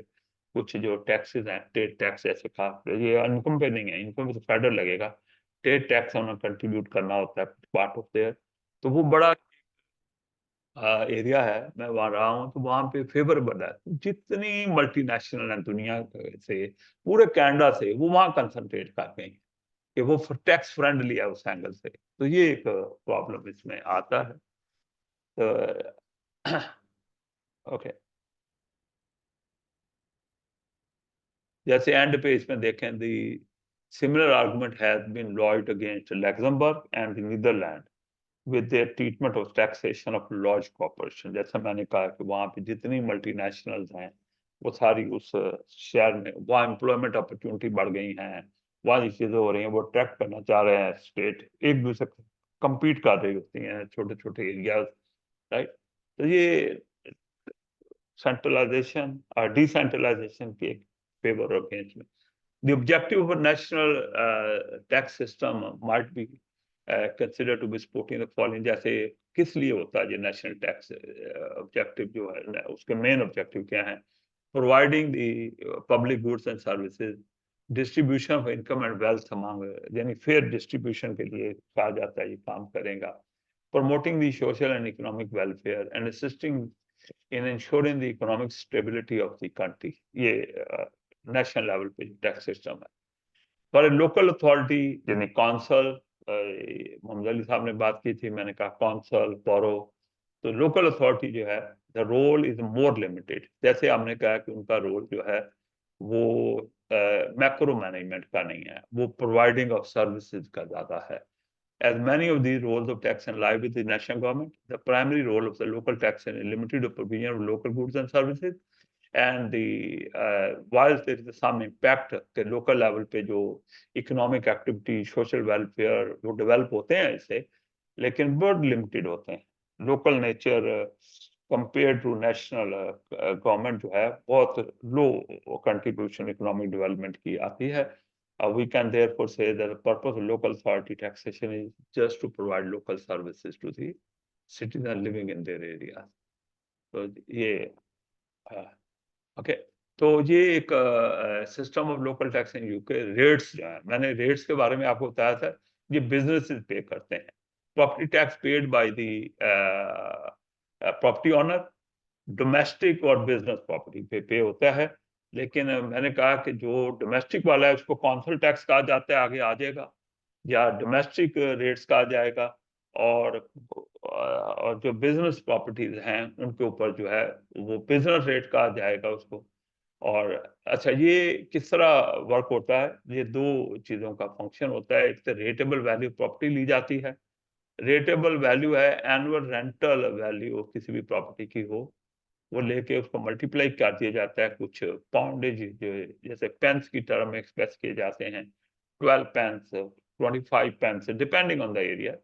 S1: कुछ जो टैक्सेस हैं, स्टेट टैक्स ऐसे खास, ये इनकम पे नहीं है, इनकम पे तो फेडरल लगेगा, स्टेट टैक्स उन्हें कंट्रीब्यूट करना होता है पार्ट ऑफ देयर। तो वो बड़ा एरिया है, मैं वहां रहा हूँ, तो वहां पे फेवरेबल है, जितनी मल्टीनेशनल है दुनिया से, पूरे कनाडा से वो वहां कंसंट्रेट करते हैं कि वो टैक्स फ्रेंडली है उस एंगल से। तो ये एक प्रॉब्लम इसमें आता है। तो ओके, जैसे एंड पे इसमें देखें, the similar argument has been laid against Luxembourg and Netherland with their treatment of taxation of large corporation. जैसे मैंने कहा कि वहां पे जितनी मल्टीनेशनल्स हैं वो सारी उस शहर में, वहाँ एम्प्लॉयमेंट अपॉर्चुनिटी बढ़ गई हैं, वहाँ ये चीजें हो रही हैं, वो अट्रैक्ट करना चाह रहे हैं, स्टेट एक दूसरे compete कर रही होती हैं छोटे छोटे एरियाज, राइट। तो ये सेंट्रलाइजेशन और डिसेंट्रलाइजेशन के फेवर और अगेंस्ट में। The objective of a national tax system might be considered to be supporting the following। जैसे किस लिए होता है ये नेशनल टैक्स ऑब्जेक्टिव जो है, उसके मेन ऑब्जेक्टिव क्या है? Providing the public goods and services, distribution of income and wealth among, यानी फेयर डिस्ट्रीब्यूशन के लिए कहा जाता है, ये काम करेगा। Promoting the social and economic welfare and assisting in ensuring the economic stability of the country. ये नेशनल लेवल पे टैक्स सिस्टम है। पर लोकल अथॉरिटी यानी कौंसल, मोहम्मद अली साहब ने बात की थी, मैंने कहा कौंसल पौरो, तो लोकल अथॉरिटी जो है the role is more limited. जैसे हमने कहा कि उनका रोल जो है वो मैक्रो मैनेजमेंट का नहीं है, वो प्रोवाइडिंग ऑफ सर्विसेज का ज्यादा है। As many of these roles of tax and lie with the national government, the primary role of the local tax and limited provision of local goods and services, and the whilst there is some impact के local level पे जो economic activity, social welfare वो develop होते हैं इससे, लेकिन बहुत limited होते हैं। Local nature compared to national government जो है बहुत low contribution economic development की आती है। We can therefore say that the purpose of local authority taxation is just to provide local services to the citizens living in their area. तो ये okay, तो ये एक system of local tax in UK. Rates जो है, मैंने rates के बारे में आपको बताया था, ये बिजनेसेस पे करते हैं। Property tax paid by the property owner, domestic और बिजनेस प्रॉपर्टी पे होता है। लेकिन मैंने कहा कि जो डोमेस्टिक वाला है उसको कौंसल टैक्स कहा जाता है, आगे आ जाएगा, या डोमेस्टिक रेट्स कहा जाएगा। और जो बिजनेस प्रॉपर्टीज हैं उनके ऊपर जो है वो बिजनेस रेट कहा जाएगा उसको। और अच्छा, ये किस तरह वर्क होता है? ये दो चीजों का फंक्शन होता है। एक तो रेटेबल वैल्यू प्रॉपर्टी ली जाती है। रेटेबल वैल्यू है एनुअल रेंटल वैल्यू किसी भी प्रॉपर्टी की हो, वो लेके उसको मल्टीप्लाई कर दिया जाता है कुछ पाउंडेज जो जैसे पेंस की टर्म में एक्सप्रेस किए जाते हैं, 12 pence, 25 pence, depending on the area,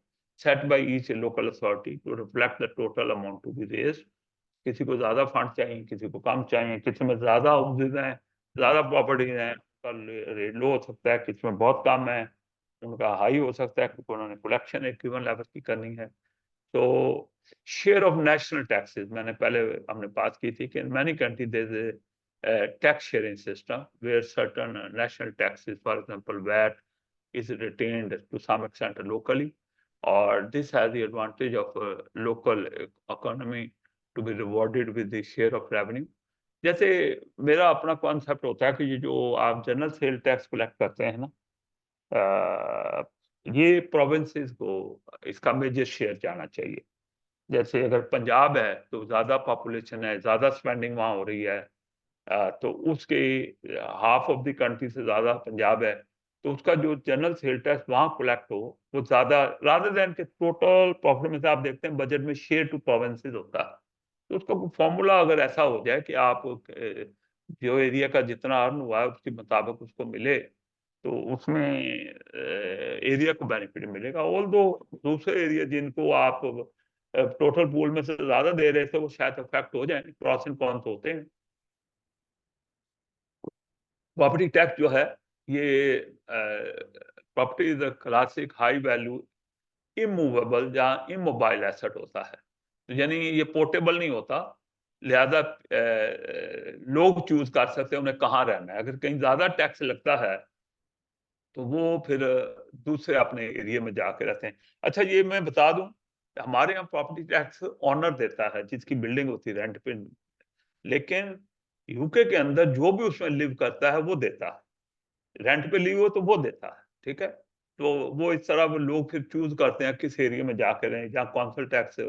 S1: set by each local authority to reflect the total amount to be raised. किसी को ज्यादा फंड चाहिए, किसी को कम चाहिए, किसी में ज्यादा हाउसेज हैं, ज्यादा प्रॉपर्टीज हैं, उनका रेट लो हो सकता है, किसी में बहुत कम है, उनका हाई हो सकता है क्योंकि उन्होंने कलेक्शन एक गिवन लेवल की करनी है। तो शेयर ऑफ नेशनल टैक्सेस, मैंने पहले हमने बात की थी कि in many country there is a tax sharing system where certain national taxes, for example VAT, is retained to some extent locally, और this has the advantage of local economy to be rewarded with the share of revenue. जैसे मेरा अपना concept होता है कि ये जो आप जनरल सेल टैक्स कलेक्ट करते हैं ना, ये प्रोविंसेस को इसका मेजर शेयर जाना चाहिए। जैसे अगर पंजाब है तो ज्यादा पॉपुलेशन है, ज्यादा स्पेंडिंग वहां हो रही है, तो उसके हाफ ऑफ द कंट्री से ज्यादा पंजाब है, तो उसका जो जनरल सेल टैक्स वहां कलेक्ट हो वो ज्यादा, रादर देन के टोटल प्रॉफिट में से आप देखते हैं बजट में शेयर टू प्रोविंसेस होता है। तो उसका फॉर्मूला अगर ऐसा हो जाए कि आप जो एरिया का जितना अर्न हुआ है उसके मुताबिक उसको मिले, तो उसमें एरिया को बेनिफिट मिलेगा। ऑल दो दूसरे एरिया जिनको आप टोटल पूल में से ज्यादा दे रहे थे वो शायद अफेक्ट हो जाए, क्रॉस एंड कॉन्स होते हैं। प्रॉपर्टी टैक्स जो है ये, property is a classic high value immovable या इमोबाइल एसेट होता है, तो यानी ये पोर्टेबल नहीं होता, लिहाजा लोग चूज कर सकते हैं उन्हें कहाँ रहना है। अगर कहीं ज्यादा टैक्स लगता है तो वो फिर दूसरे अपने एरिया में जाके रहते हैं। अच्छा ये मैं बता दूं, हमारे यहाँ प्रॉपर्टी टैक्स ऑनर देता है जिसकी बिल्डिंग होती है रेंट पे, लेकिन यूके के अंदर जो भी उसमें लिव करता है वो देता है, रेंट पे लिव हो तो वो देता है, ठीक है। तो वो इस तरह वो लोग फिर चूज करते हैं किस एरिया में जाकर रहें जहाँ काउंसिल टैक्स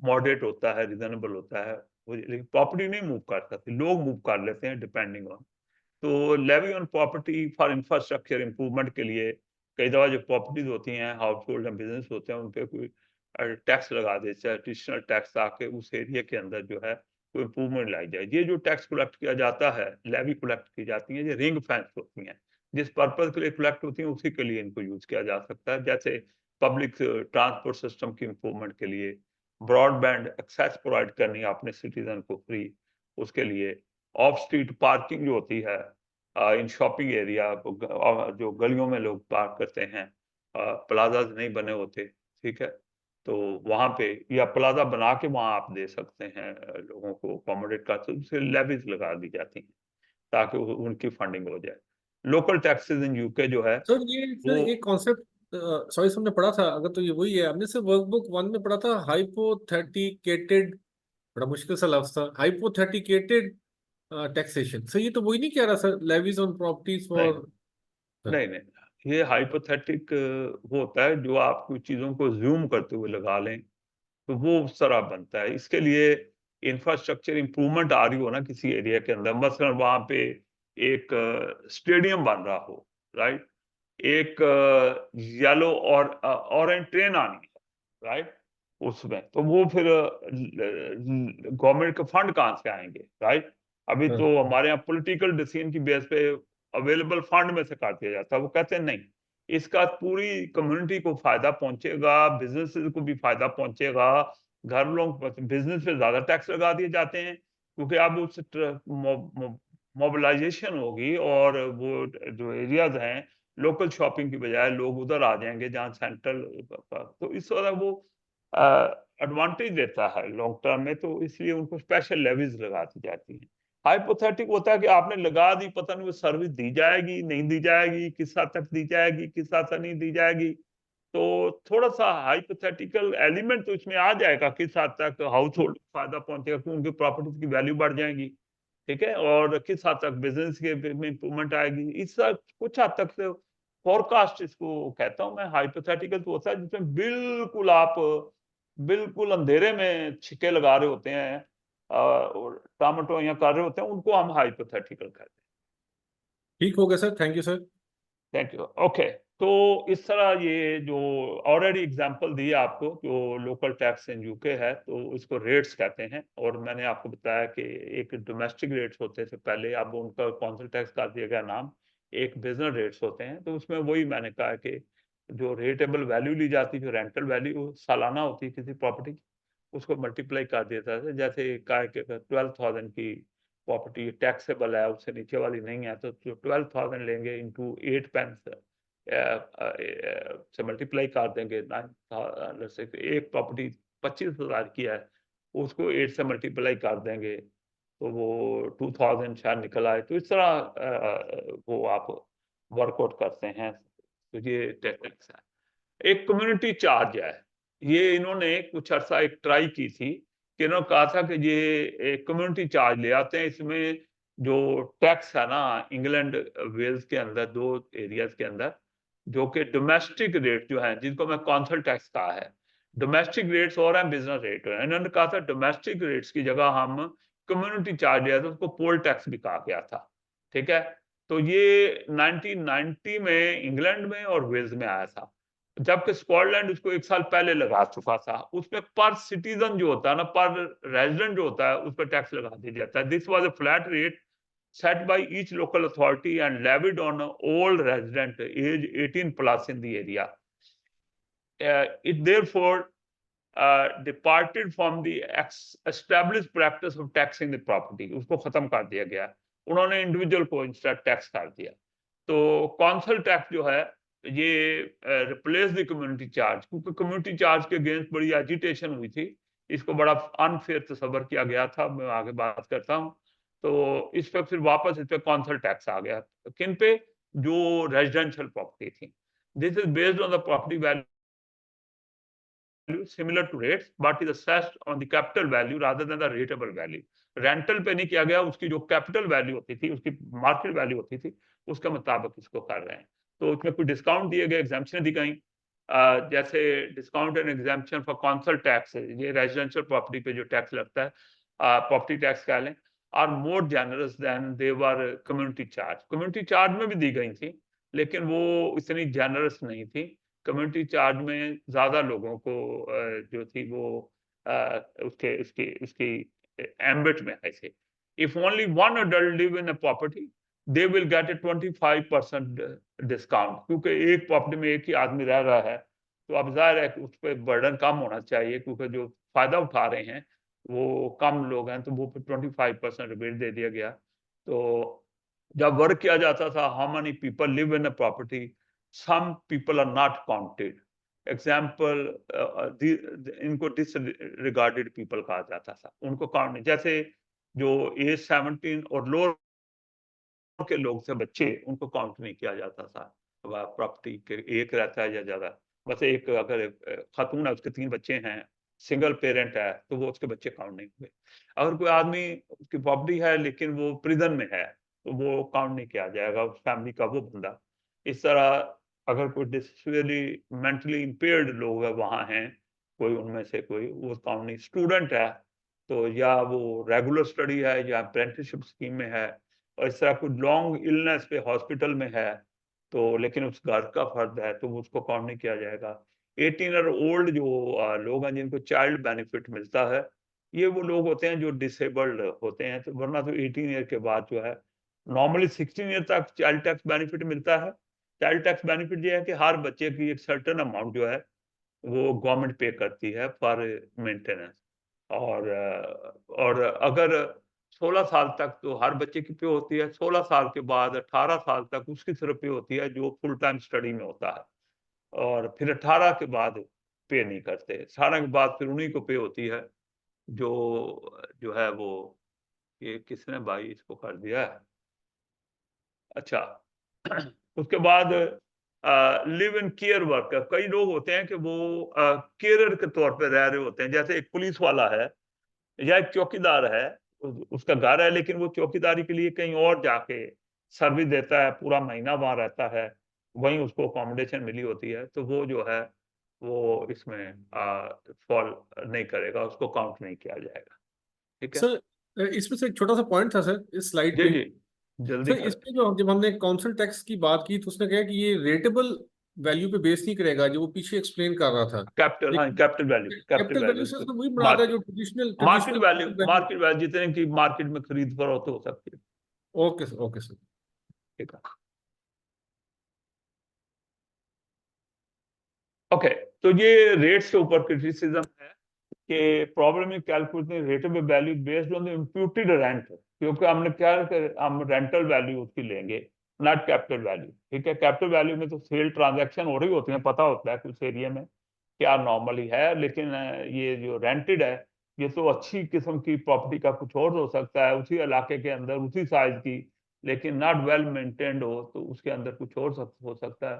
S1: मॉडरेट होता है, रिजनेबल होता है। लेकिन प्रॉपर्टी नहीं मूव कर सकती, लोग मूव कर लेते हैं डिपेंडिंग ऑन। तो levy on property for infrastructure improvement के लिए कई दफा जो प्रॉपर्टीज होती हैं, हाउस होल्ड या बिजनेस होते हैं, उन पे कोई टैक्स लगा देते हैं, एडिशनल टैक्स, ताकि उस एरिया के अंदर जो है कोई इंप्रूवमेंट लाई जाए। ये जो टैक्स कलेक्ट किया जाता है, लेवी कलेक्ट की जाती है, ये रिंग फेंस होती हैं, जिस पर्पज के लिए कलेक्ट होती हैं उसी के लिए इनको यूज किया जा सकता है। जैसे पब्लिक ट्रांसपोर्ट सिस्टम की इंप्रूवमेंट के लिए, ब्रॉडबैंड एक्सेस प्रोवाइड करनी है अपने सिटीजन को फ्री, उसके लिए ऑफ स्ट्रीट पार्किंग जो होती है इन शॉपिंग एरिया, जो गलियों में लोग पार्क करते हैं, प्लाजाज नहीं बने होते, ठीक है, तो वहां पे या प्लाजा बना के वहां आप दे सकते हैं, लोगों को अकोमोडेट कर सकते, उससे लेवीज लगा दी जाती हैं ताकि उनकी फंडिंग हो जाए। लोकल टैक्सेस इन यूके जो है
S2: सर ये
S1: वो,
S2: सर एक कॉन्सेप्ट सॉरी हमने पढ़ा था, अगर तो ये वही है, हमने से वर्कबुक 1 में पढ़ा था हाइपोथेटिकेटेड, बड़ा मुश्किल सा लफ्ज था, हाइपोथेटिकेटेड टैक्सेशन। सर ये तो वही नहीं कह रहा सर, लेवीज ऑन प्रॉपर्टीज
S1: नहीं
S2: फॉर।
S1: नहीं नहीं, ये हाइपोथेटिक वो होता है जो आप कुछ चीजों को ज्यूम करते हुए लगा लें, तो वो उस तरह बनता है। इसके लिए इंफ्रास्ट्रक्चर इंप्रूवमेंट आ रही हो ना किसी एरिया के अंदर, मसलन वहां पे एक स्टेडियम बन रहा हो, राइट, एक येलो और ऑरेंज ट्रेन आनी है, राइट, उसमें तो वो फिर गवर्नमेंट के फंड कहाँ से आएंगे, राइट। अभी तो हमारे यहाँ पॉलिटिकल डिसीजन की बेस पे अवेलेबल फंड में से काट दिया जाता है। वो कहते हैं नहीं, इसका पूरी कम्युनिटी को फायदा पहुंचेगा, बिजनेस को भी फायदा पहुंचेगा। घर लोग बिजनेस पे ज्यादा टैक्स लगा दिए जाते हैं क्योंकि अब उस मोबिलाइजेशन होगी और वो जो एरियाज हैं लोकल शॉपिंग की बजाय लोग उधर आ जाएंगे जहाँ सेंट्रल, तो इस तरह वो एडवांटेज देता है लॉन्ग टर्म में, तो इसलिए उनको स्पेशल लेवीज लगा दी जाती है। हाइपोथेटिक होता है कि आपने लगा दी, पता नहीं वो सर्विस दी जाएगी नहीं दी जाएगी, किस हद तक दी जाएगी किस हद तक नहीं दी जाएगी, तो थोड़ा सा हाइपोथेटिकल एलिमेंट तो इसमें आ जाएगा, किस हद तक हाउस होल्ड फायदा पहुंचेगा क्योंकि उनकी प्रॉपर्टीज की वैल्यू बढ़ जाएगी, ठीक है, और किस हद तक बिजनेस के में इंप्रूवमेंट आएगी, इस कुछ हद तक से फोरकास्ट इसको कहता हूं मैं। हाइपोथेटिकल तो होता है जिसमें बिल्कुल आप बिल्कुल अंधेरे में छिक्के लगा रहे होते हैं और टामटो या कर रहे होते हैं, उनको हम हाइपोथेटिकल कहते हैं।
S2: ठीक हो गया sir, thank you sir.
S1: Thank you. Okay, तो इस तरह ये जो ऑलरेडी एग्जांपल दी आपको जो लोकल टैक्स इन यूके है, तो इसको रेट्स कहते हैं, और मैंने आपको बताया कि एक डोमेस्टिक रेट्स होते थे पहले, अब उनका कौंसिल टैक्स कर दिया गया नाम, एक बिजनेस रेट्स होते हैं। तो उसमें वही मैंने कहा कि जो रेटेबल वैल्यू ली जाती है, जो रेंटल वैल्यू सालाना होती है किसी प्रॉपर्टी, उसको मल्टीप्लाई कर दिया जाता है। जैसे कहा कि 12,000 की प्रॉपर्टी टैक्सेबल है, उससे नीचे वाली नहीं है, तो 12,000 लेंगे इंटू 8 पेंस से मल्टीप्लाई कर देंगे 9 से, एक प्रॉपर्टी 25,000 की है, उसको 8 से मल्टीप्लाई कर देंगे तो वो 2,000 शायद निकल आए। तो इस तरह वो आप वर्कआउट करते हैं, तो ये टैक्स है। एक कम्युनिटी चार्ज है, ये इन्होंने कुछ अर्सा एक ट्राई की थी कि इन्होंने कहा था कि ये एक कम्युनिटी चार्ज ले आते हैं, इसमें जो टैक्स है ना इंग्लैंड वेल्स के अंदर दो एरियाज के अंदर, जो कि डोमेस्टिक रेट जो है जिनको मैं कौंसल टैक्स कहा है, डोमेस्टिक रेट्स और हैं बिजनेस रेट है, इन्होंने कहा था डोमेस्टिक रेट्स की जगह हम कम्युनिटी चार्ज लिया था, उसको पोल टैक्स भी कहा गया था। ठीक है, तो ये 1990 में इंग्लैंड में और वेल्स में आया था, जबकि स्कॉटलैंड उसको 1 साल पहले लगा चुका था। उसमें पर सिटीजन जो होता है ना, पर रेजिडेंट जो होता है, उस पर टैक्स लगा दिया जाता है। This was a flat rate set by each local authority and levied on all resident age 18 plus in the area. It therefore departed from the established practice of taxing the property. उसको खत्म कर दिया गया, उन्होंने individual को instead tax कर दिया। तो कौंसल टैक्स जो है ये रिप्लेस द कम्युनिटी चार्ज, क्योंकि कम्युनिटी चार्ज के अगेंस्ट बड़ी एजिटेशन हुई थी, इसको बड़ा अनफेयर तस्वर किया गया था, मैं आगे बात करता हूँ। तो इस पे फिर वापस इस पे कौंसल टैक्स आ गया, किन पे, जो रेजिडेंशियल प्रॉपर्टी थी। This is based on the property value similar to rates but is assessed on the capital value rather than the rateable value. Rental पे नहीं किया गया, उसकी जो कैपिटल वैल्यू होती थी, उसकी मार्केट वैल्यू होती थी, उसके मुताबिक इसको कर रहे हैं। तो उसमें कुछ डिस्काउंट दिए गए, एग्जाम्पशन दी गई, जैसे discount and exemption for council tax, ये रेजिडेंशियल प्रॉपर्टी पे जो टैक्स लगता है, प्रॉपर्टी टैक्स कह लें, are more generous than they were community charge. Community charge में भी दी गई थी, लेकिन वो इतनी जेनरस नहीं थी। कम्युनिटी चार्ज में ज्यादा लोगों को जो थी वो उसके उसकी उसकी एम्बिट में है थे। If only one adult live in a property they will get A 25% discount, क्योंकि एक प्रॉपर्टी में एक ही आदमी रह रहा है, तो अब जाहिर है कि उस पर बर्डन कम होना चाहिए, क्योंकि जो फायदा उठा रहे हैं वो कम लोग हैं, तो वो 25% रिबेट दे दिया गया। तो जब वर्क किया जाता था, how many people live in a property, some people are not counted. Example इनको डिसरिगार्डेड पीपल कहा जाता था, उनको काउंट नहीं, जैसे जो एज 17 और लोअर के लोग थे, बच्चे, उनको काउंट नहीं किया जाता था प्रॉपर्टी के, एक रहता है या ज्यादा, बस एक अगर खातून है उसके 3 बच्चे हैं, सिंगल पेरेंट है, तो वो उसके बच्चे काउंट नहीं हुए। अगर कोई आदमी उसकी प्रॉपर्टी है लेकिन वो प्रिजन में है, तो वो काउंट नहीं किया जाएगा, उस फैमिली का वो बंदा। इस तरह अगर कोई डिसेबली मेंटली इम्पेयर्ड लोग है वहां हैं, कोई उनमें से कोई, वो काउंट नहीं। स्टूडेंट है तो या वो रेगुलर स्टडी है या अप्रेंटिसशिप स्कीम में है, और इस तरह कोई लॉन्ग इलनेस पे हॉस्पिटल में है, तो लेकिन उस घर का फर्द है, तो उसको काउंट नहीं किया जाएगा। 18 और ओल्ड जो लोग हैं जिनको चाइल्ड बेनिफिट मिलता है, ये वो लोग होते हैं जो डिसेबल्ड होते हैं, तो वरना तो 18 ईयर के बाद जो है, नॉर्मली 16 ईयर तक चाइल्ड टैक्स बेनिफिट मिलता है। चाइल्ड टैक्स बेनिफिट ये है कि हर बच्चे की एक सर्टेन अमाउंट जो है वो गवर्नमेंट पे करती है फॉर मेंटेनेंस। और अगर 16 साल तक तो हर बच्चे की पे होती है, 16 साल के बाद 18 साल तक उसकी सिर्फ पे होती है जो फुल टाइम स्टडी में होता है, और फिर 18 के बाद पे नहीं करते। 18 के बाद फिर उन्हीं को पे होती है जो जो है वो, ये किसने भाई इसको कर दिया है, अच्छा उसके बाद लिव इन केयर वर्कर, कई लोग होते हैं कि वो केयर के तौर पे रह रहे होते हैं, जैसे एक पुलिस वाला है या एक चौकीदार है, उसका घर है लेकिन वो चौकीदारी के लिए कहीं और जाके सर्विस देता है, पूरा महीना वहां रहता है, वहीं उसको अकोमोडेशन मिली होती है, तो वो जो है वो इसमें फॉल नहीं करेगा, उसको काउंट नहीं किया जाएगा। ठीक है
S2: सर इसमें से एक छोटा सा पॉइंट था सर इस स्लाइड
S1: जी
S2: पे।
S1: जी, जल्दी
S2: सर
S1: कर।
S2: इसमें जो जब हमने काउंसिल टैक्स की बात की तो उसने कहा कि ये रेटेबल वैल्यू पे बेस नहीं करेगा, जो वो पीछे एक्सप्लेन कर रहा था।
S1: कैपिटल, हाँ
S2: लेकिन
S1: कैपिटल
S2: कैपिटल वैल्यू
S1: वैल्यू,
S2: से सर वही मुराद है जो traditional
S1: market
S2: traditional
S1: value,
S2: value.
S1: Market value जितने की मार्केट में खरीद फरोख्त हो सकती है।
S2: Okay sir, okay sir.
S1: ठीक है, ओके। तो ये रेट्स के ऊपर क्रिटिसिज्म है कि problem in calculating rate of value based on the imputed rent, क्योंकि हमने क्या हम रेंटल वैल्यू उसकी लेंगे, नॉट कैपिटल वैल्यू। ठीक है, कैपिटल वैल्यू में तो सेल ट्रांजैक्शन हो रही होती है, पता होता है कि उस एरिया में क्या नॉर्मली है, लेकिन ये जो रेंटेड है, ये तो अच्छी किस्म की प्रॉपर्टी का कुछ और हो सकता है, उसी इलाके के अंदर उसी साइज की, लेकिन नॉट वेल मेंटेन्ड हो, तो उसके अंदर कुछ और हो सकता है।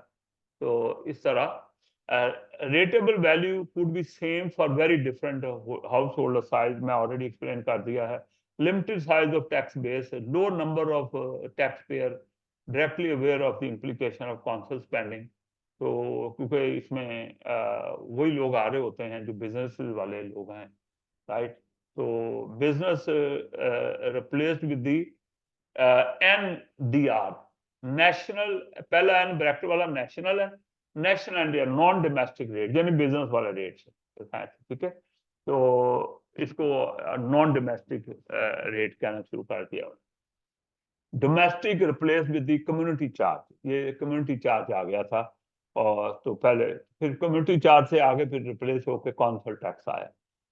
S1: तो इस तरह rateable value could be same for very different household size, मैं ऑलरेडी एक्सप्लेन कर दिया है। Limited size of tax base, low number of taxpayer directly aware of the implication of council spending. तो क्योंकि इसमें वही लोग आ रहे होते हैं जो बिजनेस वाले लोग हैं, राइट। तो business replaced with the NDR, national, पहला एन ब्रैकेट वाला नेशनल है, national India non domestic rate यानी बिजनेस वाला रेट, ठीक है। तो इसको नॉन डोमेस्टिक रेट कहना शुरू कर दिया। Domestic replace with the community charge, ये कम्युनिटी चार्ज आ गया था, और तो पहले फिर कम्युनिटी चार्ज से आगे फिर रिप्लेस होकर कौंसल टैक्स आया।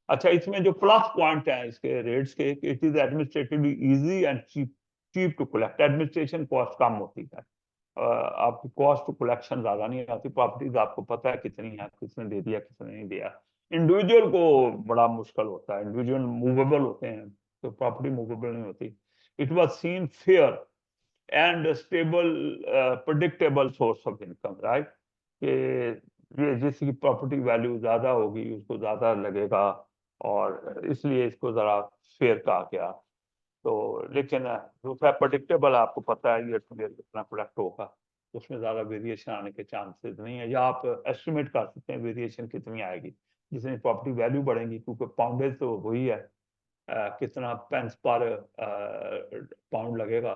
S1: अच्छा, इसमें जो प्लस पॉइंट है इसके रेट्स के, it is administratively easy and cheap to collect, administration cost कम होती है, आपकी कॉस्ट टू कलेक्शन ज्यादा नहीं आती, प्रॉपर्टीज आपको पता है कितनी है, किसने दे दिया किसने नहीं दिया। इंडिविजुअल को बड़ा मुश्किल होता है, इंडिविजुअल मूवेबल होते हैं तो प्रॉपर्टी मूवेबल नहीं होती। It was seen fair and stable predictable source of income, right, कि ये जिसकी प्रॉपर्टी वैल्यू ज्यादा होगी उसको ज्यादा लगेगा, और इसलिए इसको जरा फेयर कहा गया। तो लेकिन दूसरा प्रेडिक्टेबल, आपको पता है ईयर टू ईयर कितना प्रोडक्ट होगा, उसमें ज्यादा वेरिएशन आने के चांसेस नहीं है, या आप एस्टिमेट कर सकते हैं वेरिएशन कितनी आएगी, जिसमें प्रॉपर्टी वैल्यू बढ़ेगी, क्योंकि पाउंडेज तो वही है, कितना पेंस पर पाउंड लगेगा।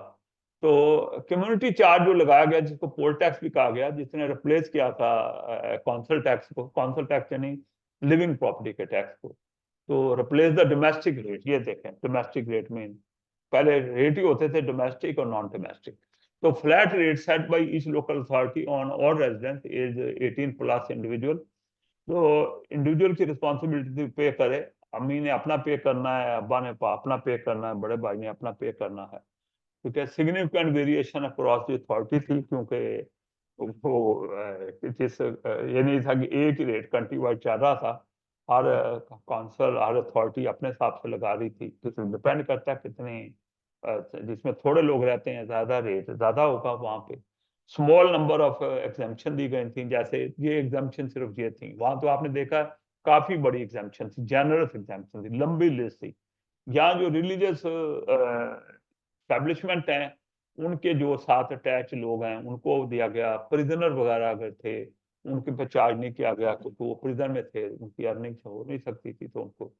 S1: तो कम्युनिटी चार्ज जो लगाया गया, जिसको पोल टैक्स भी कहा गया, जिसने रिप्लेस किया था कौंसल टैक्स को, कौंसल टैक्स यानी लिविंग प्रॉपर्टी के टैक्स को, तो रिप्लेस द डोमेस्टिक रेट। ये देखें डोमेस्टिक रेट में पहले रेट ही होते थे डोमेस्टिक और नॉन डोमेस्टिक। तो flat rate set by each local authority on all resident as 18 plus individual. तो इंडिविजुअल की रिस्पॉन्सिबिलिटी पे करे, अम्मी ने अपना पे करना है, अब्बा ने अपना पे करना है, बड़े भाई ने अपना पे करना है, क्योंकि significant variation across the authority थी, क्योंकि वो ये नहीं था कि एक ही रेट कंट्री वाइड चल रहा था, हर काउंसिल हर अथॉरिटी अपने हिसाब से लगा रही थी। तो डिपेंड करता है कितने जिसमें थोड़े लोग रहते हैं ज्यादा रेट ज्यादा होगा वहां पे। स्मॉल नंबर ऑफ एग्जाम्पशन दी गई थी, जैसे ये एग्जाम्पशन सिर्फ ये थी, वहां तो आपने देखा काफी बड़ी एग्जाम्पशन थी, जनरस एग्जाम्पशन थी, लंबी लिस्ट थी। यहाँ जो रिलीजियस एस्टेब्लिशमेंट हैं उनके जो साथ अटैच लोग हैं उनको दिया गया, प्रिजनर वगैरह अगर थे उनके पे चार्ज नहीं किया गया, क्योंकि वो प्रिजन में थे, उनकी अर्निंग हो नहीं सकती थी, तो उनको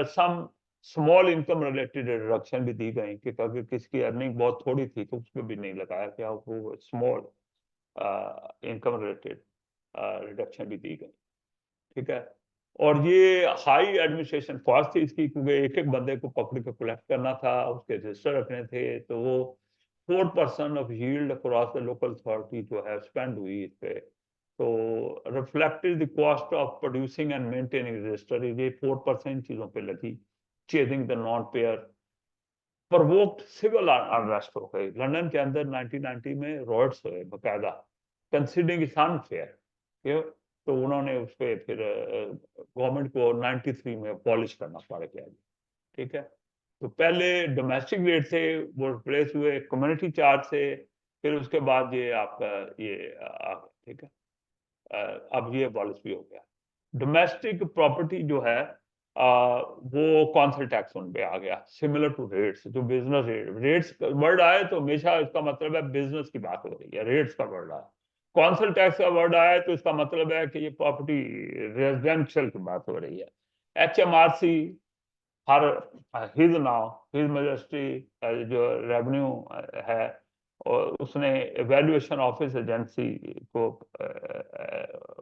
S1: some small income related reduction भी दी गई, कि अगर किसकी अर्निंग बहुत थोड़ी थी तो उसमें भी नहीं लगाया गया, वो स्मॉल इनकम रिलेटेड रिडक्शन भी दी गई, ठीक है। और ये हाई एडमिनिस्ट्रेशन कॉस्ट थी इसकी, क्योंकि एक एक बंदे को पकड़ के कलेक्ट करना था, उसके रजिस्टर रखने थे, तो वो 4% of yield across the local authority जो है स्पेंड हुई इस पे। तो reflected the cost of producing and maintaining register, ये 4% चीजों पे लगी। Chasing the non payer, provoked civil unrest हो गई लंदन के अंदर 1990 में, रॉयट्स हुए बकायदा, कंसिडरिंग इट्स अनफेयर। तो उन्होंने उस पर फिर गवर्नमेंट को 93 में पॉलिश करना पड़ गया, ठीक है। तो पहले डोमेस्टिक रेट थे, वो रिप्लेस हुए कम्युनिटी चार्ज से, फिर उसके बाद ये आपका ये ठीक है, अब ये पॉलिश भी हो गया। डोमेस्टिक प्रॉपर्टी जो है वो कौंसल टैक्स उन पे आ गया, सिमिलर टू रेट्स, जो बिजनेस रेट्स वर्ड आए तो हमेशा इसका मतलब है बिजनेस की बात हो रही है, रेट्स का वर्ड आया। कौंसल टैक्स का वर्ड आया तो इसका मतलब है कि ये प्रॉपर्टी रेजिडेंशियल की बात हो रही है। HMRC her his now his majesty जो रेवेन्यू है, और उसने वैल्यूएशन ऑफिस एजेंसी को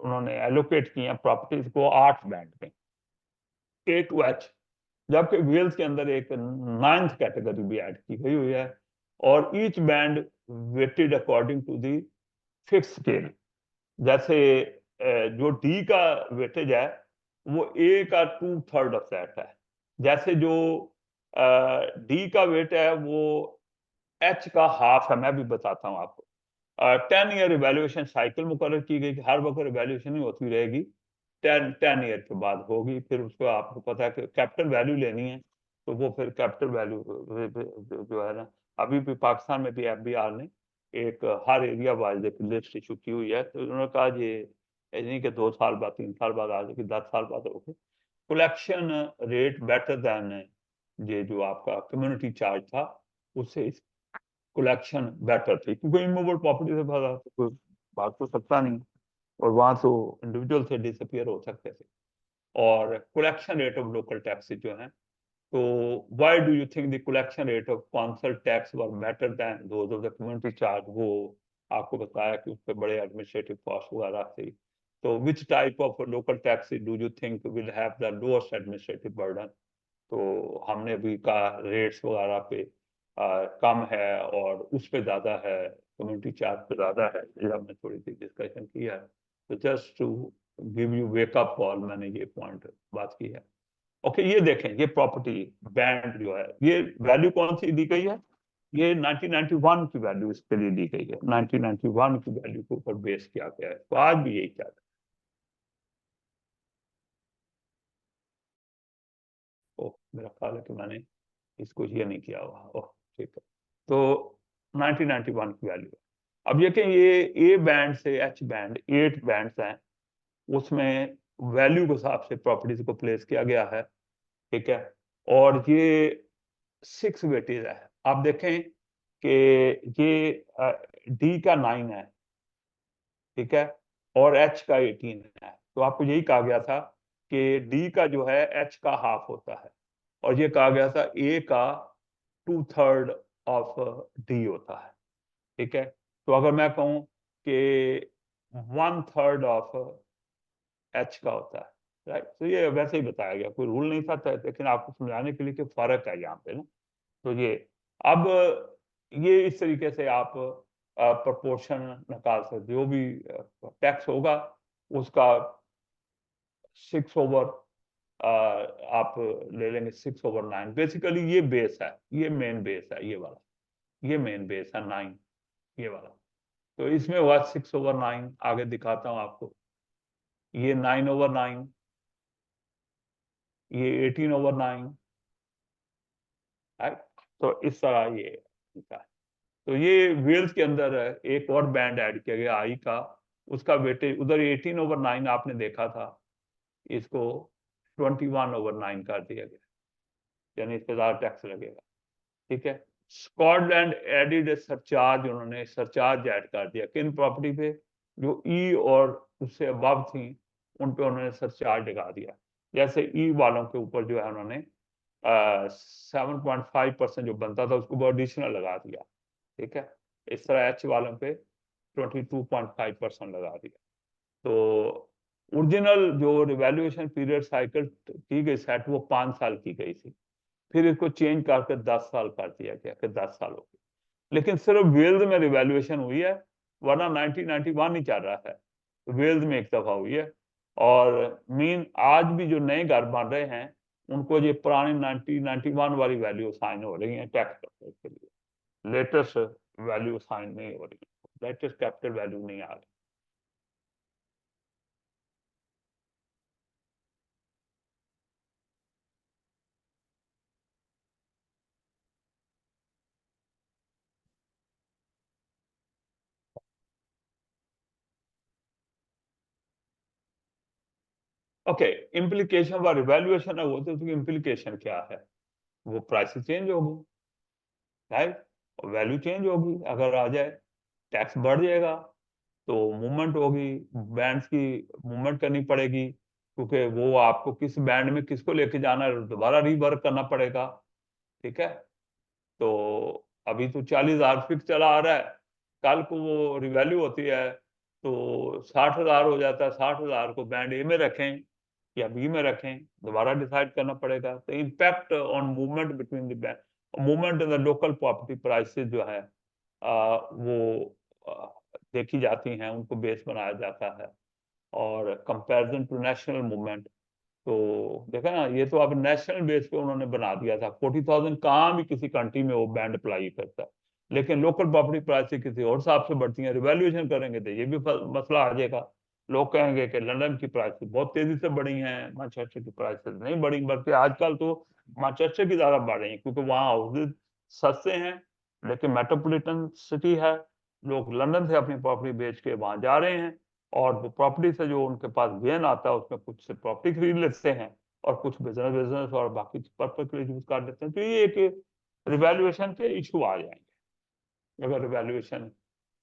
S1: उन्होंने एलोकेट किया प्रॉपर्टीज को 8 बैंड में, A to H, जबकि वेल्स के अंदर एक 9th कैटेगरी भी ऐड की गई हुई है, और each band weighted according to the fix scale. जैसे जो डी का वेटेज है वो ए का 2/3 ऑफ दैट है, जैसे जो डी का वेट है वो एच का हाफ है। मैं भी बताता हूँ आपको। 10 ईयर इवेल्युएशन साइकिल मुकर्रर की गई, हर वक्त इवेल्युएशन ही होती रहेगी, 10 ईयर के बाद होगी, फिर उसको आपको पता है कि कैपिटल वैल्यू लेनी है, तो वो फिर कैपिटल वैल्यू जो है ना, अभी भी पाकिस्तान में भी FBR ने एक हर एरिया वाइज एक लिस्ट इशू की हुई है, तो उन्होंने कहा ये नहीं कि 2 साल बाद 3 साल बाद आ जाएगी, 10 साल बाद होगी। कलेक्शन रेट बेटर देन ये जो आपका कम्युनिटी चार्ज था, उससे कलेक्शन बेटर थी, क्योंकि इमूवेबल प्रॉपर्टी से कोई भाग तो सकता नहीं, और वहां तो इंडिविजुअल से डिसअपियर हो सकते थे। और collection rate of local taxes जो है, तो why do you think the collection rate of council tax were better than those of the community charge? वो आपको बताया कि उस पर बड़े एडमिनिस्ट्रेटिव कॉस्ट वगैरह थे। तो which type of local tax do you think will have the lowest administrative burden? तो हमने भी कहा रेट्स वगैरह पे कम है और उस पे ज्यादा है, कम्युनिटी चार्ज पे ज्यादा है, ये हमने थोड़ी सी डिस्कशन की है। तो just to give you wake up call, मैंने ये पॉइंट बात की है। ओके, ये देखें, ये प्रॉपर्टी बैंड जो है, ये वैल्यू कौन सी दी गई है? ये 1991 की वैल्यू इसके लिए दी गई है, 1991 की वैल्यू के ऊपर बेस किया गया है। तो आज भी यही क्या है। ओह, मेरा ख्याल है कि मैंने इसको ये नहीं किया हुआ। ओह, ठीक है। तो 1991 की वैल्यू है। अब ये कि ये ए बैंड से एच बैंड 8 बैंड्स हैं, उसमें वैल्यू के हिसाब से प्रॉपर्टीज को प्लेस किया गया है, ठीक है। और ये 6 वेटेज है। आप देखें कि ये डी का 9 है, ठीक है, और एच का 18 है। तो आपको यही कहा गया था कि डी का जो है एच का हाफ होता है, और ये कहा गया था ए का 2/3 ऑफ डी होता है, ठीक है। तो अगर मैं कहूं कि 1/3 ऑफ एच का होता है, राइट, तो ये वैसे ही बताया गया, कोई रूल नहीं था, लेकिन आपको समझाने के लिए कि फर्क है यहाँ पे ना। तो ये अब ये इस तरीके से आप प्रपोर्शन निकाल सकते, जो भी टैक्स होगा उसका 6/, आप ले लेंगे 6/9। बेसिकली ये बेस है, ये मेन बेस है, ये वाला, ये मेन बेस है 9, ये वाला। तो इसमें हुआ 6/9। आगे दिखाता हूं आपको, ये 9/9, ये 18/9, राइट। तो इस तरह ये है। तो ये वेल्स के अंदर एक और बैंड ऐड किया गया आई का, उसका वेटेज उधर 18/9 आपने देखा था, इसको 21/9 कर दिया गया, यानी इस पे ज्यादा टैक्स लगेगा, ठीक है। स्कॉटलैंड एडिड सरचार्ज, उन्होंने सरचार्ज ऐड कर दिया किन प्रॉपर्टी पे? जो ई और उससे अबव थी उन पे उन्होंने सरचार्ज लगा दिया। जैसे ई वालों के ऊपर जो है उन्होंने 7.5% जो बनता था उसको एडिशनल लगा दिया, ठीक है। इस तरह एच वालों पे 22.5% लगा दिया। तो ओरिजिनल जो रिवैल्यूएशन पीरियड साइकिल की गई सेट, वो 5 साल की गई थी, फिर इसको चेंज करके 10 साल कर दिया गया कि 10 साल हो गए। लेकिन सिर्फ वेल्स में रिवैल्यूएशन हुई है, वरना 1991 ही चल रहा है, वेल्स में एक दफा हुई है। और मीन आज भी जो नए घर बन रहे हैं उनको ये पुरानी 1991 वाली वैल्यू साइन हो रही है टैक्स के लिए, लेटेस्ट वैल्यू साइन नहीं हो रही, लेटेस्ट कैपिटल वैल्यू नहीं आ रही। ओके, इम्प्लीकेशन व रिवैल्यूएशन है वो, तो उसकी इम्प्लीकेशन क्या है? वो प्राइस चेंज होगी, राइट, वैल्यू चेंज होगी। अगर आ जाए टैक्स बढ़ जाएगा, तो मूवमेंट होगी, बैंड्स की मूवमेंट करनी पड़ेगी, क्योंकि वो आपको किस बैंड में किसको लेके जाना है दोबारा रीवर्क करना पड़ेगा, ठीक है। तो अभी तो 40,000 फिक्स चला आ रहा है, कल को वो रिवैल्यू होती है तो 60,000 हो जाता है, 60,000 को बैंड ए में रखें या बी में रखें, दोबारा डिसाइड करना पड़ेगा। तो impact on movement between the band, movement in the local property prices जो है वो देखी जाती हैं, उनको बेस बनाया जाता है। और कंपैरिजन टू नेशनल मूवमेंट, तो देखा ना, ये तो अब नेशनल बेस पे उन्होंने बना दिया था। 40,000 कहाँ भी किसी कंट्री में वो बैंड अप्लाई करता है, लेकिन लोकल प्रॉपर्टी प्राइस किसी और हिसाब से बढ़ती है। रिवैल्यूएशन करेंगे तो ये भी मसला आ जाएगा। लोग कहेंगे कि लंदन की प्राइस बहुत तेजी से बढ़ी हैं, मैनचेस्टर की प्राइस नहीं बढ़ी, बल्कि आजकल तो मैनचेस्टर की ज्यादा बढ़ रही है, क्योंकि वहाँ हाउसेज सस्ते हैं, लेकिन मेट्रोपॉलिटन सिटी है, लोग लंदन से अपनी प्रॉपर्टी बेच के वहां जा रहे हैं। और वो प्रॉपर्टी से जो उनके पास गेन आता है उसमें कुछ से प्रॉपर्टी खरीद लेते हैं और कुछ बिजनेस बिजनेस और बाकी पर्पज के लिए यूज कर देते हैं। तो ये एक रिवैल्यूएशन के इशू आ जाएंगे अगर रिवैल्यूएशन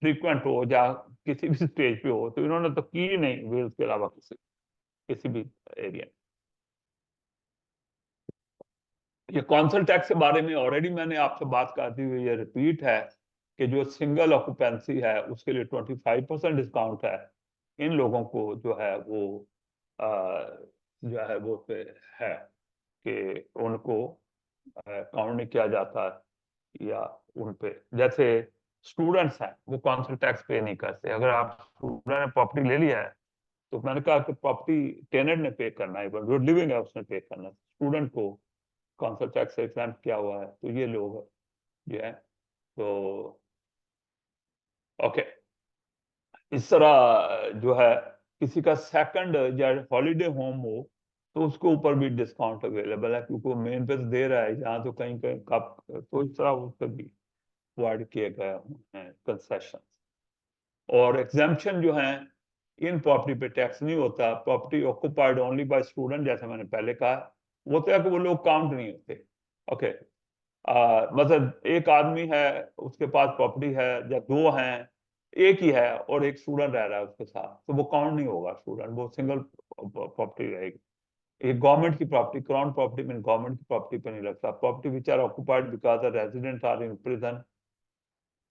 S1: फ्रीक्वेंट हो या किसी भी स्टेज पे हो। तो इन्होंने तो की ही नहीं वेल्स के अलावा किसी भी एरिया। ये कौंसल टैक्स के बारे में ऑलरेडी मैंने आपसे बात कर दी हुई, ये रिपीट है कि जो सिंगल ऑक्यूपेंसी है उसके लिए 25% डिस्काउंट है। इन लोगों को जो है वो जो है वो पे है कि उनको काउंट नहीं किया जाता, या उन पे जैसे स्टूडेंट्स हैं वो कौंसल टैक्स पे नहीं करते। अगर आप स्टूडेंट ने प्रॉपर्टी ले लिया है तो मैंने कहा कि प्रॉपर्टी टेनेंट ने पे करना है, जो लिविंग है उसने पे करना है, स्टूडेंट को कौंसल टैक्स से एग्जाम्प्ट किया हुआ है। तो ये लोग जो है तो ओके, इस तरह जो है किसी का सेकंड या हॉलीडे होम हो तो उसके ऊपर भी डिस्काउंट अवेलेबल है, क्योंकि वो मेन पे दे रहा है यहाँ तो कहीं कहीं कब, तो इस तरह उसके भी प्रोवाइड किए गए हैं कंसेशन। और एग्जाम्पशन जो है, इन प्रॉपर्टी पे टैक्स नहीं होता। Property occupied only by student, जैसे मैंने पहले कहा, वो तो है कि वो लोग काउंट नहीं होते। ओके, मतलब एक आदमी है उसके पास प्रॉपर्टी है या दो हैं, एक ही है और एक स्टूडेंट रह रहा है उसके साथ, तो वो काउंट नहीं होगा स्टूडेंट, वो सिंगल प्रॉपर्टी रहेगी। ये गवर्नमेंट की प्रॉपर्टी, क्राउन प्रॉपर्टी में गवर्नमेंट की प्रॉपर्टी पे नहीं लगता। Property which are occupied because the residents are in prison,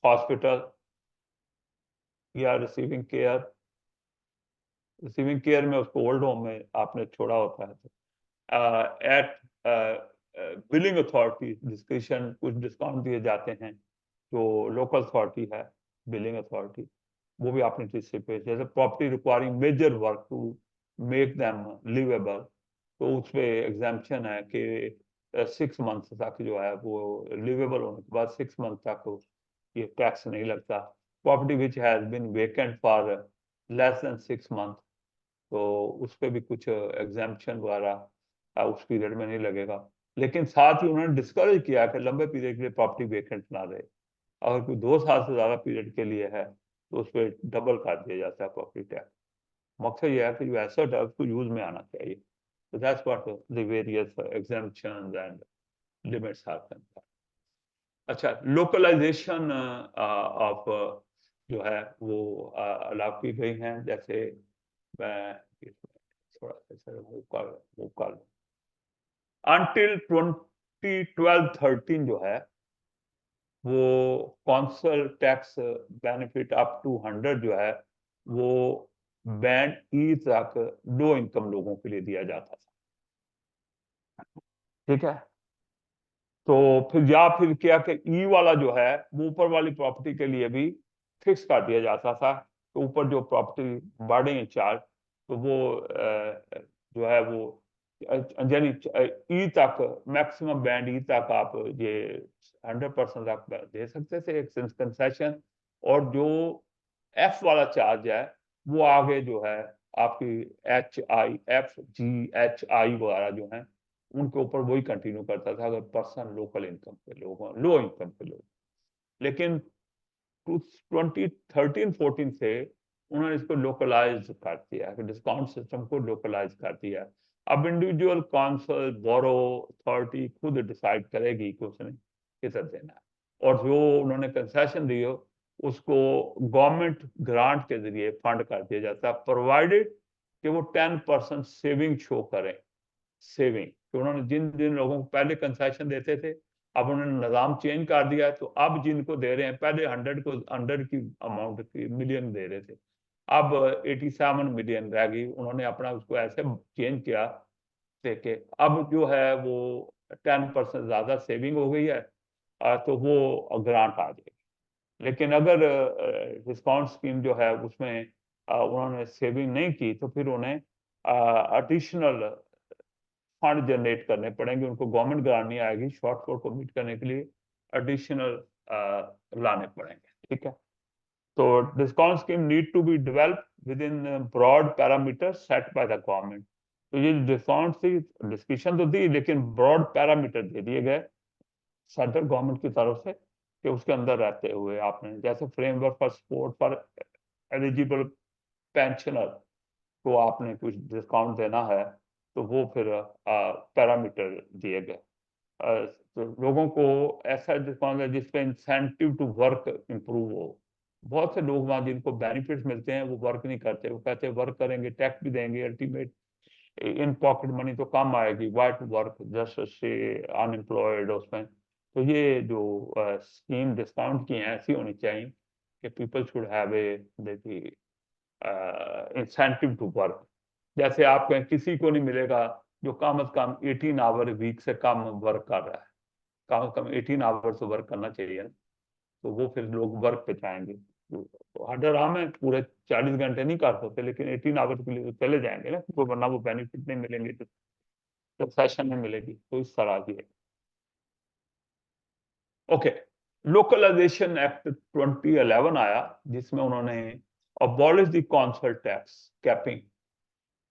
S1: hospital या रिसीविंग केयर में, उसको ओल्ड होम में आपने छोड़ा होता है। एट बिलिंग अथॉरिटी डिस्क्रिप्शन कुछ डिस्काउंट दिए जाते हैं। जो लोकल अथॉरिटी है, बिलिंग अथॉरिटी, वो भी आपने डिसिपेट, जैसे property requiring major work to make them livable, तो उस पर एग्जाम्पशन है कि 6 मंथ तक जो है वो लिवेबल होने के बाद 6 मंथ तक ये टैक्स नहीं लगता। Property which has been vacant for less than 6 month, तो उस पर भी कुछ एग्जाम्पशन वगैरह उस पीरियड में नहीं लगेगा। लेकिन साथ ही उन्होंने डिस्करेज किया कि लंबे पीरियड के लिए प्रॉपर्टी वेकेंट ना रहे। अगर कोई 2 साल से ज्यादा पीरियड के लिए है तो उस पर डबल कर दिया जाता है प्रॉपर्टी टैक्स। मकसद यह है कि जो एसेट है उसको यूज में आना चाहिए। So that's what the various exemptions and limits are concerned. अच्छा, लोकलाइजेशन ऑफ जो है वो अलाउ की गई हैं। जैसे मैं थोड़ा सा मूव कर अंटिल 2012-13 जो है वो council tax benefit up to 100 जो है वो बैंड ई तक लो इनकम लोगों के लिए दिया जाता था। ठीक है, तो फिर क्या कि ई वाला जो है वो ऊपर वाली प्रॉपर्टी के लिए भी फिक्स कर दिया जाता था। तो ऊपर जो प्रॉपर्टी बढ़े चार्ज, तो वो जो है वो यानी ई तक मैक्सिमम बैंड ई तक आप ये 100% तक दे सकते थे एक कंसेशन। और जो एफ वाला चार्ज है वो आगे जो है आपकी HIFGHI वगैरह जो है उनके ऊपर वही कंटिन्यू करता था अगर पर्सन लोकल इनकम के लोग हों, लो इनकम के लोग। लेकिन 2013-14 से उन्होंने इसको लोकलाइज कर दिया कि डिस्काउंट सिस्टम को लोकलाइज कर दिया। अब इंडिविजुअल कौंसल बोरो अथॉरिटी खुद डिसाइड करेगी कि उसने कितना देना है। और जो उन्होंने कंसेशन दी हो उसको गवर्नमेंट ग्रांट के जरिए फंड कर दिया जाता है, प्रोवाइडेड कि वो 10% सेविंग शो करें। सेविंग तो उन्होंने जिन जिन लोगों को पहले कंसेशन देते थे, अब उन्होंने निज़ाम चेंज कर दिया। तो अब जिनको दे रहे हैं, पहले 100 की अमाउंट की मिलियन दे रहे थे, अब 87 मिलियन रह गई। उन्होंने अपना उसको ऐसे चेंज किया कि अब जो है वो 10% ज्यादा सेविंग हो गई है, तो वो ग्रांट आ जाएगी। लेकिन अगर डिस्काउंट स्कीम जो है उसमें उन्होंने सेविंग नहीं की तो फिर उन्हें एडिशनल फंड जनरेट करने पड़ेंगे। उनको गवर्नमेंट ग्रांट नहीं आएगी, शॉर्टफॉल को मीट करने के लिए एडिशनल लाने पड़ेंगे। ठीक है, तो discount scheme need to be develop within broad parameter set by the government. तो ये डिस्काउंट थी, डिस्कशन तो दी लेकिन ब्रॉड पैरामीटर दे दिए गए सेंट्रल गवर्नमेंट की तरफ से कि उसके अंदर रहते हुए आपने, जैसे framework for support for eligible pensioner को आपने कुछ डिस्काउंट देना है तो वो फिर पैरामीटर दिए गए। तो लोगों को ऐसा डिस्काउंट है जिसपे इंसेंटिव टू वर्क इम्प्रूव हो। बहुत से लोग वहाँ जिनको बेनिफिट्स मिलते हैं वो वर्क नहीं करते, वो कहते हैं वर्क करेंगे टैक्स भी देंगे, अल्टीमेट इन पॉकेट मनी तो कम आएगी, why to work, just say unemployed उसमें। तो ये जो स्कीम डिस्काउंट की हैं ऐसी होनी चाहिए कि people should have a incentive to work. जैसे आप कहें किसी को नहीं मिलेगा जो कम से कम 18 आवर वीक से कम वर्क कर रहा है, कम से कम 18 आवर्स वर्क करना चाहिए ना, तो वो फिर लोग वर्क पे जाएंगे। तो हर आम है पूरे 40 घंटे नहीं कर सकते, लेकिन 18 आवर्स के लिए तो चले जाएंगे ना, तो वरना वो बेनिफिट नहीं मिलेंगे, तो सेशन नहीं मिलेगी। तो इस तरह की है। ओके, लोकलाइजेशन एक्ट 2011 आया जिसमें उन्होंने abolish the council tax capping,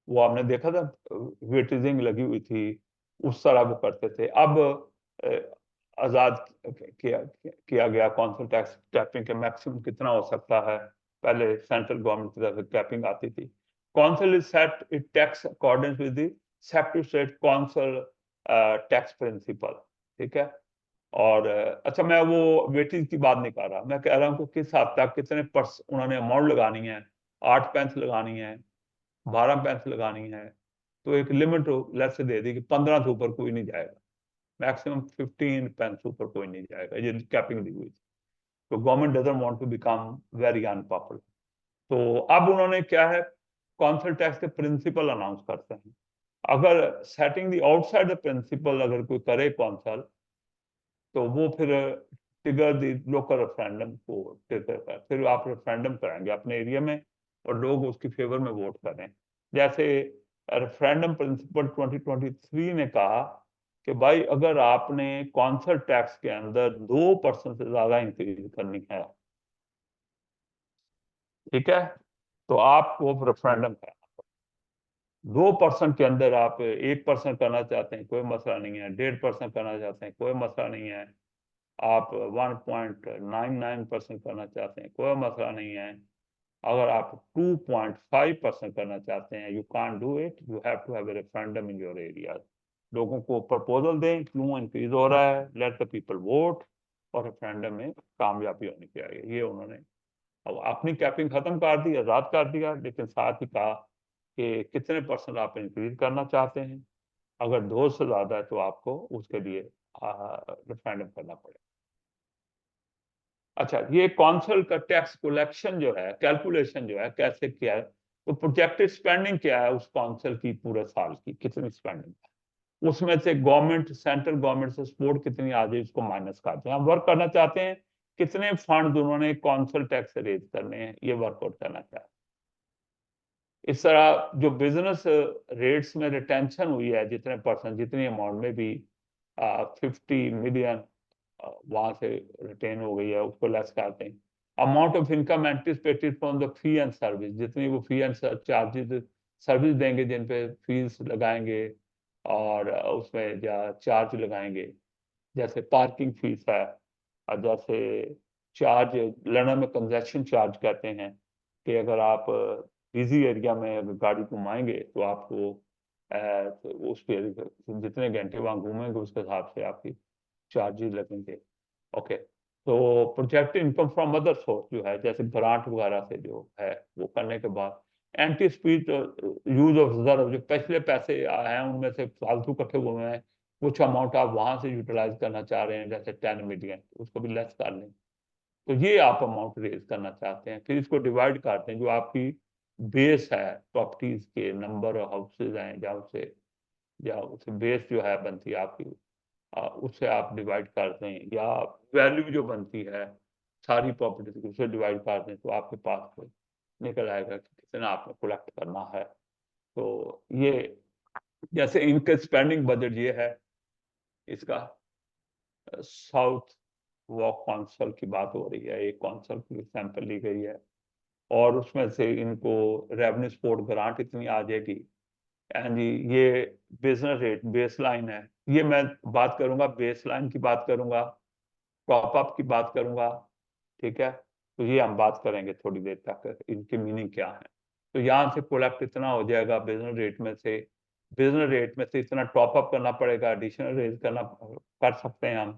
S1: वो आपने देखा था वेटेजिंग लगी हुई थी, उस तरह वो करते थे। अब आजाद किया गया कौंसल टैक्स कैपिंग के मैक्सिमम कितना हो सकता है। पहले सेंट्रल गवर्नमेंट की तरफ से कैपिंग आती थी। Council is set it tax according with the set to state council tax principle, ठीक है। और अच्छा, मैं वो वेटेज की बात नहीं कर रहा, मैं कह रहा हूँ कि किस हद तक कितने उन्होंने अमाउंट लगानी है, 8 पेंस लगानी है, 12 पेंस लगानी है, तो एक लिमिट लेट से दे दी कि 15 से ऊपर कोई नहीं जाएगा, मैक्सिमम 15 पेंस ऊपर कोई नहीं जाएगा, ये कैपिंग दी हुई। तो government doesn't want to become very unpopular. तो अब उन्होंने क्या है, कौंसल टैक्स के प्रिंसिपल अनाउंस करते हैं। अगर setting the outside the principle अगर कोई करे कौंसल, तो वो फिर ट्रिगर द लोकल रेफरेंडम को ट्रिगर कर, फिर आप रेफरेंडम कराएंगे अपने एरिया में और लोग उसकी फेवर में वोट करें। जैसे रेफरेंडम प्रिंसिपल 2023 ने कहा कि भाई अगर आपने कौंसल टैक्स के अंदर 2% से ज्यादा इंक्रीज करनी है, ठीक है, तो आपको रेफरेंडम करना। 2% के अंदर आप 1% करना चाहते हैं कोई मसला नहीं है, 1.5% करना चाहते हैं कोई मसला नहीं है, आप 1.99% करना चाहते हैं कोई मसला नहीं है, अगर आप 2.5% करना चाहते हैं, you can't do it, you have to have a referendum in your area. लोगों को प्रपोजल दें क्यों इंक्रीज हो रहा है, लेट द पीपल वोट, और रेफरेंडम में कामयाबी होनी चाहिए। ये उन्होंने अब अपनी कैपिंग खत्म कर दी, आजाद कर दिया, लेकिन साथ ही कहा कि कितने परसेंट आप इंक्रीज करना चाहते हैं, अगर 2 से ज्यादा है तो आपको उसके लिए रेफरेंडम करना पड़ेगा। अच्छा, ये कौंसल का टैक्स कलेक्शन जो है, कैलकुलेशन जो है कैसे किया है, तो प्रोजेक्टेड स्पेंडिंग क्या है उस कौंसल की पूरे साल की, कितनी स्पेंडिंग है, उसमें से गवर्नमेंट, सेंट्रल गवर्नमेंट से सपोर्ट कितनी आ जाए उसको माइनस करते हैं। हम वर्क करना चाहते हैं कितने फंड उन्होंने कौंसल टैक्स से रेज करने हैं, ये वर्कआउट करना चाहते हैं। इस तरह जो बिजनेस रेट्स में रिटेंशन हुई है, जितने परसेंट, जितनी अमाउंट में भी 50 मिलियन वहां से रिटेन हो गई है, उसको लेस करते हैं। Amount of income anticipated from the fee and service, जितनी वो फी एंड चार्जेस सर्विस देंगे, जिन पे फीस लगाएंगे और उसमें चार्ज लगाएंगे, जैसे पार्किंग फीस है, और जैसे चार्ज लंदन में कंजेशन चार्ज कहते हैं कि अगर आप बिजी एरिया में अगर गाड़ी घुमाएंगे तो आपको तो उस पर जितने घंटे वहां घूमेंगे उसके हिसाब से आपकी चार्जेस लगेंगे। ओके, तो project income from other source जो है, जैसे ग्रांट वगैरह से जो है, वो करने के बाद एंटीसिपेट यूज ऑफ रिजर्व, जो पिछले पैसे हैं उनमें से फालतू इकट्ठे हुए हैं, कुछ अमाउंट आप वहां से यूटिलाइज करना चाह रहे हैं, जैसे 10 मिलियन, उसको भी लेस कर लें, तो ये आप अमाउंट रेज करना चाहते हैं। फिर इसको डिवाइड करते हैं, जो आपकी बेस है प्रॉपर्टीज के नंबर ऑफ हाउसेज हैं, या उससे बेस जो है बनती है आपकी, उससे आप डिवाइड करते हैं, या वैल्यू जो बनती है सारी प्रॉपर्टी की उससे डिवाइड करते हैं, तो आपके पास कोई निकल आएगा कि कितना आपने कलेक्ट करना है। तो ये जैसे इनके स्पेंडिंग बजट ये है, इसका साउथ वॉक कौंसल की बात हो रही है, एक कौंसल की सैंपल ली गई है, और उसमें से इनको रेवेन्यू सपोर्ट ग्रांट इतनी आ जाएगी। एंड ये बिजनेस रेट बेस लाइन है, ये मैं बात करूंगा, बेस लाइन की बात करूंगा, टॉप अप की बात करूंगा, ठीक है। तो ये हम बात करेंगे थोड़ी देर तक, इनकी मीनिंग क्या है। तो यहाँ से कलेक्ट इतना हो जाएगा बिजनेस रेट में से, बिजनेस रेट में से इतना टॉपअप करना पड़ेगा, एडिशनल रेज कर सकते हैं हम।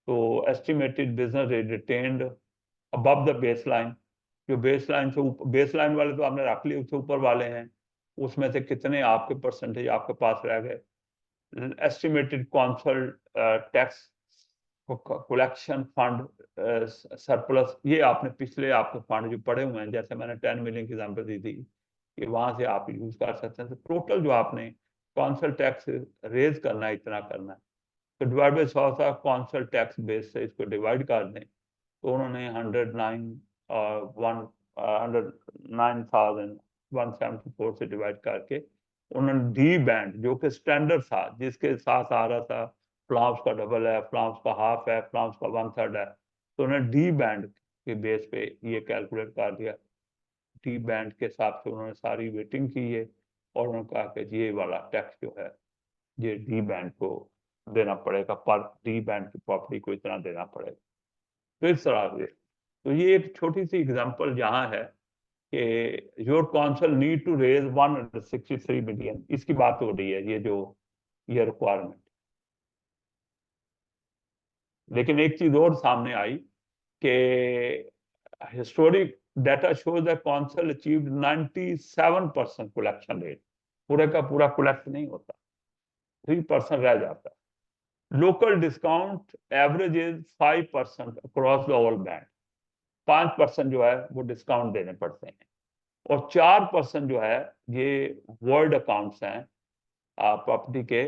S1: तो estimated business rate retained above the base line, जो बेस लाइन से बेस लाइन वाले तो आपने रख लिए, उससे ऊपर वाले हैं, उसमें से कितने आपके परसेंटेज आपके पास रह गए। Estimated council tax collection fund surplus, ये आपने पिछले आपके फंड जो पड़े हुए हैं, जैसे मैंने 10 मिलियन की एग्जांपल दी थी, कि वहां से आप यूज कर सकते हैं। तो टोटल जो आपने कौंसल टैक्स रेज करना है, इतना करना है, तो डिवाइड बाई 100 था, कौंसल टैक्स बेस से इसको डिवाइड कर दें, तो उन्होंने 109,174 से डिवाइड करके उन्होंने डी बैंड, जो कि स्टैंडर्ड था, जिसके साथ आ रहा था फ्लांस का डबल है, फ्लांस का हाफ है, फ्लांस का 1/3 है, तो उन्होंने डी बैंड के बेस पे ये कैलकुलेट कर दिया। डी बैंड के हिसाब से उन्होंने सारी वेटिंग की है, और उन्होंने कहा कि ये वाला टैक्स जो है ये डी बैंड को देना पड़ेगा, पर डी बैंड की प्रॉपर्टी को इतना देना पड़ेगा। तो इस तरह से, तो ये एक छोटी सी एग्जांपल जहां है कि your council need to raise 163 million, इसकी बात हो रही है, ये रिक्वायरमेंट। लेकिन एक चीज और सामने आई कि historic data shows that council achieved 97% collection rate, पूरे का पूरा कलेक्ट नहीं होता, 3% रह जाता है। Local discount average is 5% across the all band, 5% जो है वो डिस्काउंट देने पड़ते हैं, और 4% जो है ये वर्ल्ड अकाउंट्स हैं प्रॉपर्टी के,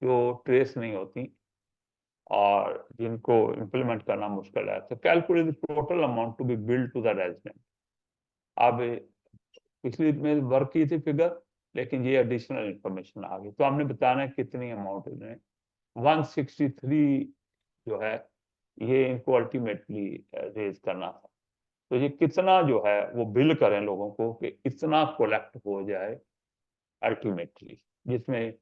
S1: जो ट्रेस नहीं होती और जिनको इम्प्लीमेंट करना मुश्किल है। तो calculate the total amount to be billed to the resident. अब पिछली में वर्क की थी फिगर, लेकिन ये एडिशनल इंफॉर्मेशन आ गई, तो हमने बताना है कितनी अमाउंट इन्हें 163 जो है ये इनको अल्टीमेटली रेज करना था। तो ये कितना जो है वो बिल करें लोगों को कि इतना कलेक्ट हो जाए अल्टीमेटली, जिसमें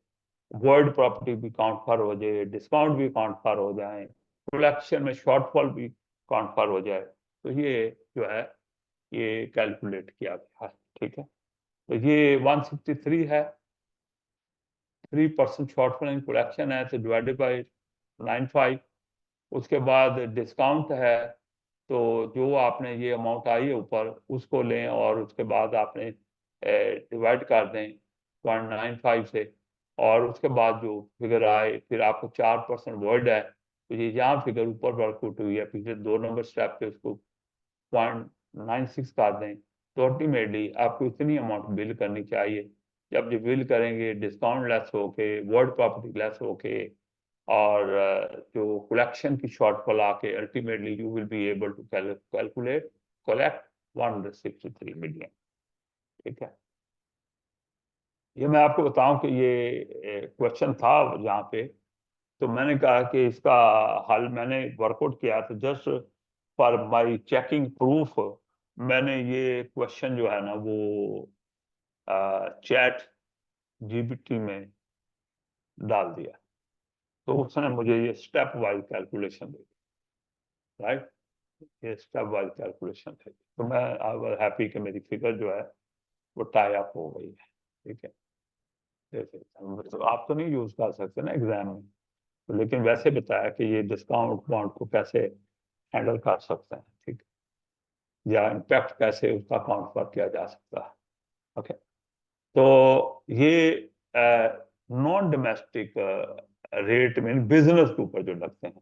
S1: वर्ल्ड प्रॉपर्टी भी काउंट फॉर हो जाए, डिस्काउंट भी काउंट फॉर हो जाए, कलेक्शन में शॉर्टफॉल भी काउंट फॉर हो जाए। तो ये जो है ये कैलकुलेट किया गया है, ठीक है। तो ये 163 है, 3% शॉर्टफॉल इन कलेक्शन है, तो डिवाइडेड बाई 95। उसके बाद डिस्काउंट है, तो जो आपने ये अमाउंट आई है ऊपर उसको लें, और उसके बाद आपने डिवाइड कर दें 0.95 से, और उसके बाद जो फिगर आए फिर आपको 4% वर्ड है, तो ये यहाँ फिगर ऊपर वर्कआउट हुई है, पिछले 2 नंबर स्टेप पे उसको 0.96 कर दें, तो अल्टीमेटली आपको इतनी अमाउंट बिल करनी चाहिए। जब ये बिल करेंगे डिस्काउंट लेस होके, वर्ल्ड प्रॉपर्टी लेस होके, और जो कलेक्शन की शॉर्टफॉल आके, ultimately you will be able to calculate collect 163 million, ठीक है। ये मैं आपको बताऊं कि ये क्वेश्चन था यहाँ पे, तो मैंने कहा कि इसका हल मैंने वर्कआउट किया, तो just for my checking proof मैंने ये क्वेश्चन जो है ना वो चैट जीपीटी में डाल दिया, तो उसने मुझे ये स्टेप वाइज कैलकुलेशन दी, राइट। ये स्टेप वाइज कैलकुलेशन थे, तो मैं आई वाज हैप्पी कि मेरी फिगर जो है वो टाई अप हो गई है, ठीक है। जैसे तो आप तो नहीं यूज कर सकते ना एग्जाम में, तो लेकिन वैसे बताया कि ये डिस्काउंट अमाउंट को कैसे हैंडल कर सकते हैं, ठीक है, या इम्पैक्ट कैसे उसका काउंट पर किया जा सकता है, ओके। तो ये नॉन डोमेस्टिक रेट में बिजनेस के ऊपर जो लगते हैं,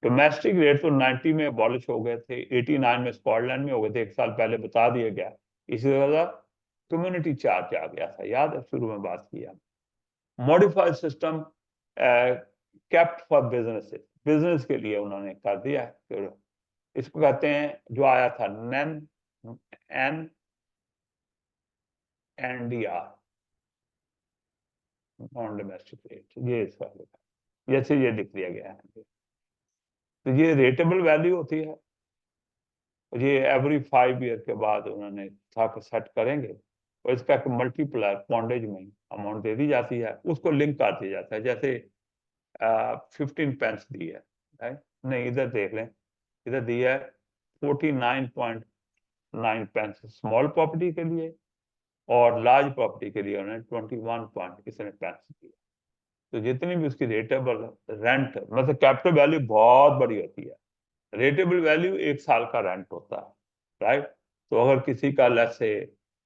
S1: डोमेस्टिक रेट तो 90 में अबॉलिश हो गए थे, 89 में स्कॉटलैंड में हो गए थे, 1 साल पहले बता दिया गया। इसी तरह कम्युनिटी चार्ज आ गया था, याद है शुरू में बात किया। Modified system kept for business, business के लिए उन्होंने कर दिया है, इसको कहते हैं जो आया था NNDR, नॉन डोमेस्टिक रेट, ये इसका जैसे ये लिख दिया गया है। तो ये रेटेबल वैल्यू होती है, ये एवरी 5 ईयर के बाद उन्होंने था कि सेट करेंगे, और इसका एक मल्टीप्लायर पॉन्डेज में अमाउंट दे दी जाती है, उसको लिंक कर दिया जाता है। जैसे 15 पेंस दी है, राइट, नहीं इधर देख लें, इधर दिया है 49.9 पेंस स्मॉल प्रॉपर्टी के लिए, और लार्ज प्रॉपर्टी के लिए उन्होंने 21 पॉइंट इसने पैंस दिया। तो जितनी भी उसकी रेटेबल रेंट, मतलब कैपिटल वैल्यू बहुत बड़ी होती है, रेटेबल वैल्यू 1 साल का रेंट होता है, राइट। तो अगर किसी का लेट्स से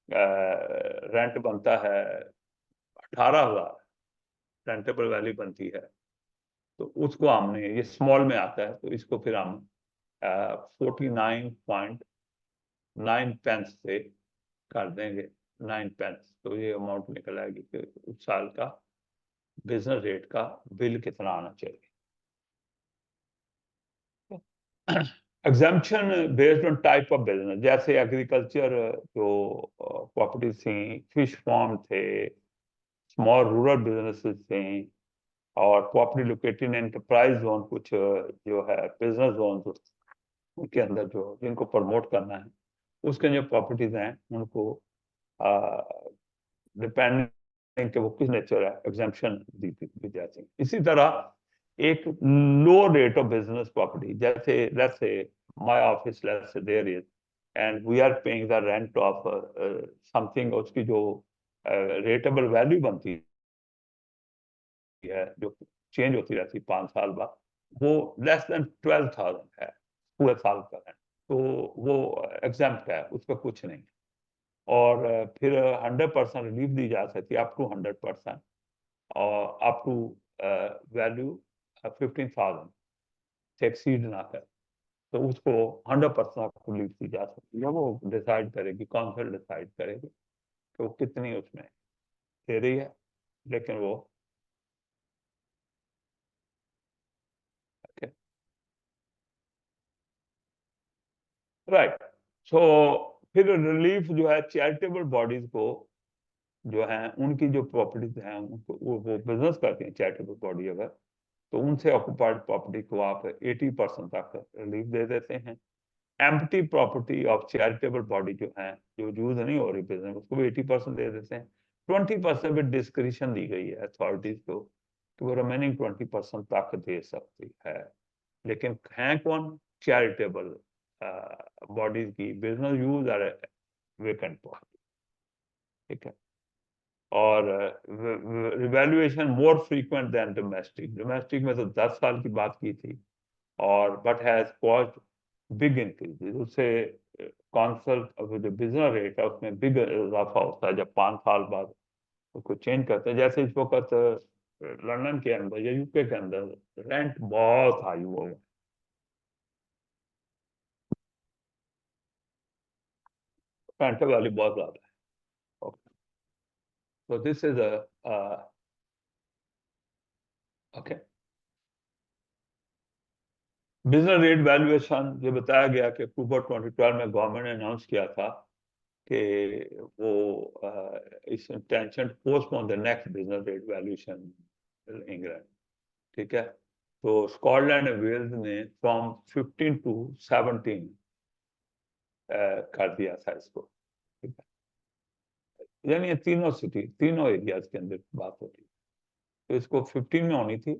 S1: रेंट बनता है 18,000, रेंटेबल वैल्यू बनती है, तो उसको हमने, ये स्मॉल में आता है, तो इसको फिर हम 49.9 पेंस से कर देंगे 9 पेंस, तो ये अमाउंट निकल आएगी कि उस साल का बिजनेस रेट का बिल कितना आना चाहिए। Exemption based on type of business, जैसे एग्रीकल्चर जो प्रॉपर्टीज थी, फिश फार्म थे, स्मॉल रूरल बिजनेसेस थे, और प्रॉपर्टी लोकेटेड एंटरप्राइज जोन, कुछ जो है बिजनेस जोन उनके अंदर जो जिनको प्रमोट करना है, उसके जो प्रॉपर्टीज हैं उनको डिपेंडिंग के वो किस नेचर है, एग्जाम्पशन दी जाती है। इसी तरह एक low rate of business property, जैसे let's say my office, let's say there is and we are paying the rent of something, उसकी जो रेटेबल वैल्यू बनती है, जो चेंज होती रहती है 5 साल बाद, वो लेस देन 12,000 है पूरे साल का रेंट, तो वो एग्जाम्प्ट है, उसका कुछ नहीं। और फिर 100% रिलीफ दी जा सकती है, अप टू 100%, और अप टू वैल्यू 15,000 से एक्सीड ना कर, तो उसको 100% आपको रिलीफ दी जा सकती है। वो डिसाइड करेगी, काउंसिल डिसाइड करेगी कि वो कितनी उसमें दे रही है, लेकिन वो राइट। सो फिर रिलीफ जो है चैरिटेबल बॉडीज को जो है, उनकी जो प्रॉपर्टीज हैं उनको वो बिजनेस करती हैं चैरिटेबल बॉडी, अगर तो उनसे ऑक्युपाइड प्रॉपर्टी को आप 80% तक रिलीफ दे देते हैं। Empty property of charitable body जो है, जो यूज नहीं हो रही बिजनेस, उसको भी 80% दे देते हैं। 20% में डिस्क्रिप्शन दी गई है अथॉरिटीज को कि वो रिमेनिंग 20% तक दे सकती है, लेकिन हैं कौन, चैरिटेबल बॉडीज की बिजनेस यूज और वेकेंट प्रॉपर्टी, ठीक है। और revaluation more frequent than domestic, domestic में तो 10 साल की बात की थी, और but has caused big increase, उससे कौंसल जो बिजनेस रेट है उसमें बिग इजाफा होता है जब 5 साल बाद उसको चेंज करते हैं। जैसे इस वक्त लंदन के अंदर या यूके के अंदर रेंट बहुत हाई हुआ है, रेंट वैल्यू बहुत ज्यादा है। So this is a okay. Business rate valuation, ये बताया गया कि अक्टूबर 2012 में गवर्नमेंट ने अनाउंस किया था कि वो इस intention postpone the next business rate valuation England, ठीक है। तो स्कॉटलैंड एंड वेल्स ने फ्रॉम 15 टू 17 कर दिया था इसको, ठीक है। यानी ये तीनों सिटी, तीनों एरियाज के अंदर बात होती है, तो इसको 15 में होनी थी,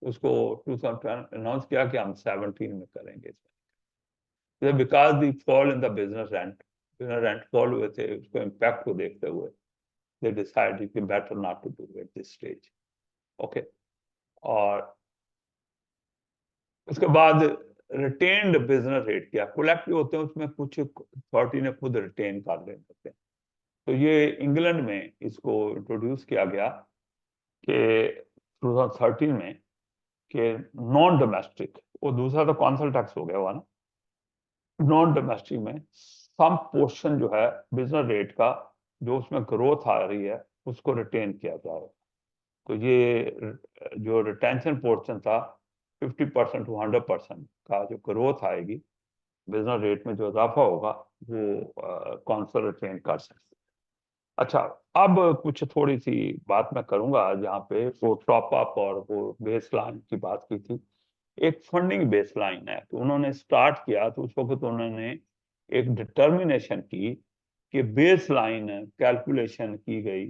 S1: उसको 2012 अनाउंस किया कि हम 17 में करेंगे इसमें, because the fall in the business rent fall हुए थे, उसको इम्पैक्ट को देखते हुए दे डिसाइडेड कि better not to do at this stage, okay. और उसके बाद रिटेन्ड बिजनेस रेट किया, कलेक्टिव होते हैं उसमें कुछ अथॉरिटी ने खुद रिटेन कर लेते होते हैं, तो ये इंग्लैंड में इसको इंट्रोड्यूस किया गया कि 2013 में, कि नॉन डोमेस्टिक, वो दूसरा तो कौंसल टैक्स हो गया हुआ ना, नॉन डोमेस्टिक में सम पोर्शन जो है बिजनेस रेट का, जो उसमें ग्रोथ आ रही है उसको रिटेन किया जाए। तो ये जो रिटेंशन पोर्शन था 50% टू 100% का जो ग्रोथ आएगी बिजनेस रेट में, जो इजाफा होगा, वो कौंसल रिटेन कर सकते। अच्छा, अब कुछ थोड़ी सी बात मैं करूंगा जहाँ पे वो टॉप अप और वो बेस लाइन की बात की थी। एक फंडिंग बेस लाइन है, तो उन्होंने स्टार्ट किया, तो उस वक्त उन्होंने एक डिटर्मिनेशन की कि बेस लाइन कैलकुलेशन की गई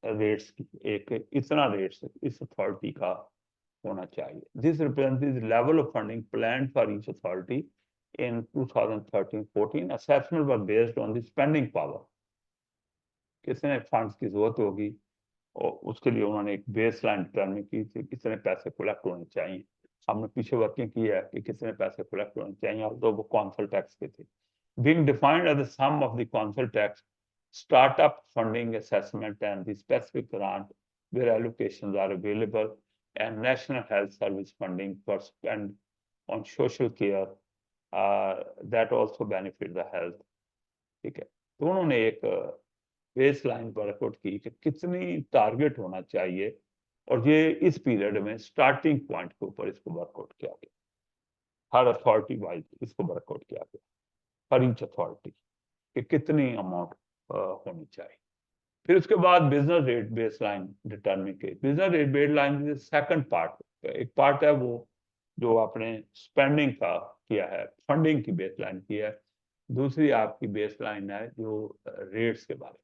S1: रेट्स की, एक इतना रेट्स इस अथॉरिटी का होना चाहिए। This represents level of funding plan for each authority in 2013-14। Assessment were based on the spending power कितने फंड्स की जरूरत होगी, और उसके लिए उन्होंने एक बेस लाइन डिटर्मिन की थी, कितने पैसे कलेक्ट होने चाहिए। हमने पीछे वर्किंग की है कि कितने पैसे कलेक्ट होने चाहिए, और तो वो कौंसल टैक्स के थे। Being defined as the sum of the council tax, startup funding assessment, and the specific grant where allocations are available, and national health service funding for spend on social care that also benefit the health। ठीक है, तो उन्होंने एक base line workout की कि कितनी target होना चाहिए, और ये इस पीरियड में स्टार्टिंग पॉइंट के ऊपर इसको वर्कआउट किया गया, हर अथॉरिटी वाइज इसको वर्कआउट किया गया, फॉर ईच अथॉरिटी कि कितनी अमाउंट होनी चाहिए। फिर उसके बाद business rate baseline determine के, business rate baseline second part, एक पार्ट है वो जो आपने स्पेंडिंग का किया है, फंडिंग की बेस लाइन की है, दूसरी आपकी बेस लाइन है जो रेट्स के बारे में।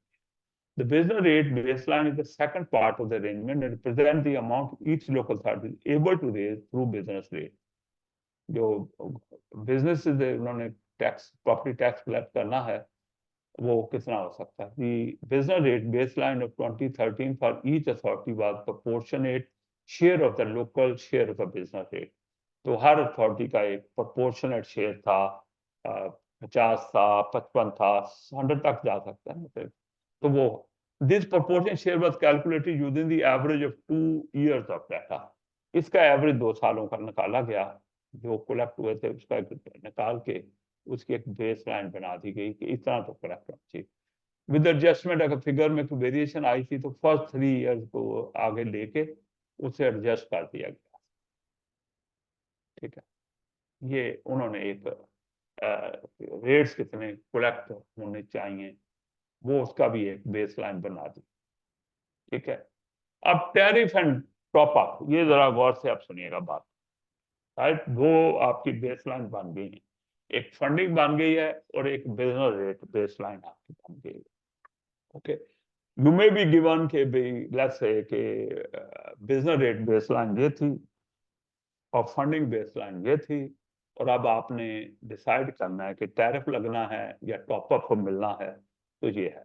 S1: The business rate baseline is the second part of the arrangement and represent the amount each local authority is able to raise through business rate। जो बिजनेस उन्होंने टैक्स, प्रॉपर्टी टैक्स कलेक्ट करना है, वो कितना हो सकता है। The business rate baseline of 2013 for each authority was proportionate share of the local share of the business rate। तो हर अथॉरिटी का एक प्रोपोर्शनेट शेयर था, 50 था, 55 था, 100 तक जा सकता है मतलब। तो वो this proportion share was calculated using the average of 2 years of data. इसका एवरेज 2 सालों का निकाला गया, जो कलेक्ट हुए थे उसका निकाल के उसकी एक बेस लाइन बना दी गई कि इतना तो कलेक्ट होना चाहिए। विद एडजस्टमेंट अगर फिगर में कोई वेरिएशन आई थी तो फर्स्ट 3 इयर्स को आगे लेके उसे एडजस्ट कर दिया गया। ठीक है, ये उन्होंने एक रेट्स कितने कलेक्ट होने चाहिए वो उसका भी एक बेस लाइन बना दी। ठीक है, अब टैरिफ एंड टॉप अप, ये जरा गौर से आप सुनिएगा बात। राइट, दो आपकी बेस लाइन बन गई है, एक फंडिंग बन गई है और एक बिजनेस रेट बेस लाइन आपकी बन गई है। Okay, you may be given के भाई लेट्स से कि बिजनेस रेट बेस लाइन ये थी और फंडिंग बेस लाइन ये थी, और अब आपने डिसाइड करना है कि टैरिफ लगना है या टॉप अप मिलना है, तो ये है।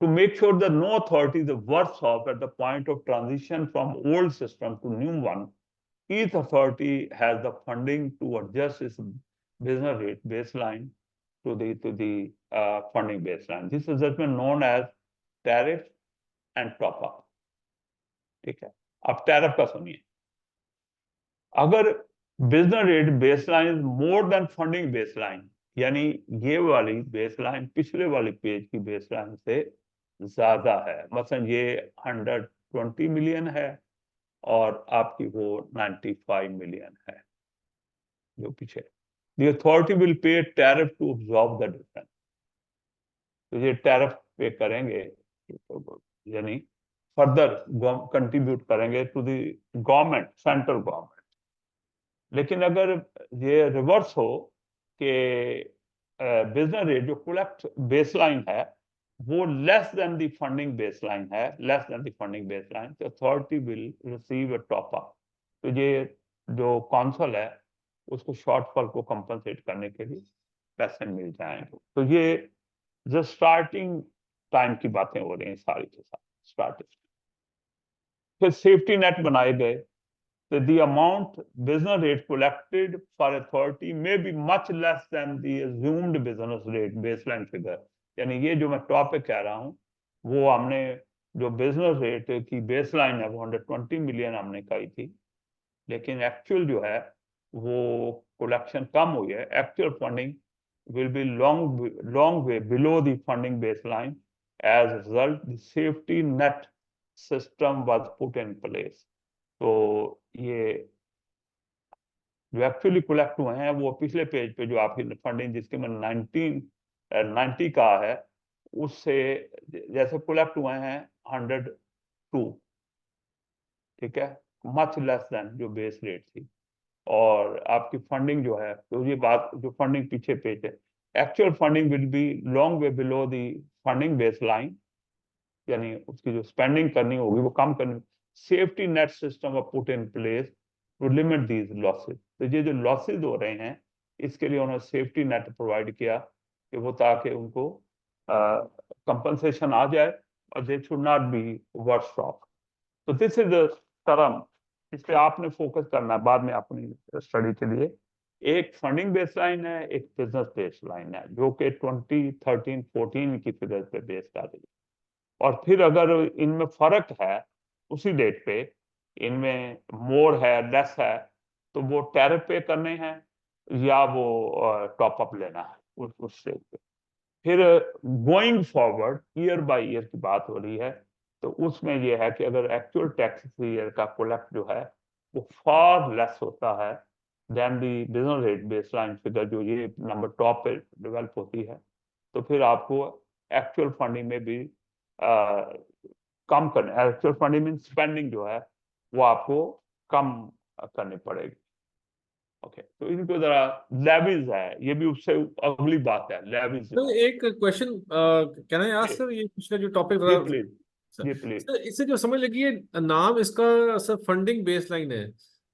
S1: To make sure that no authority is worse off at the point of transition from old system to new one, each authority has the funding to adjust its business rate baseline to the funding baseline. This is just known as tariff and top up। ठीक है, अब tariff का सुनिए। अगर business rate baseline is more than funding baseline, यानी ये वाली baseline पिछले वाली पेज की बेसलाइन से ज्यादा है, मसलन ये 120 मिलियन है और आपकी वो 95 मिलियन है जो पीछे, the authority will pay a tariff to absorb the difference। तो ये टैरिफ पे करेंगे, यानी फर्दर कंट्रीब्यूट करेंगे to the government, central government. लेकिन अगर ये रिवर्स हो कि बिजनेस रेट जो कलेक्ट बेसलाइन है वो less than the funding baseline है, less than the funding baseline, तो authority will receive a top up. तो ये जो काउंसिल है उसको शॉर्टफॉल को कंपनसेट करने के लिए पैसे मिल जाएंगे। तो ये जो स्टार्टिंग टाइम की बातें हो रही हैं सारी के साथ स्टार्टिंग। फिर सेफ्टी नेट बनाए गए। So the amount business rate collected for authority may be much less than the assumed business rate baseline figure। यानी ये जो मैं टॉप पे कह रहा हूँ वो हमने जो बिजनेस रेट की बेसलाइन है वो 120 मिलियन हमने कही थी, लेकिन एक्चुअल जो है वो कलेक्शन कम हुई है। Actual funding will be long way below the funding baseline। As a result, the safety net system was put in place। तो ये जो एक्चुअली कलेक्ट हुए हैं वो पिछले पेज पे जो आपकी फंडिंग जिसके में 1990 का है उससे जैसे कलेक्ट हुए हैं 102। ठीक है, मच लेस देन जो बेस रेट थी। और आपकी फंडिंग जो है, तो ये बात जो फंडिंग पीछे पेज है, actual funding will be long way below the funding base line, यानी उसकी जो स्पेंडिंग करनी होगी वो कम करनी। Safety net system put in place to limit these losses. तो ये जो लॉसेज हो रहे हैं इसके लिए उन्होंने सेफ्टी नेट प्रोवाइड किया कि वो ताकि उनको कंपनसेशन आ जाए they should not be verse of. तो दिस इज द टर्म, इस पे आपने फोकस करना है बाद में अपनी स्टडी के लिए। एक फंडिंग बेसलाइन है, एक बिजनेस बेसलाइन है, जो कि 2013-14 की फिगर पे बेस्ड आ रही है। और फिर अगर इनमें फर्क है उसी डेट पे, इनमें मोर है लेस है, तो वो टैरिफ पे करने हैं या वो टॉप अप लेना है उस स्टेज पे। फिर going forward year by year की बात हो रही है, तो उसमें ये है कि अगर एक्चुअल टैक्स ईयर का कोलेक्ट जो है वो फार लेस होता है देन दी बिजनेस रेट बेसलाइन फिगर, जो ये नंबर टॉप पे डेवलप होती है, तो फिर आपको एक्चुअल फंडिंग में भी कम करने, एक्चुअल फंडिंग में स्पेंडिंग जो है वो आपको कम करनी पड़ेगी। ओके, तो इनको जरा लेवीज है, ये भी उससे अगली बात है, लेवीज जो
S2: तो
S1: है।
S2: एक question can I ask sir, ये पिछला जो टॉपिक
S1: जी
S2: रहा
S1: प्लीज,
S2: सर,
S1: जी प्लीज।
S2: सर इससे जो समझ लगी है नाम इसका सर फंडिंग बेसलाइन है,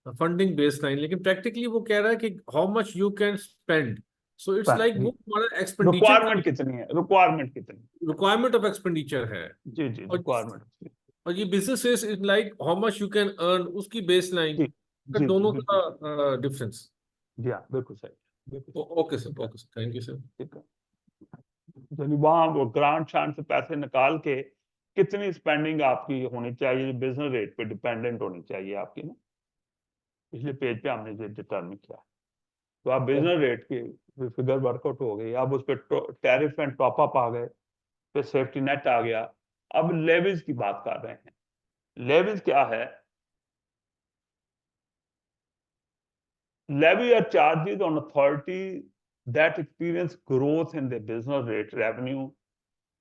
S2: फंडिंग बेसलाइन, लेकिन प्रैक्टिकली वो कह रहा है कि how much you can spend, so it's like वो हमारा एक्सपेंडिचर का
S1: रिक्वायरमेंट कितनी है, रिक्वायरमेंट कितनी?
S2: रिक्वायरमेंट ऑफ एक्सपेंडिचर है।
S1: जी जी,
S2: और
S1: रिक्वायरमेंट।
S2: और ये business is like how much you can earn, उसकी बेसलाइन
S1: जी
S2: का
S1: जी जी
S2: दोनों
S1: बिल्कुल,
S2: का डिफरेंस।
S1: जी हाँ बिल्कुल सही, बिल्कुल सही।
S2: Okay sir, okay sir, thank you sir.
S1: ठीक है, यानी वहां वो ग्रांट शांट से पैसे निकाल के कितनी स्पेंडिंग आपकी होनी चाहिए, बिजनेस रेट पे डिपेंडेंट होनी चाहिए आपकी ना, पिछले पेज पे हमने ये डिटर्मिन किया। तो आप बिजनेस रेट की फिगर वर्कआउट हो गई, अब उस पर टैरिफ एंड टॉप अप आ गए, फिर सेफ्टी नेट आ गया। अब लेविज की बात कर रहे हैं। लेविज क्या है? levy are charges on authority that experience growth in the business rate revenue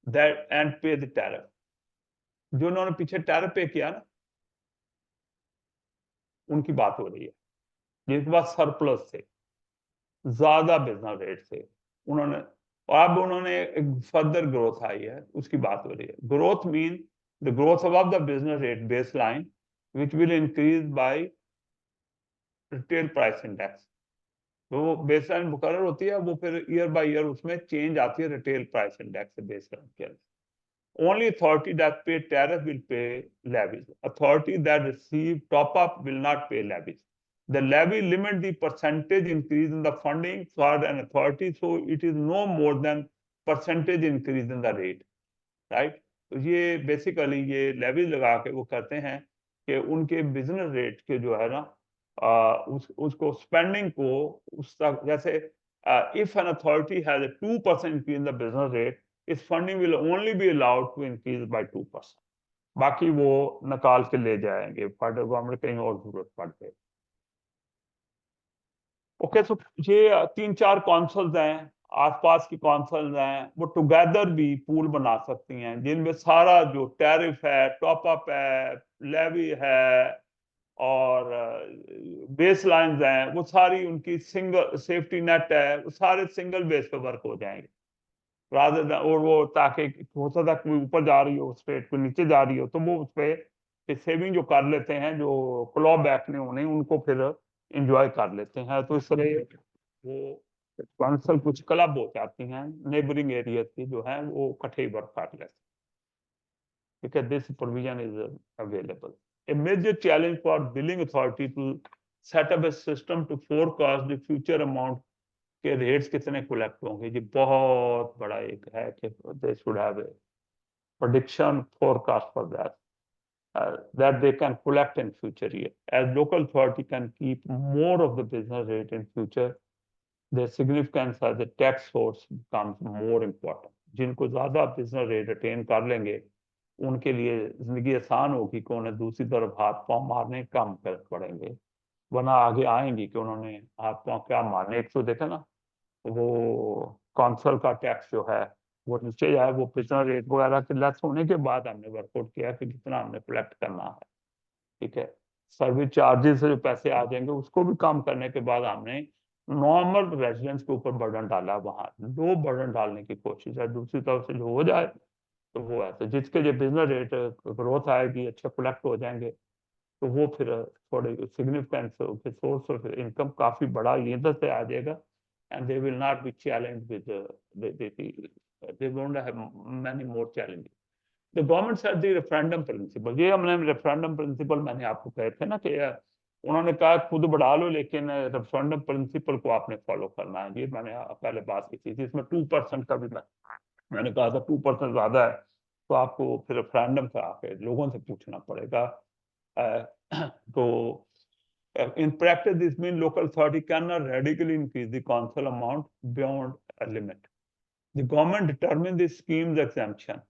S1: that and pay the tariff। जो उन्होंने पीछे टैरिफ पे किया ना, उनकी बात हो रही है, जिनके पास सरप्लस थे, ज्यादा बिजनेस रेट से उन्होंने, और अब उन्होंने एक फर्दर ग्रोथ आई है, उसकी बात हो रही है। Growth mean the growth above the business rate base line which will increase by retail price index. वो बेसलाइन मुकर्रर होती है, वो फिर ईयर बाय ईयर उसमें चेंज आती है रिटेल प्राइस इंडेक्स से बेसलाइन के। Only authority that pay tariff will pay levies. Authority that receive top up will not pay levies. The levy limit the percentage increase in the funding for an authority, so it is no more than percentage increase in the rate, right? तो ये basically ये levy लगा के वो करते हैं कि उनके बिजनेस रेट के जो है ना, उसको स्पेंडिंग को उस तक, जैसे if an authority has a 2% increase in the business rate, its funding will only be allowed to increase by 2%। बाकी वो निकाल के ले जाएंगे फंड गवर्नमेंट कहीं और जरूरत पड़ गई। ओके, तो ये 3-4 कौंसल्स हैं, आसपास की कौंसल्स हैं, वो टुगेदर भी पूल बना सकती हैं, जिनमें सारा जो टैरिफ है, टॉप अप है, लेवी है और बेस लाइंस हैं, वो सारी उनकी सिंगल सेफ्टी नेट है, वो सारे सिंगल बेस पे वर्क हो जाएंगे रादर देन, और वो ताकि हो सकता है कोई ऊपर जा रही हो स्टेट को, नीचे जा रही हो, तो वो उस पर सेविंग जो कर लेते हैं, जो क्लॉ बैक नहीं होने, उनको फिर इंजॉय कर लेते हैं। तो इस तरह वो कौंसल कुछ क्लब हो जाती हैं नेबरिंग एरिया की जो है, वो इकट्ठे वर्क कर लेते हैं, because this provision is available। A major challenge for billing authority to set up a system to forecast the future amount के रेट्स कितने कलेक्ट होंगे, ये बहुत बड़ा एक है कि they should have a prediction forecast for that, that they can collect in future year, as local authority can keep more of the business rate in future, their significance as a tax source becomes more important। जिनको ज्यादा business rate retain कर लेंगे, उनके लिए जिंदगी आसान होगी कि उन्हें दूसरी तरफ हाथ पांव मारने कम कर पड़ेंगे, वरना आगे आएंगी कि उन्होंने हाथ पांव क्या मारने। एक तो देखे ना, वो कौंसल का टैक्स जो है वो नीचे जाए, वो बिजनेस रेट वगैरह के लेस होने के बाद हमने वर्कआउट किया कि कितना हमने कलेक्ट करना है। ठीक है, सर्विस चार्जेस से जो पैसे आ जाएंगे उसको भी कम करने के बाद हमने नॉर्मल रेजिडेंट्स के ऊपर बर्डन डाला, वहां लो बर्डन डालने की कोशिश है। दूसरी तरफ से जो हो जाए तो वो ऐसे जिसके जो बिजनेस रेट ग्रोथ आएगी, अच्छे कलेक्ट हो जाएंगे, तो वो फिर थोड़े सिग्निफिकेंस सोर्स ऑफ इनकम काफी बड़ा इधर से आ जाएगा, and they will not be challenged with they won't have many more challenges। The government set the referendum principle, ये हमने रेफरेंडम प्रिंसिपल मैंने आपको कहे थे ना कि उन्होंने कहा खुद बढ़ा लो लेकिन रेफरेंडम प्रिंसिपल को आपने फॉलो करना है। ये मैंने पहले बात की थी। इसमें 2% का भी मैंने कहा था 2% ज्यादा है तो आपको फिर रेफरेंडम करा के लोगों से पूछना पड़ेगा। तो in practice this means local authority cannot radically increase the council amount beyond a limit. The government determines the scheme's exemption.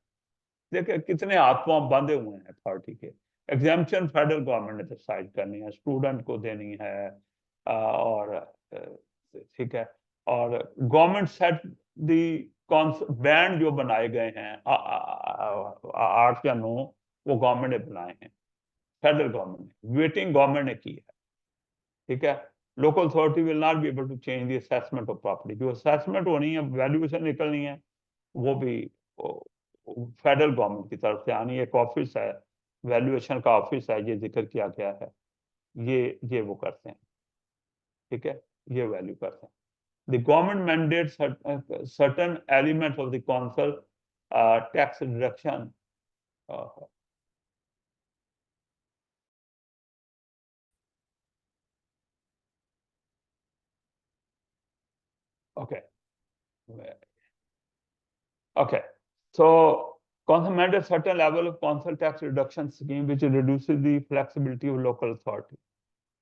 S1: देखिए कितने हाथ पांव बांधे हुए हैं अथॉरिटी के। एग्जाम्पशन फेडरल गवर्नमेंट ने डिसाइड करनी है, स्टूडेंट को देनी है और ठीक है, और गवर्नमेंट सेट दी बैंड जो बनाए गए हैं 8 या 9 वो गवर्नमेंट ने बनाए हैं, फेडरल गवर्नमेंट ने, वेटिंग गवर्नमेंट ने की है। ठीक है, local authority will not be able to change the assessment of property. जो असेसमेंट होनी है, वैल्यूएशन निकलनी है, वो भी फेडरल गवर्नमेंट की तरफ से आनी। एक ऑफिस है, वैल्यूएशन का ऑफिस है, ये जिक्र किया गया है, ये वो करते हैं। ठीक है, ये वैल्यू करते हैं। The government mandate certain elements of the council tax reduction. Okay okay, so council mandates certain level of council tax reduction scheme which reduces the flexibility of local authority.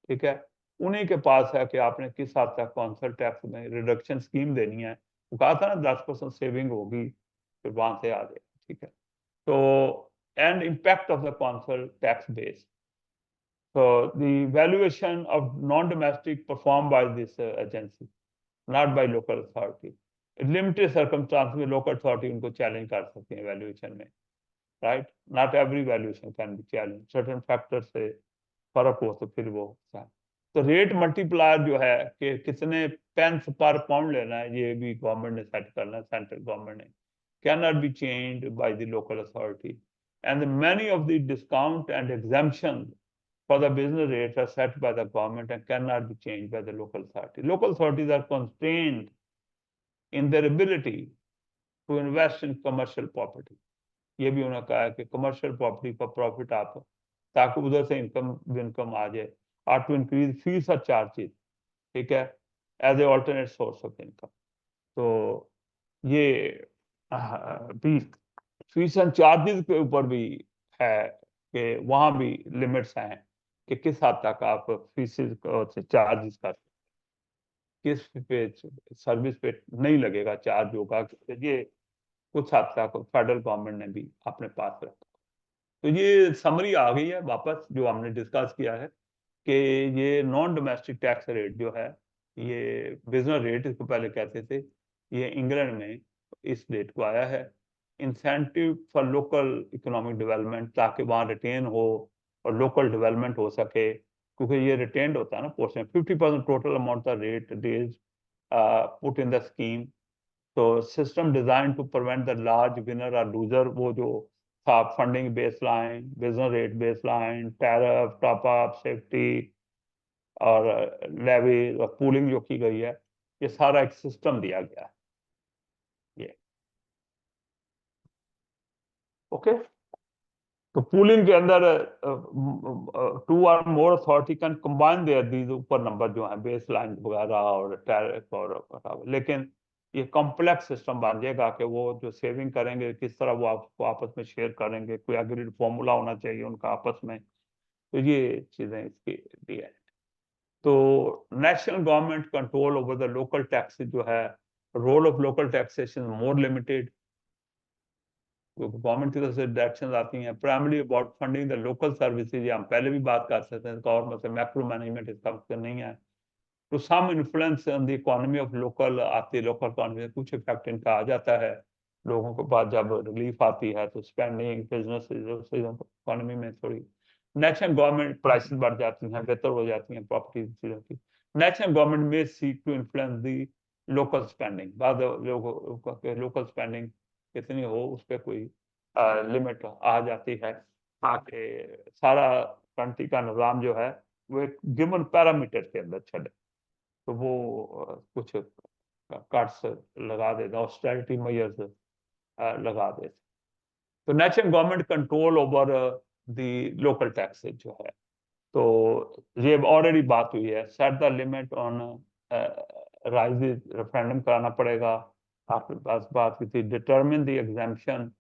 S1: ठीक है, उन्हीं के पास है कि आपने किस हद तक काउंसिल टैक्स में रिडक्शन स्कीम देनी है। वो कहा था ना 10% सेविंग होगी, फिर वहां से आ जाए। ठीक है, तो and impact of the council tax base, so the valuation of non-domestic performed by this agency, not by local authority. Limited circumstance में लोकल अथॉरिटी उनको चैलेंज कर सकती है वैल्यूएशन में, right. Not every valuation can be challenge, certain factor से फर्क हो तो फिर वो होता है। तो रेट मल्टीप्लायर जो है कि कितने पेंस पर पाउंड लेना है, ये भी गवर्नमेंट ने सेट करना है, सेंट्रल गवर्नमेंट ने, can not be changed by the local authority and many of the discount and exemption for the business rates are set by the government and cannot be changed by the local authority. Local authorities are constrained in their ability to invest in commercial property. ये भी उन्होंने कहा है कि commercial property पर profit आप, ताकि उधर से इनकम आ जाए, आर टू इंक्रीज फीस और चार्जेस। ठीक है, as a alternate source of income. तो ये भी फीस एंड चार्जेस के ऊपर भी है कि वहां भी लिमिट्स हैं कि किस हद तक आप फीसेस से चार्जेस कर, किस पे सर्विस पे नहीं लगेगा, चार्ज होगा, ये कुछ हद तक फेडरल गवर्नमेंट ने भी अपने पास रखा। तो ये समरी आ गई है वापस जो हमने डिस्कस किया है कि ये नॉन डोमेस्टिक टैक्स रेट जो है, ये बिजनेस रेट इसको पहले कहते थे, ये इंग्लैंड में इस डेट को आया है। Incentive for local economic development, ताकि वहाँ रिटेन हो और लोकल डेवलपमेंट हो सके, क्योंकि ये रिटेन्ड होता है ना portion. 50% total amount the rate is put in the scheme. तो system design to prevent the large winner और लूजर, वो जो था funding baseline, business rate baseline, tariff, top up, safety और लेवी और पूलिंग जो की गई है, ये सारा एक सिस्टम दिया गया है। ये ओके, तो पूलिंग के अंदर 2 और more authority can combine their these ऊपर नंबर जो है बेस लाइन वगैरह और टैरिफ और, लेकिन ये कॉम्प्लेक्स सिस्टम बन जाएगा कि वो जो सेविंग करेंगे किस तरह वो आपको आपस में शेयर करेंगे, कोई एग्रीड फॉर्मूला होना चाहिए उनका आपस में। तो ये चीजें इसकी दी है। तो national government control over the local taxes जो है, role of local taxation more limited. Government की तरफ से डायरेक्शन आती हैं primary about funding the local services, हम पहले भी बात कर सकते हैं, गवर्नमेंट से मैक्रो मैनेजमेंट इसका मतलब नहीं है। तो some influence on the economy of local आती है, लोकल इकोनॉमी में कुछ इफेक्ट इनका आ जाता है। लोगों के पास जब रिलीफ आती है तो स्पेंडिंग बिजनेस इकोनॉमी में थोड़ी, नेशनल गवर्नमेंट प्राइसेस बढ़ जाती हैं, बेहतर हो जाती हैं प्रॉपर्टी चीजों की। नेशनल गवर्नमेंट में seek to influence the local spending, बाद लोगों लोकल स्पेंडिंग कितनी हो उस पर कोई लिमिट आ जाती है, ताकि सारा कंट्री का निज़ाम जो है वो एक गिवन पैरामीटर के अंदर चले। तो वो कुछ कट्स लगा देता, ऑस्टेरिटी मेजर्स लगा देते। तो national government control over the local taxes जो है, तो ये ऑलरेडी बात हुई है। Set the limit on rises, referendum कराना पड़ेगा। आपके पास बात की थी डिटरमिन द एग्जाम्पशन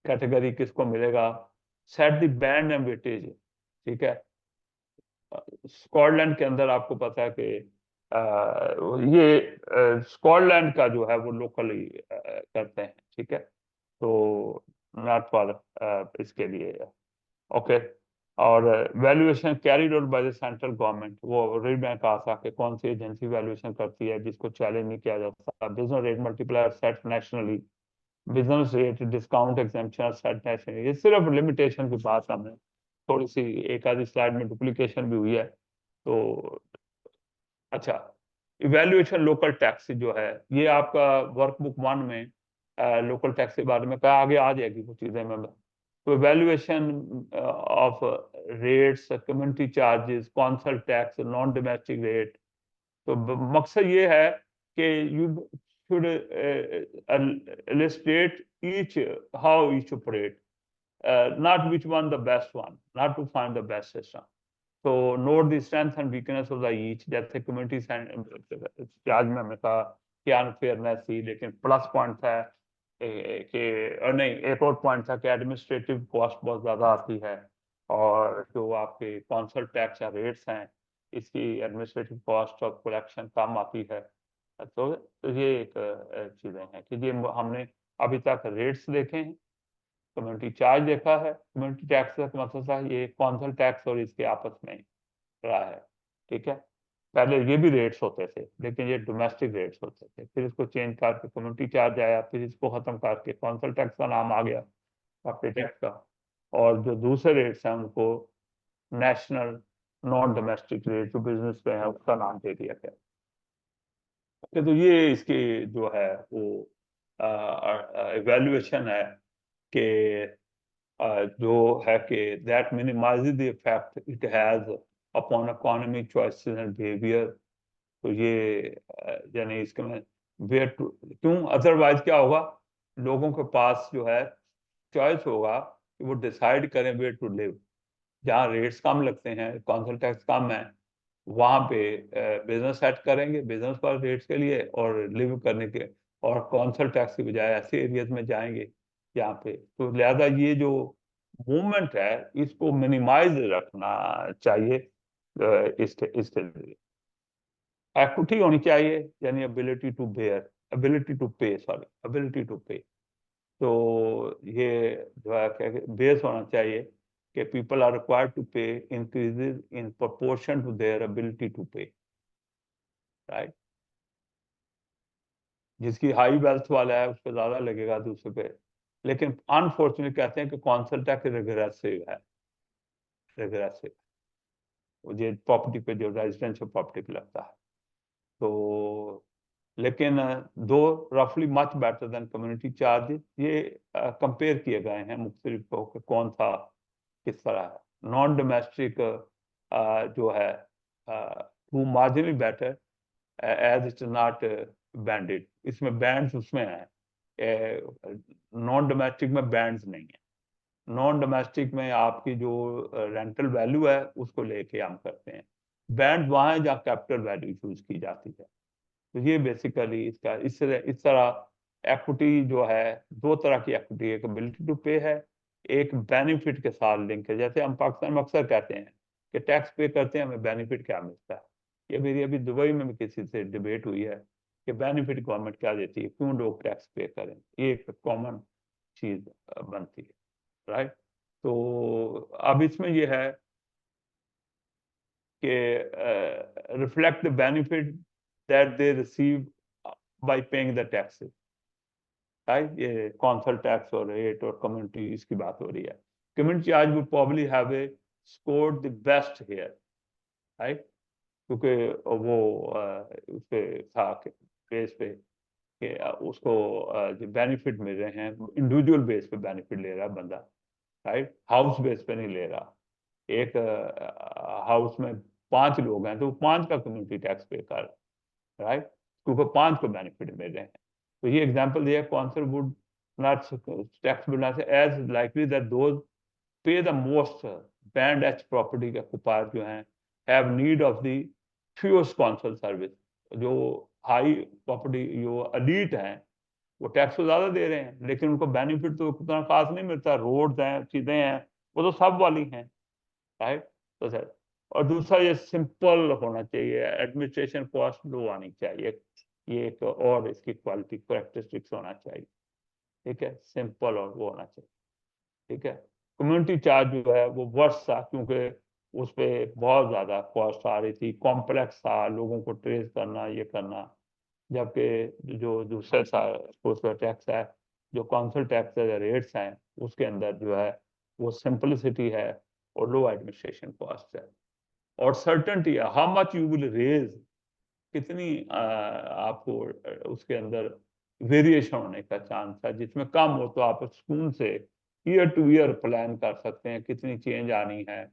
S1: कैटेगरी किसको मिलेगा, set the band and weightage, ठीक है। स्कॉटलैंड के अंदर आपको पता है कि ये स्कॉटलैंड का जो है वो लोकली करते हैं, ठीक है। तो नॉट फॉर इसके लिए, ओके। और valuation carried out by the central government, वो रीड में कहा था कि कौन सी एजेंसी वैल्यूएशन करती है जिसको चैलेंज नहीं किया जाता। Business rate multiplier set nationally, business rate discount exemption set nationally. ये सिर्फ लिमिटेशन की बात, हमने थोड़ी सी एक आधी स्लाइड में डुप्लीकेशन भी हुई है। तो अच्छा, इवेल्युएशन लोकल टैक्स जो है, ये आपका वर्कबुक 1 में लोकल टैक्स के बारे में कहा, आगे आ जाएगी वो चीजें में। तो evaluation of rates, community charges, council tax, non domestic rate. तो मकसद ये है कि you should illustrate each how each operate, not which one the best one, not to find the best system. तो note the strength and weakness of the each, जैसे community charge में हमने कहा कि अनफेयरनेस थी, लेकिन प्लस पॉइंट था कि नहीं, एक और पॉइंट था कि एडमिनिस्ट्रेटिव कॉस्ट बहुत ज़्यादा आती है, और जो आपके कौंसल टैक्स या रेट्स हैं इसकी एडमिनिस्ट्रेटिव कॉस्ट ऑफ कलेक्शन कम आती है। तो ये एक चीज़ें हैं कि ये हमने अभी तक रेट्स देखे हैं, कम्युनिटी चार्ज देखा है, कम्युनिटी टैक्स का मतलब था ये कौंसल टैक्स और इसके आपस में रहा है, ठीक है। पहले ये भी रेट्स होते थे, लेकिन ये डोमेस्टिक रेट्स होते थे, फिर इसको चेंज करके कम्युनिटी चार्ज आया, फिर इसको खत्म करके कौंसल टैक्स का नाम आ गया, प्रॉपर्टी टैक्स का। और जो दूसरे रेट्स हैं उनको नेशनल नॉन डोमेस्टिक रेट जो बिजनेस पे है उसका नाम दे दिया गया। तो ये इसकी जो है वो इवेल्युएशन है कि जो है कि that minimizes the effect it has upon economic choices and behavior। तो ये यानी इसके में वेयर टू, क्यों अदरवाइज क्या होगा, लोगों के पास जो है चॉइस होगा कि वो डिसाइड करें वेयर टू लिव। जहाँ रेट्स कम लगते हैं, कौंसल टैक्स कम है, वहां पे बिजनेस सेट करेंगे बिजनेस पर रेट्स के लिए और लिव करने के, और कौंसल टैक्स की बजाय ऐसे एरियाज में जाएंगे यहाँ पे। तो लिहाजा ये जो मूवमेंट है इसको मिनिमाइज रखना चाहिए। इसके लिए एक्विटी होनी चाहिए, यानी ability to bear, ability to pay, sorry ability to pay. तो ये जो है बेस होना चाहिए कि people are required to pay increases in proportion to their ability to pay, right. जिसकी हाई वेल्थ वाला है उस पर ज्यादा लगेगा दूसरे पे, लेकिन अनफॉर्चुनेटली कहते हैं कि कौंसल टैक्स रिग्रेसिव है, रिग्रेसिव, ये प्रॉपर्टी पे जो रेजिडेंशियल प्रॉपर्टी पे लगता है। तो लेकिन दो रफली much better than community charge, ये कंपेयर किए गए हैं मुख्तलिफ को कि कौन सा किस तरह है। नॉन डोमेस्टिक जो है वो marginally better as it not banded, इसमें बैंड्स उसमें है, नॉन डोमेस्टिक में बैंड्स नहीं है। नॉन डोमेस्टिक में आपकी जो रेंटल वैल्यू है उसको लेके हम करते हैं, बैंड वहां है जहाँ कैपिटल वैल्यू यूज की जाती है। तो ये बेसिकली इसका इस तरह इक्विटी जो है, दो तरह की इक्विटी, एक एबिलिटी टू पे है, एक बेनिफिट के साथ लिंक है। जैसे हम पाकिस्तान में अक्सर कहते हैं कि टैक्स पे करते हैं हमें बेनिफिट क्या मिलता है। ये मेरी अभी दुबई में भी किसी से डिबेट हुई है कि बेनिफिट गवर्नमेंट क्या देती है, क्यों लोग टैक्स पे करें, ये एक कॉमन चीज बनती है, राइट। तो अब इसमें ये है कि reflect the benefit that they receive by paying the taxes, right. ये कौंसल टैक्स और रेट और कम्युनिटी इसकी बात हो रही है। Community charge would probably have a scored the best here, right, क्योंकि वो उस पे था बेस पे कि उसको जो बेनिफिट मिल रहे हैं इंडिविजुअल बेस पे बेनिफिट ले रहा है बंदा, राइट, हाउस बेस पे नहीं ले रहा। एक हाउस में 5 लोग हैं तो 5 का कम्युनिटी टैक्स पे कर, राइट, क्योंकि 5 को बेनिफिट मिल रहे हैं। तो ये एग्जांपल दिया, कौंसल वुड not tax बिना से as likely that those pay the most band H property के occupier जो हैं have need of the fewest council service। जो हाई प्रॉपर्टी जो एलीट हैं वो टैक्स तो ज्यादा दे रहे हैं लेकिन उनको बेनिफिट तो उतना खास नहीं मिलता, रोड्स हैं, चीजें हैं, वो तो सब वाली हैं, राइट। तो सर, और दूसरा ये सिंपल होना चाहिए, एडमिनिस्ट्रेशन कॉस्ट लो आनी चाहिए, ये एक और इसकी क्वालिटी करेक्टरिस्टिक्स होना चाहिए, ठीक है, सिंपल और वो होना चाहिए, ठीक है। कम्युनिटी चार्ज जो है वो वर्स्ट था क्योंकि उस पर बहुत ज्यादा कॉस्ट आ रही थी, कॉम्प्लेक्स था, लोगों को ट्रेस करना, ये करना, जबकि जो दूसरे सोशल टैक्स है, जो काउंसिल टैक्स रेट्स हैं, उसके अंदर जो है वो सिंपलिसिटी है और लो एडमिनिस्ट्रेशन कॉस्ट है और सर्टेनिटी है, how much you will raise, कितनी आपको उसके अंदर वेरिएशन होने का चांस है, जिसमें कम हो तो आप सुकून से ईयर टू ईयर प्लान कर सकते हैं कितनी चेंज आनी है।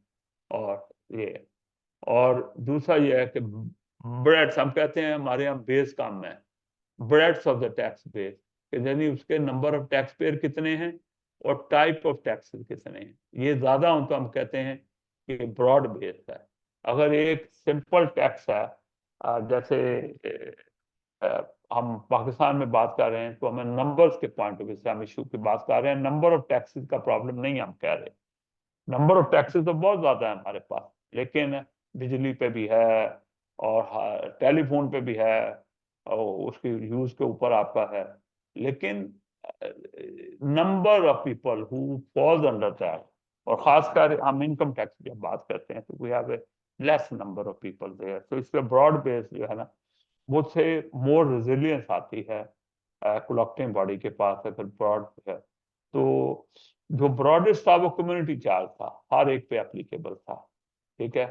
S1: और ये, और दूसरा ये है कि ब्रेड्स, हम कहते हैं हमारे यहाँ बेस कम है, breads of the tax base, यानी उसके नंबर ऑफ टैक्स पेयर कितने हैं और टाइप ऑफ टैक्स कितने हैं, ये ज्यादा हो तो हम कहते हैं कि ब्रॉड बेस है। अगर एक सिंपल टैक्स है, जैसे हम पाकिस्तान में बात कर रहे हैं तो हमें नंबर्स के पॉइंट ऑफ व्यू से हम इशू की बात कर रहे हैं, नंबर ऑफ टैक्सेस का प्रॉब्लम नहीं हम कह रहे, नंबर ऑफ टैक्सेस तो बहुत ज्यादा है हमारे पास, लेकिन बिजली पे भी है और टेलीफोन पे भी है और उसके यूज के ऊपर आपका है, लेकिन number of people who falls under that, और खासकर हम इनकम टैक्स की जब बात करते हैं तो we have a less number of people there, तो इसलिए ब्रॉड बेस जो है ना वो से मोर रेजिलियंस आती है कलेक्टिंग बॉडी के पास अगर ब्रॉड है तो। जो ब्रॉडेस्ट था वो कम्युनिटी चार्ज था, हर एक पे एप्लीकेबल था, ठीक है।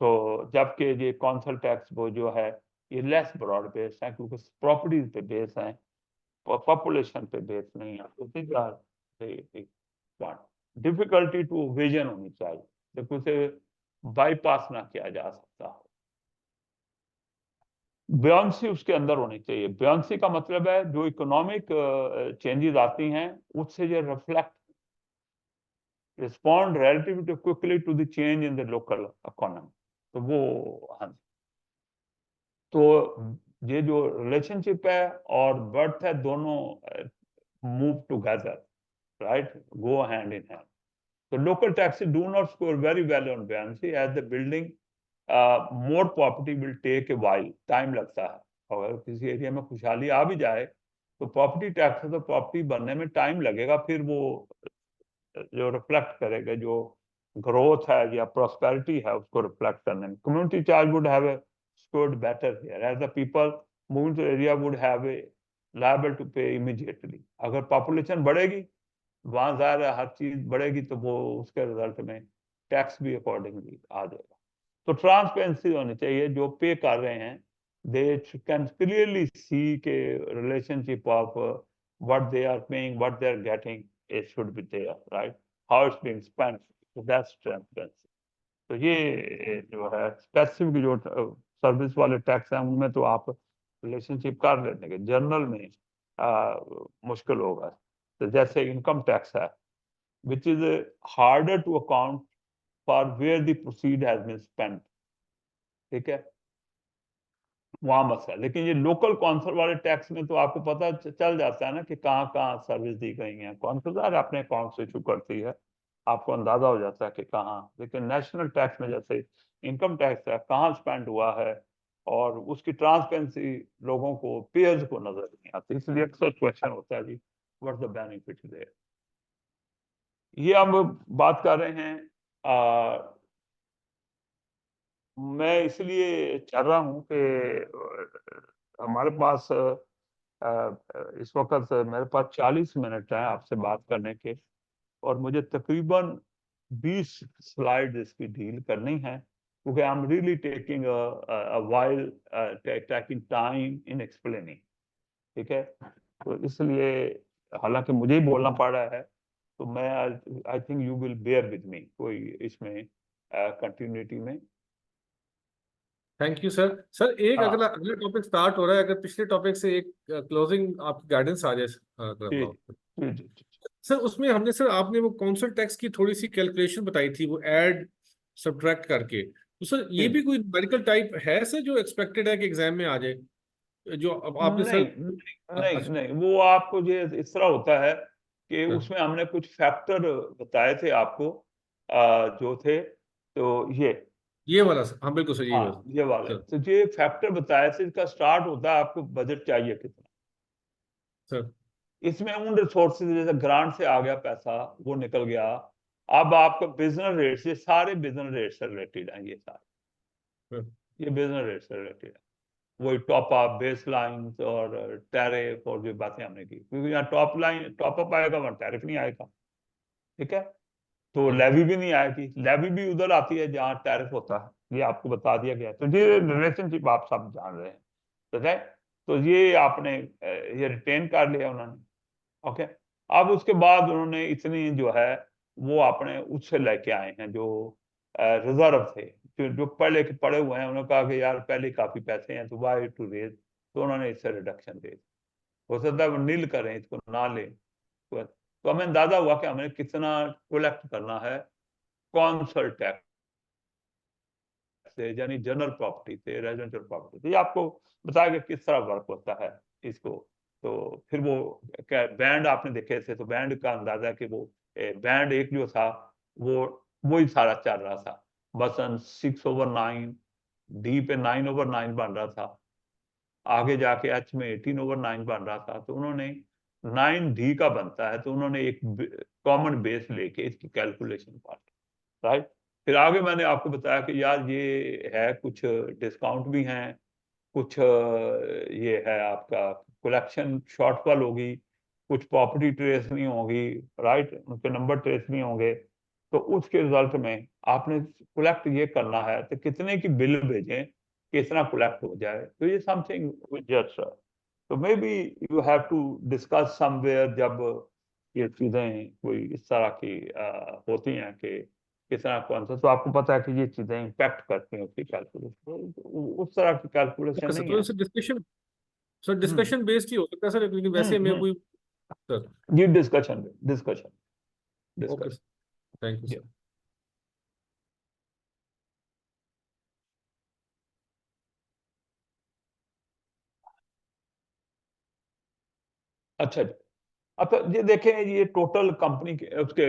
S1: तो जबकि ये कौंसल टैक्स वो जो है ये लेस ब्रॉड बेस्ड है क्योंकि प्रॉपर्टीज पे बेस है, पॉपुलेशन पे बेस नहीं है, तो these are the point। Difficulty to vision होनी चाहिए, देखो उसे बाईपास ना किया जा सकता हो। ब्यांसी उसके अंदर होनी चाहिए, ब्यांसी का मतलब है जो इकोनॉमिक चेंजेस आती हैं उससे ये reflect respond relatively quickly to the change in the local economy, तो वो हाँ। तो ये जो रिलेशनशिप है और बर्थ है दोनों move together, right, go hand in hand. तो local taxes do not score very well on buoyancy as the building more property will take a while, time लगता है, अगर किसी एरिया में खुशहाली आ भी जाए तो प्रॉपर्टी टैक्स तो प्रॉपर्टी बनने में टाइम लगेगा, फिर वो जो रिफ्लेक्ट करेगा जो ग्रोथ है या प्रॉस्पेरिटी है उसको रिफ्लेक्ट करने में। Community charge would have scored better here as the people moving to area would have a liable to pay immediately. अगर पॉपुलेशन बढ़ेगी वहां जाहिर है हर चीज बढ़ेगी तो वो उसके रिजल्ट में टैक्स भी अकॉर्डिंगली आ जाएगा। तो ट्रांसपेरेंसी होनी चाहिए, जो पे कर रहे हैं दे कैन क्लियरली सी के relationship of what they are paying what they are getting, it should be there, right, how it's being spent, so that's transparency. तो ये जो है स्पेसिफिक जो सर्विस वाले टैक्स हैं उनमें तो आप रिलेशनशिप कर लेने के, जनरल में मुश्किल होगा। तो जैसे इनकम टैक्स है which is harder to account for where the proceed has been spent, ठीक है, वहां मसला। लेकिन ये लोकल कौंसिल वाले टैक्स में तो आपको पता चल जाता है ना कि कहाँ कहाँ सर्विस दी गई है, कौंसिलदार अपने अकाउंट से इशू करती है, आपको अंदाजा हो जाता है कि कहाँ। लेकिन नेशनल टैक्स में जैसे इनकम टैक्स है कहाँ स्पेंड हुआ है और उसकी ट्रांसपेरेंसी लोगों को पेयर्स को नजर नहीं आती, इसलिए अक्सर क्वेश्चन होता है जी व्हाट्स द बेनिफिट देयर। ये हम बात कर रहे हैं मैं इसलिए चाह रहा हूँ कि हमारे पास इस वक्त मेरे पास 40 मिनट है आपसे बात करने के और मुझे तकरीबन 20 स्लाइड इसकी डील करनी है क्योंकि I am really taking while taking time in explaining, ठीक है। तो इसलिए हालांकि मुझे ही बोलना पड़ रहा है तो मैं I think you will bear with me कोई इसमें कंटिन्यूटी में।
S2: Thank you sir. सर एक
S1: हाँ
S2: अगला अगला टॉपिक स्टार्ट हो रहा है, अगर पिछले टॉपिक से एक क्लोजिंग आपकी गाइडेंस आ जाए अगर
S1: जी
S2: allow हो।
S1: जी जी जी।
S2: सर उसमें हमने सर आपने वो काउंसिल टैक्स की थोड़ी सी कैलकुलेशन बताई थी, वो ऐड सब्ट्रैक्ट करके, तो सर ये
S1: जी।
S2: भी कोई न्यूमेरिकल टाइप है सर जो एक्सपेक्टेड है कि एग्जाम में आ जाए, जो अब आपने
S1: नहीं
S2: सर।
S1: नहीं
S2: अच्छा।
S1: नहीं, वो आपको ये इस तरह होता है कि
S2: सर
S1: उसमें हमने कुछ फैक्टर बताए थे आपको, जो थे तो ये।
S2: ये वाला सर, हाँ बिल्कुल सर, यही वाला
S1: हाँ ये वाले
S2: सर।
S1: तो ये फैक्टर बताए थे, इसका स्टार्ट होता है आपको बजट चाहिए कितना।
S2: सर
S1: इसमें उन रिसोर्सेज जैसे ग्रांट से आ गया पैसा, वो निकल गया। अब आपका बिजनेस रेट, ये सारे बिजनेस रेट से रिलेटेड हैं, ये सारे,
S2: सर
S1: ये बिजनेस रेट से रिलेटेड है। वही टॉप अप, बेस लाइन्स और टैरिफ और जो बातें हमने की, क्योंकि यहाँ टॉप अप आएगा वहाँ टैरिफ नहीं आएगा। ठीक है, तो
S2: सर
S1: लेवी भी नहीं आएगी, लेवी भी उधर आती है जहाँ टैरिफ होता है, ये आपको बता दिया गया है। तो ये रिलेशनशिप आप सब जान रहे हैं, ठीक है। तो ये आपने ये रिटेन कर लिया उन्होंने। ओके, अब उसके बाद उन्होंने इतनी जो है वो अपने उससे लेके आए हैं जो रिजर्व थे, जो जो पहले के पड़े हुए हैं। उन्होंने कहा कि यार पहले काफी पैसे हैं, तो वाई टू रेज, तो उन्होंने इससे रिडक्शन दे दी। हो सकता है वो नील करें, इसको ना लें। तो हमें अंदाजा हुआ कि हमें कितना कलेक्ट करना है कौंसल टैक्स से, यानी जनरल प्रॉपर्टी से, रेजिडेंशियल प्रॉपर्टी से। ये आपको बताया कि किस तरह वर्क होता है इसको। तो फिर वो बैंड आपने देखे थे, तो बैंड का अंदाजा है कि वो बैंड एक जो था वो वही सारा चल रहा था। बसन 6/9, डी पे 9/9 बन रहा था, आगे जाके एच में 18/9 बन रहा था। तो उन्होंने 9D का बनता है, तो उन्होंने एक कॉमन बेस लेके इसकी कैलकुलेशन पार्ट, राइट। फिर आगे मैंने आपको बताया कि यार ये है कुछ डिस्काउंट भी हैं, कुछ ये है आपका कलेक्शन शॉर्टफॉल होगी, कुछ प्रॉपर्टी ट्रेस नहीं होगी, राइट, उनके नंबर ट्रेस नहीं होंगे। तो उसके रिजल्ट में आपने कलेक्ट ये करना है, तो कितने की बिल भेजें कि इतना कलेक्ट हो जाए। तो ये समथिंग जस्ट, तो maybe you have to discuss somewhere, जब ये चीजें कोई इस तरह की होती हैं कि कितना कौन सा, तो आपको पता है कि ये चीजें इम्पैक्ट करती हैं उसकी कैलकुलेशन। उस तरह की कैलकुलेशन
S2: ओके सर,
S1: नहीं
S2: तो
S1: है।
S2: सर डिस्कशन, सर
S1: हम्म
S2: डिस्कशन बेस्ड ही हो सकता है सर, क्योंकि वैसे मैं
S1: हम्म।
S2: कोई। सर
S1: ये discussion discussion
S2: okay
S1: discussion.
S2: Sir, thank you sir.
S1: अच्छा जी। अब तो ये देखें, ये टोटल कंपनी के उसके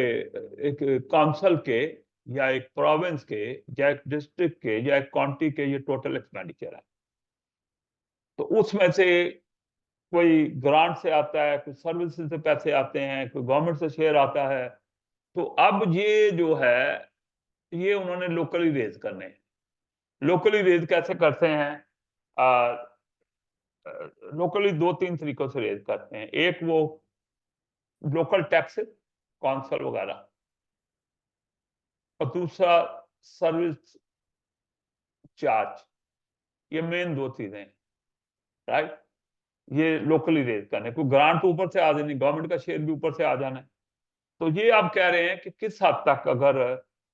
S1: एक काउंसिल के, या एक प्रोविंस के, या एक डिस्ट्रिक्ट के, या एक काउंटी के, ये टोटल एक्सपेंडिचर है। तो उसमें से कोई ग्रांट से आता है, कोई सर्विस से पैसे आते हैं, कोई गवर्नमेंट से शेयर आता है। तो अब ये जो है ये उन्होंने लोकली रेज करने हैं। लोकली रेज कैसे करते हैं? लोकली दो तीन तरीकों से रेज करते हैं। एक वो लोकल टैक्स, कौंसल वगैरह, और दूसरा सर्विस चार्ज। ये मेन दो चीजें हैं, राइट। ये लोकली रेज करने, कोई ग्रांट तो ऊपर से आ जानी, गवर्नमेंट का शेयर भी ऊपर से आ जाना है। तो ये आप कह रहे हैं कि किस हद तक अगर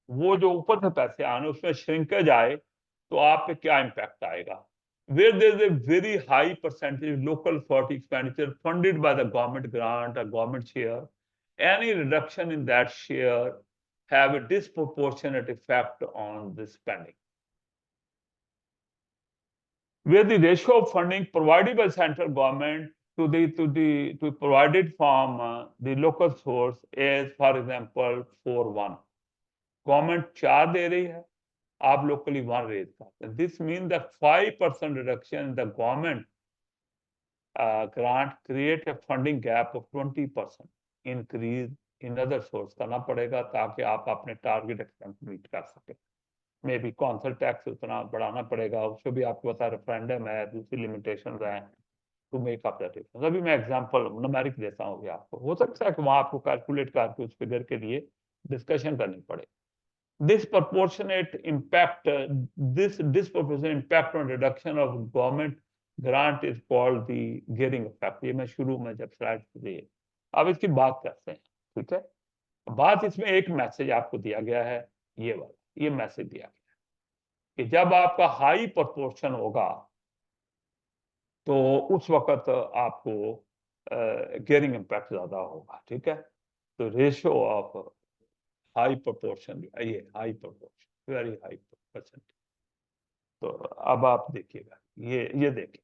S1: वो जो ऊपर से पैसे आने उसमें श्रिंकेज आए तो आप पे क्या इम्पैक्ट आएगा। Where there is a very high percentage local authority expenditure funded by the government grant और government share, any reduction in that share have a disproportionate effect on the spending. Where the ratio of funding provided by central government to provided from the local source is, for example, 4:1, government 4 दे रही है, आप locally 1 raise करते हैं। This mean the 5% reduction in the government grant create a funding gap of 20%। Increase in other source करना पड़ेगा ताकि आप अपने टारगेट एक्सपेंस मीट कर सके। मे बी कौंसल टैक्स उतना बढ़ाना पड़ेगा, उसको भी आपको पता रेफरेंडम है, दूसरी लिमिटेशन है to make up that difference. अभी मैं एग्जांपल न्यूमेरिक देता हूँ आपको, हो सकता है कि वहां आपको कैलकुलेट करके उस फिगर के लिए डिस्कशन करनी पड़े। Disproportionate impact, this disproportionate impact on reduction of government grant is called the gearing effect। ये मैं शुरू में जब स्लाइड दी, अब इसकी बात करते हैं, ठीक है। बात इसमें एक मैसेज आपको दिया गया है, ये वाला, ये मैसेज दिया गया कि जब आपका हाई प्रोपोर्शन होगा तो उस वक्त आपको गियरिंग इम्पैक्ट ज्यादा होगा, ठीक है। तो रेशियो ऑफ हाई प्रोपोर्शन, ये high proportion, very high percent. तो अब आप देखिएगा, ये देखिए,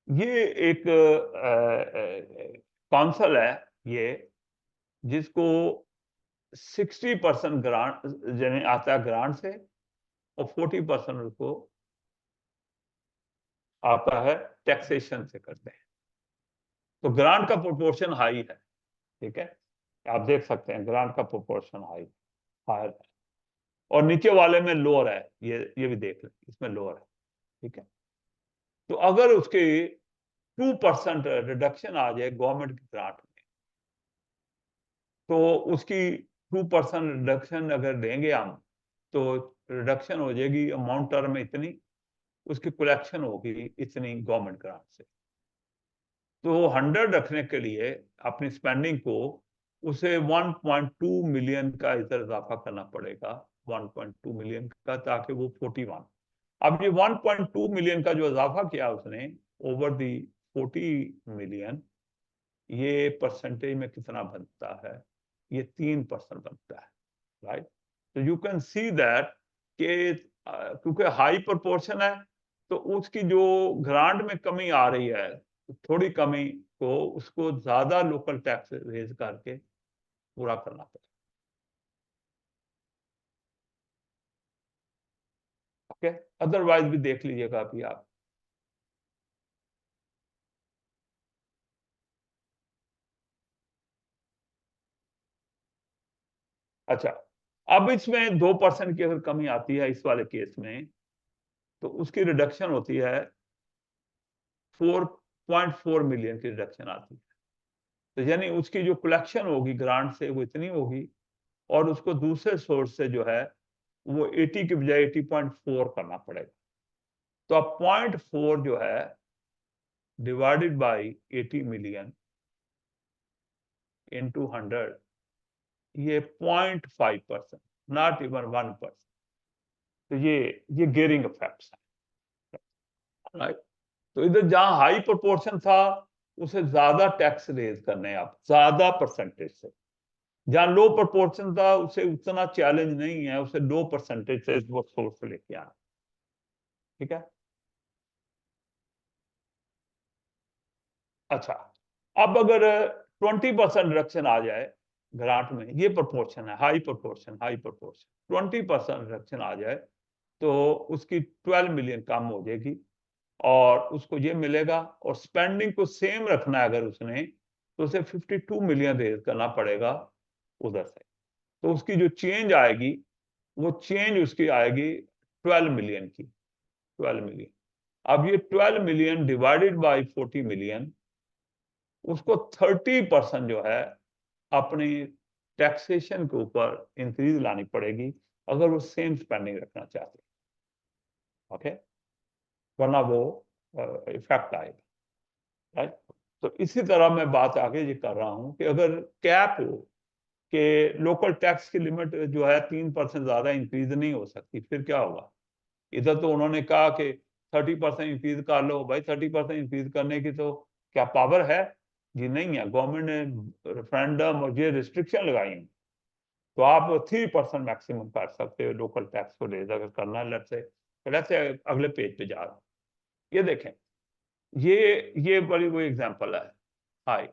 S1: ये एक काउंसिल है ये, जिसको 60% ग्रांट आता है ग्रांट से, और 40% उसको आता है टैक्सेशन से करते हैं। तो ग्रांट का प्रोपोर्शन हाई है, ठीक है, आप देख सकते हैं ग्रांट का प्रोपोर्शन हायर है, और नीचे वाले में लोअर है, ये भी देख लें, इसमें लोअर है, ठीक है। तो अगर उसकी 2% रिडक्शन आ जाए गवर्नमेंट की ग्रांट में, तो उसकी 2% रिडक्शन अगर देंगे हम, तो रिडक्शन हो जाएगी अमाउंट टर्म में इतनी, उसकी कलेक्शन होगी इतनी गवर्नमेंट ग्रांट से। तो 100 रखने के लिए अपनी स्पेंडिंग को उसे 1.2 मिलियन का इधर इजाफा करना पड़ेगा, 1.2 मिलियन का, ताकि वो 41। अब ये 1.2 मिलियन का जो इजाफा किया उसने ओवर दी 40 मिलियन, ये परसेंटेज में कितना बनता है, ये 3% बनता है, राइट। तो यू कैन सी दैट कि क्योंकि हाई प्रोपोर्शन है, तो उसकी जो ग्रांट में कमी आ रही है, थोड़ी कमी को उसको ज्यादा लोकल टैक्स रेज करके पूरा करना पड़ेगा, ओके। अदरवाइज भी देख लीजिएगा अभी आप। अच्छा, अब इसमें 2% की अगर कमी आती है इस वाले केस में, तो उसकी रिडक्शन होती है 4.4 मिलियन की रिडक्शन आती है। तो यानी उसकी जो कलेक्शन होगी ग्रांट से वो इतनी होगी, और उसको दूसरे सोर्स से जो है वो 80 की बजाय 80.4 करना पड़ेगा। तो अब 0.4 जो है डिवाइडेड बाय 80 मिलियन इनटू 100, ये 0.5%, नॉट इवन 1%। तो ये गियरिंग इफेक्ट्स है, राइट। तो इधर जहां हाई प्रोपोर्शन था, उसे ज्यादा टैक्स रेज करने हैं आप, ज्यादा परसेंटेज से। जहां लो प्रोपोर्शन था, उसे उतना चैलेंज नहीं है, उसे लो परसेंटेज से वो सोर्स लेके आना, ठीक है। अच्छा, अब अगर 20% रिडक्शन आ जाए ग्रांट में, ये प्रोपोर्शन है, high proportion, high proportion, 20% reduction आ जाए, तो उसकी 12 मिलियन कम हो जाएगी, और उसको ये मिलेगा। और स्पेंडिंग को सेम रखना है अगर उसने, तो उसे 52 मिलियन रेज करना पड़ेगा उधर से। तो उसकी जो चेंज आएगी, वो चेंज उसकी आएगी 12 मिलियन की, 12 मिलियन। अब ये 12 मिलियन डिवाइडेड बाय 40 मिलियन, उसको 30% जो है अपनी टैक्सेशन के ऊपर इंक्रीज लानी पड़ेगी, अगर वो सेम स्पेंडिंग रखना चाहते हैं, ओके, वरना वो इफेक्ट आएगा, राइट। तो इसी तरह मैं बात आगे ये कर रहा हूं कि अगर कैप हो कि लोकल टैक्स की लिमिट जो है 3% ज्यादा इंक्रीज नहीं हो सकती, फिर क्या होगा। इधर तो उन्होंने कहा कि 30% इंक्रीज कर लो, भाई 30% इंक्रीज करने की तो क्या पावर है, जी नहीं है। गवर्नमेंट ने रेफरेंडम और ये रिस्ट्रिक्शन लगाई है, तो आप 3% मैक्सिमम कर सकते हो लोकल टैक्स को रेज अगर करना है। लेट्स से अगले पेज पे जा रहा हूं, ये देखें, ये बड़ी वो एग्जांपल है। हाई,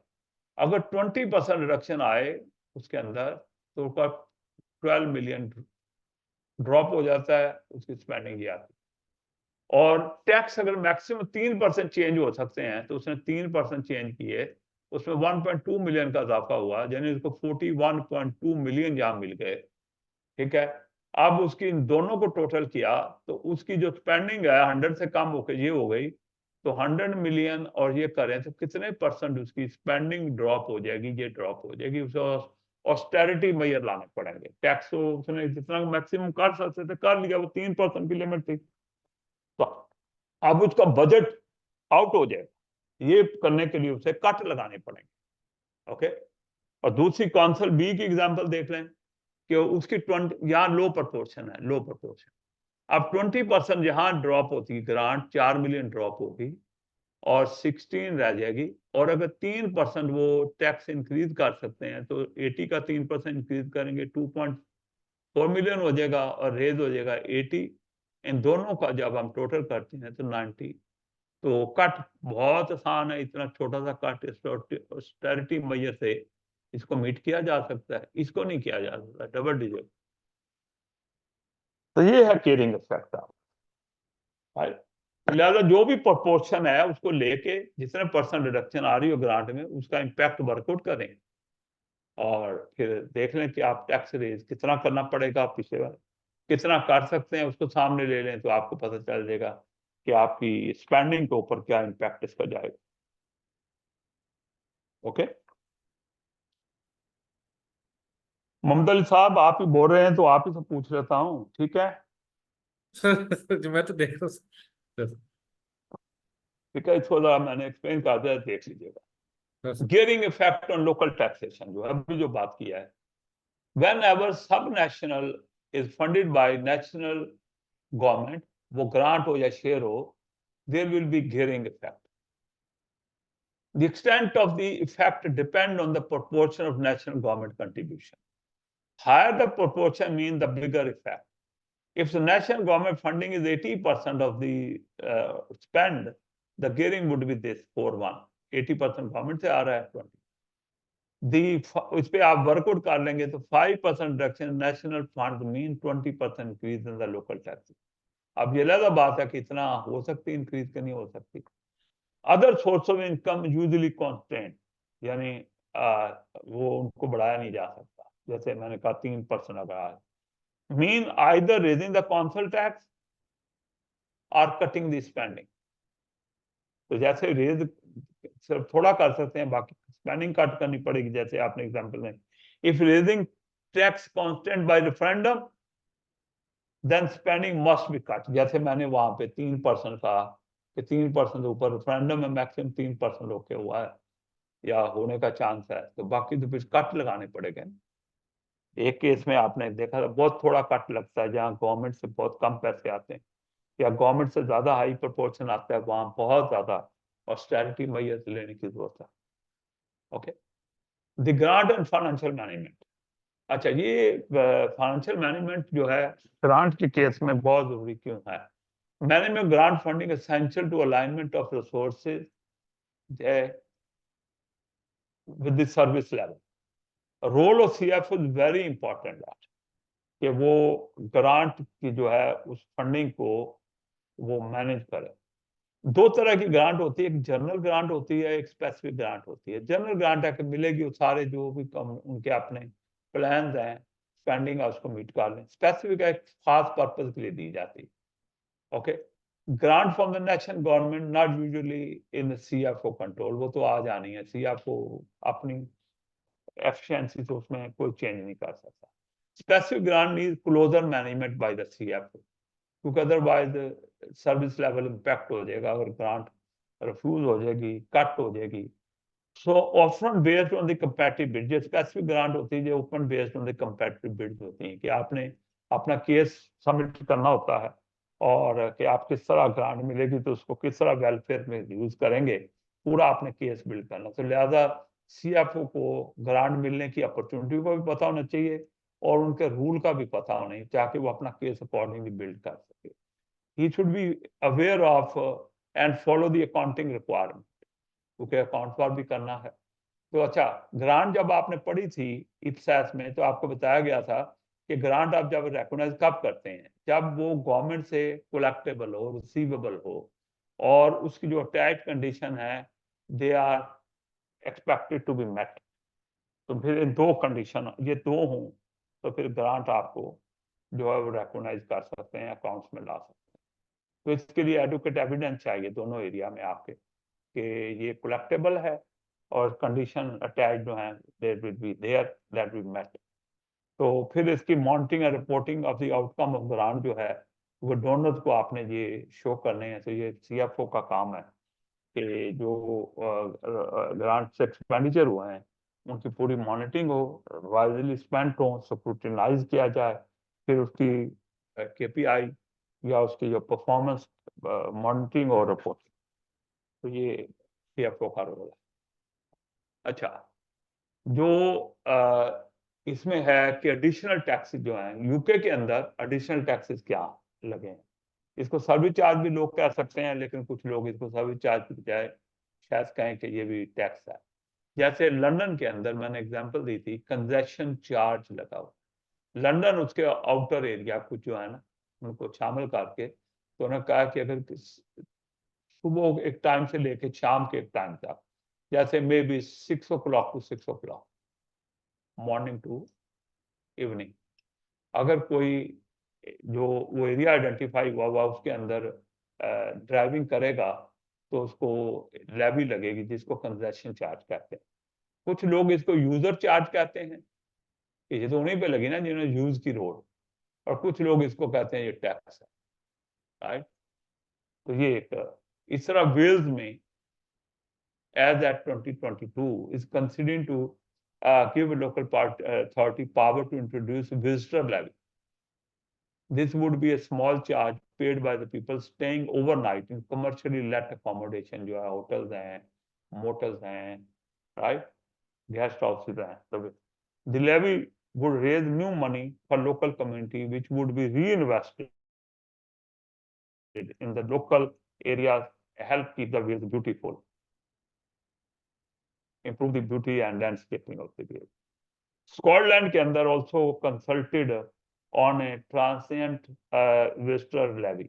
S1: अगर 20% रिडक्शन आए उसके अंदर, तो उसका 12 मिलियन ड्रॉप हो जाता है, उसकी स्पेंडिंग ये आती है। और टैक्स अगर मैक्सिमम 3% चेंज हो सकते हैं, तो उसने 3% चेंज किए, उसमें 1.2 मिलियन का इजाफा हुआ, यानी उसको 41.2 मिलियन जहां मिल गए, ठीक है। अब उसकी इन दोनों को टोटल किया, तो उसकी जो स्पेंडिंग है 100 से कम होकर ये हो गई, तो 100 मिलियन और ये करें तो कितने परसेंट उसकी स्पेंडिंग ड्रॉप हो जाएगी, ये ड्रॉप हो जाएगी। उसे ऑस्टेरिटी मेजर लाने पड़ेंगे, टैक्स तो उसने जितना मैक्सिमम कर सकते थे कर लिया, वो 3% की लिमिट थी, तो अब उसका बजट आउट हो जाएगा, ये करने के लिए उसे कट लगाने पड़ेंगे, ओके। और दूसरी कौंसल बी की एग्जांपल देख लें कि उसकी 20, यहाँ लो प्रोपोर्शन है, लो प्रोपोर्शन। अब 20% जहां ड्रॉप होती है ग्रांट, 4 मिलियन ड्रॉप होगी और 16 रह जाएगी। और अगर 3% वो टैक्स इंक्रीज कर सकते हैं तो 80 का 3% इंक्रीज करेंगे 2.4 मिलियन हो जाएगा और रेज हो जाएगा 80। इन दोनों का जब हम टोटल करते हैं तो 90। तो कट बहुत आसान है, इतना छोटा सा कट ऑस्टेरिटी मेजर से इसको मीट किया जा सकता है, इसको नहीं किया जा सकता, डबल डिजिट। तो ये है केयरिंग इफेक्ट। लिहाजा जो भी प्रोपोर्शन है उसको लेके जितने परसेंट रिडक्शन आ रही हो ग्रांट में उसका इम्पैक्ट वर्कआउट करें और फिर देख लें कि आप टैक्स रेज कितना करना पड़ेगा, पिछले बार कितना कर सकते हैं उसको सामने ले लें तो आपको पता चल जाएगा कि आपकी स्पेंडिंग के ऊपर क्या इम्पैक्ट इसका जाएगा। ओके, ममता अली साहब आप ही बोल रहे हैं तो आप ही से पूछ लेता हूँ, ठीक है?
S2: सर मैं तो देख रहा हूँ सर।
S1: ठीक है, इसको जरा मैंने एक्सप्लेन कर दिया, देख लीजिएगा।
S2: Sir
S1: gearing effect on local taxation जो अभी जो बात किया है, whenever sub-national is funded by national government, वो ग्रांट हो या शेयर हो, there will be gearing effect. The extent of the effect depend on the proportion of national government contribution. Higher the proportion means the bigger effect. If the national government funding is 80% of the spend, the gearing would be this 4:1. 80% government से आ रहा है, 20 इस पे आप workout कर लेंगे तो 5% reduction national fund mean 20% increase in the local tax. अब ये अलग बात है कि इतना हो सकती है इंक्रीज कि नहीं हो सकती। Other source of income usually constant, यानी वो उनको बढ़ाया नहीं जा सकता। जैसे मैंने कहा 3% अगर mean either raising the council tax और कटिंग द स्पेंडिंग। तो जैसे रेज सिर्फ थोड़ा कर सकते हैं, बाकी स्पेंडिंग कट करनी पड़ेगी। जैसे आपने एग्जांपल में, if raising tax constant by referendum then spending must be cut. जैसे मैंने वहां पे 3% कहा कि 3% ऊपर रेफरेंडम में मैक्सिमम 3% ओके हुआ है या होने का चांस है, तो बाकी तो फिर कट लगाने पड़ेंगे। एक केस में आपने देखा था बहुत थोड़ा कट लगता है जहां गवर्नमेंट से बहुत कम पैसे आते हैं, या गवर्नमेंट से ज्यादा हाई प्रोपोर्शन आता है, वहां बहुत ज्यादा ऑस्टेरिटी मेजर्स लेने की जरूरत है। Okay, the grant and financial management. अच्छा, ये फाइनेंशियल मैनेजमेंट जो है ग्रांट के केस में बहुत जरूरी क्यों है? Management grant funding essential to alignment of resources with the service level. Role of CFO is very important कि वो ग्रांट की जो है उस फंडिंग को वो मैनेज करे। दो तरह की ग्रांट होती है, एक जनरल ग्रांट होती है, एक स्पेसिफिक ग्रांट होती है। जनरल ग्रांट आके मिलेगी, वो सारे जो भी उनके अपने प्लान हैं स्पेंडिंग है उसको मीट कर लें। स्पेसिफिक एक खास पर्पज के लिए दी जाती है। Okay, grant from the national government not usually in CFO control, वो तो आ जानी है, सीएफओ अपनी एफिशिएंसी से उसमें कोई चेंज नहीं कर सकता। Specific grant need closure management by the CFO, क्योंकि अदरवाइज सर्विस लेवल इम्पैक्ट हो जाएगा अगर ग्रांट रिफ्यूज हो जाएगी, कट हो जाएगी। So often based on the competitive bid, जो स्पेसिफिक ग्रांट होती है जो open based on the competitive bid होती है कि आपने अपना केस सबमिट करना होता है और कि आप किस तरह ग्रांट मिलेगी तो उसको किस तरह वेलफेयर में यूज करेंगे, पूरा आपने केस बिल्ड करना। तो लिहाजा सीएफओ को ग्रांट मिलने की अपॉर्चुनिटी को भी पता होना चाहिए और उनके रूल का भी पता होना चाहिए ताकि वो अपना केस अकॉर्डिंगली बिल्ड कर सके। he should be aware of and follow the accounting requirement, क्योंकि अकाउंट पर भी करना है। तो अच्छा, ग्रांट जब आपने पढ़ी थी इप्सैस में तो आपको बताया गया था कि ग्रांट आप जब रिकॉग्नाइज कब करते हैं, जब वो गवर्नमेंट से कोलेक्टेबल हो, रिसीवेबल हो और उसकी जो अटैच कंडीशन है they are expected to be met. तो फिर इन दो कंडीशन ये दो हों तो फिर ग्रांट आपको जो है वो रिकॉग्नाइज कर सकते हैं, अकाउंट्स में ला सकते हैं। तो इसके लिए एडुकेट एविडेंस चाहिए दोनों एरिया में आपके कि ये कोलेक्टेबल है और कंडीशन अटैच जो है there will be there that will met. तो फिर इसकी monitoring and reporting of the outcome of grant जो है वो डोनर्स को आपने ये शो करने हैं। तो ये सीएफओ का काम है कि जो ग्रांट से एक्सपेंडिचर हुए हैं उनकी पूरी मॉनिटरिंग हो, वाइजली स्पेंड हो, स्क्रूटिनाइज किया जाए, फिर उसकी केपीआई या उसकी जो परफॉर्मेंस मॉनिटरिंग और रिपोर्टिंग, तो ये CFO का रोल है। अच्छा, जो इसमें है कि एडिशनल टैक्सेस जो हैं यूके के अंदर, एडिशनल टैक्सेस क्या लगे हैं, इसको सर्विस चार्ज भी लोग कह सकते हैं, लेकिन कुछ लोग इसको सर्विस चार्ज की बजाय शायद कहें कि ये भी टैक्स है। जैसे लंदन के अंदर मैंने एग्जांपल दी थी, कंजेशन चार्ज लगा हुआ, लंदन उसके आउटर एरिया कुछ जो है ना उनको शामिल करके, तो उन्होंने कहा कि अगर सुबह एक टाइम से लेके शाम के एक टाइम तक, जैसे maybe 6 o'clock to 6 o'clock, morning to evening, अगर कोई जो वो एरिया आइडेंटिफाई हुआ हुआ उसके अंदर ड्राइविंग करेगा, तो उसको लेवी लगेगी, जिसको कंजेशन चार्ज कहते हैं। कुछ लोग इसको यूजर चार्ज कहते हैं, ये तो उन्हीं पे लगी ना जिन्होंने यूज की रोड, और कुछ लोग इसको कहते हैं ये टैक्स है, राइट। तो ये एक इस तरह वेल्स में as at 2022 is considering to give a local authority power to introduce visitor levy. This would be a small charge paid by the people staying overnight in commercially let accommodation, जो है hotels हैं, motels हैं, right, guest houses हैं। तो the levy would raise new money for local community, which would be reinvested in the local areas, help keep the village beautiful, improve the beauty and landscaping of the village. Scotland के अंदर also consulted on a transient visitor levy,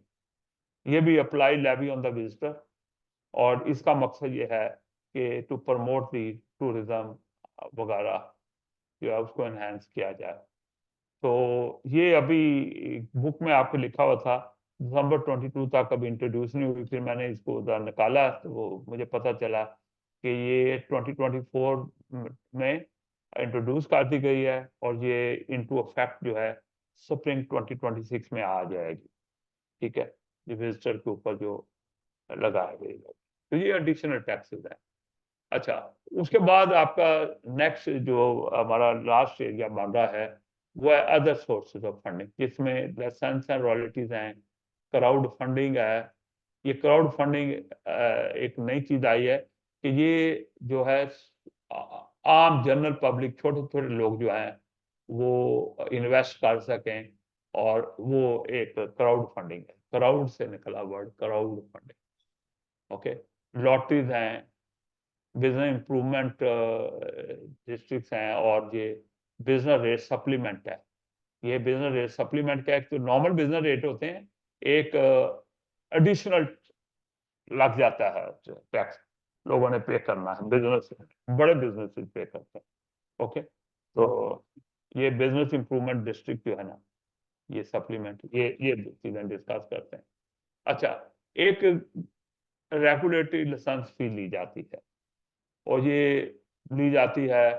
S1: ये भी apply levy on the visitor, और इसका मकसद ये है कि टू प्रमोट दी टूरिज्म वगैरह जो है उसको एनहांस किया जाए। तो ये अभी बुक में आपको लिखा हुआ था, दिसंबर 22 तक अभी इंट्रोड्यूस नहीं हुई, फिर मैंने इसको उधर निकाला तो वो मुझे पता चला कि ये 2024 में इंट्रोड्यूस कर दी गई है, और ये इनटू इफेक्ट जो है स्प्रिंग 2026 में आ जाएगी, ठीक है, ये विजिटर के ऊपर जो लगाया गई है। तो ये एडिशनल टैक्सेस है। अच्छा, उसके बाद आपका नेक्स्ट जो हमारा लास्ट एरिया बन रहा है वो है अदर सोर्सेज ऑफ फंडिंग, जिसमें लाइसेंस एंड रॉयल्टीज हैं, क्राउड फंडिंग है। ये क्राउड फंडिंग एक नई चीज आई है कि ये जो है आम जनरल पब्लिक, छोटे छोटे लोग जो हैं वो इन्वेस्ट कर सकें, और वो एक क्राउड फंडिंग है, क्राउड से निकला word crowd funding. Okay, lotteries हैं, बिजनेस इंप्रूवमेंट डिस्ट्रिक्ट हैं, और ये बिजनेस रेट सप्लीमेंट है। ये बिजनेस रेट सप्लीमेंट क्या है, तो नॉर्मल बिजनेस रेट होते हैं, एक एडिशनल लग जाता है टैक्स, लोगों ने पे करना है, बिजनेस बड़े बिजनेस पे करते हैं। ओके, तो ये बिजनेस इंप्रूवमेंट डिस्ट्रिक्ट जो है ना, ये सप्लीमेंट, ये चीजें डिस्कस करते हैं। अच्छा, एक रेगुलेटरी लाइसेंस फी ली जाती है, और ये ली जाती है,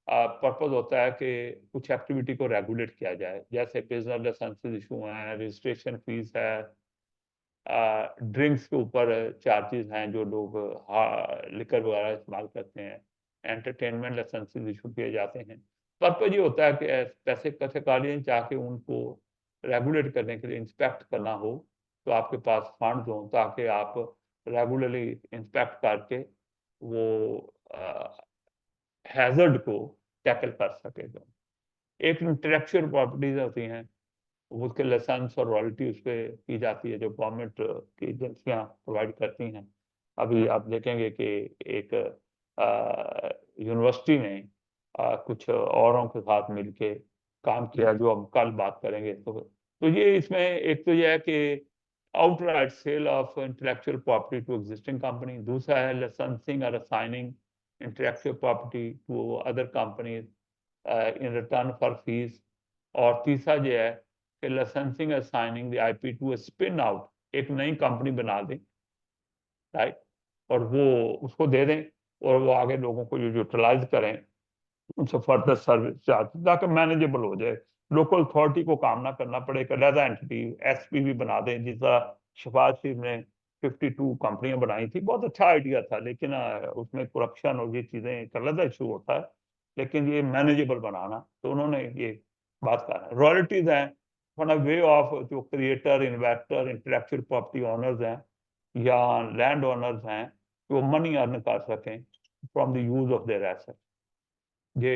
S1: पर्पज होता है कि कुछ एक्टिविटी को रेगुलेट किया जाए, जैसे बिजनेस लाइसेंसेस इशू हैं, रजिस्ट्रेशन फीस है, ड्रिंक्स के ऊपर चार्जेस हैं जो लोग लिकर वगैरह इस्तेमाल करते हैं, एंटरटेनमेंट लाइसेंसेस इशू किए जाते हैं। पर्पज ये होता है कि पैसे कैसे कालिए चाह के उनको रेगुलेट करने के लिए इंस्पेक्ट करना हो, तो आपके पास फंड हो ताकि आप रेगुलरली इंस्पेक्ट करके वो हैजर्ड को टैकल कर सके। एक इंटेलेक्चुअल प्रॉपर्टीज होती हैं, उसके लाइसेंस और रॉयल्टी उस पर की जाती है, जो गवर्नमेंट की एजेंसियां प्रोवाइड करती हैं। अभी आप देखेंगे कि एक यूनिवर्सिटी ने कुछ औरों के साथ मिलके काम किया, जो हम कल बात करेंगे। तो ये इसमें एक तो ये है कि outright sale of intellectual property to existing company, दूसरा है licensing or assigning intellectual property to other companies in return for fees, और तीसरा ये है कि licensing assigning the IP to a spin out, एक नई कंपनी बना दें, राइट, और वो उसको दे दें, और वो आगे लोगों को यूटिलाइज करें, उनसे फर्दर सर्विस चार्ज ताकि मैनेजेबल हो जाए, लोकल अथॉरिटी को काम ना करना पड़े, एक अलग एंटिटी एसपीवी बना दें, जिस तरह शफाज शरीफ ने 52 कंपनियां बनाई थी। बहुत अच्छा आइडिया था, लेकिन उसमें करप्शन और ये चीजें एक अलग इशू होता है, लेकिन ये मैनेजेबल बनाना, तो उन्होंने ये बात कहा। रॉयल्टीज हैं, फ्रॉम अ वे ऑफ जो creator, investor, intellectual property owners हैं या लैंड ओनर्स हैं, वो मनी अर्न कर सकें from the use of their asset. ये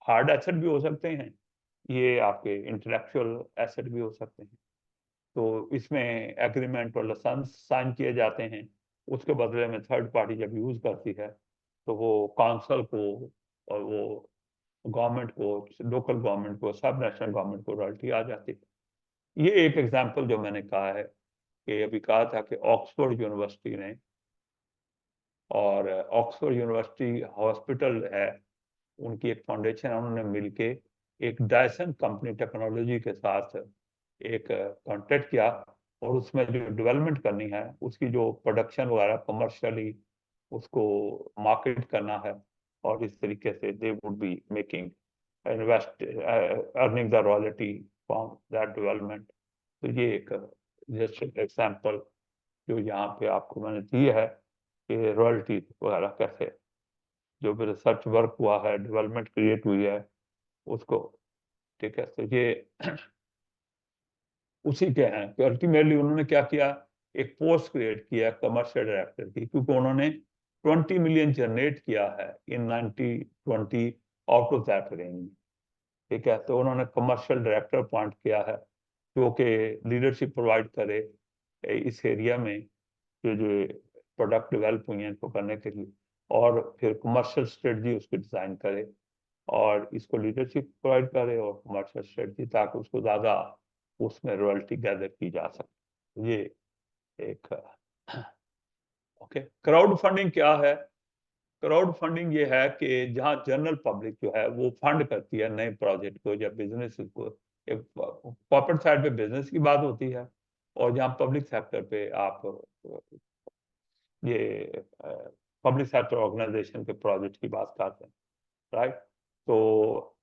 S1: हार्ड एसेट भी हो सकते हैं, ये आपके इंटेलेक्चुअल एसेट भी हो सकते हैं। तो इसमें एग्रीमेंट और लाइसेंस साइन किए जाते हैं, उसके बदले में थर्ड पार्टी जब यूज करती है तो वो काउंसिल को और वो गवर्नमेंट को, लोकल गवर्नमेंट को, सब नेशनल गवर्नमेंट को रॉयल्टी आ जाती है। ये एक एग्जांपल जो मैंने कहा है कि अभी कहा था कि ऑक्सफोर्ड यूनिवर्सिटी ने, और ऑक्सफोर्ड यूनिवर्सिटी हॉस्पिटल है, उनकी एक फाउंडेशन है, उन्होंने मिलके एक डायसन कंपनी टेक्नोलॉजी के साथ एक कॉन्ट्रैक्ट किया और उसमें जो डेवलपमेंट करनी है, उसकी जो प्रोडक्शन वगैरह कमर्शियली उसको मार्केट करना है, और इस तरीके से दे would be making invest earning the royalty from that development. तो ये एक जस्ट एग्जांपल जो यहाँ पे आपको मैंने दी है कि रॉयल्टी वगैरह कैसे जो भी रिसर्च वर्क हुआ है, डेवलपमेंट क्रिएट हुई है उसको, ठीक है। तो ये उसी के हैं कि अल्टीमेटली उन्होंने क्या किया, एक पोस्ट क्रिएट किया कमर्शियल डायरेक्टर की, क्योंकि उन्होंने 20 मिलियन जनरेट किया है इन 1920 आउट ऑफ दैट रेंज, ठीक है। तो उन्होंने कमर्शियल डायरेक्टर अपॉइंट किया है जो कि लीडरशिप प्रोवाइड करे इस एरिया में जो जो प्रोडक्ट डेवलप हुई हैं इनको करने के लिए, और फिर कमर्शियल स्ट्रेटजी उसकी डिजाइन करे और इसको लीडरशिप प्रोवाइड करे और कमर्शियल स्ट्रेटजी, ताकि उसको ज्यादा उसमें रॉयल्टी गैदर की जा सके। ये एक ओके। क्राउड फंडिंग क्या है? क्राउड फंडिंग ये है कि जहां जनरल पब्लिक जो है वो फंड करती है नए प्रोजेक्ट को या बिजनेस को। एक कॉर्पोरेट साइड पे बिजनेस की बात होती है, और जहां पब्लिक सेक्टर पे आप ये पब्लिक सेक्टर ऑर्गेनाइजेशन के प्रोजेक्ट की बात करते हैं, राइट। तो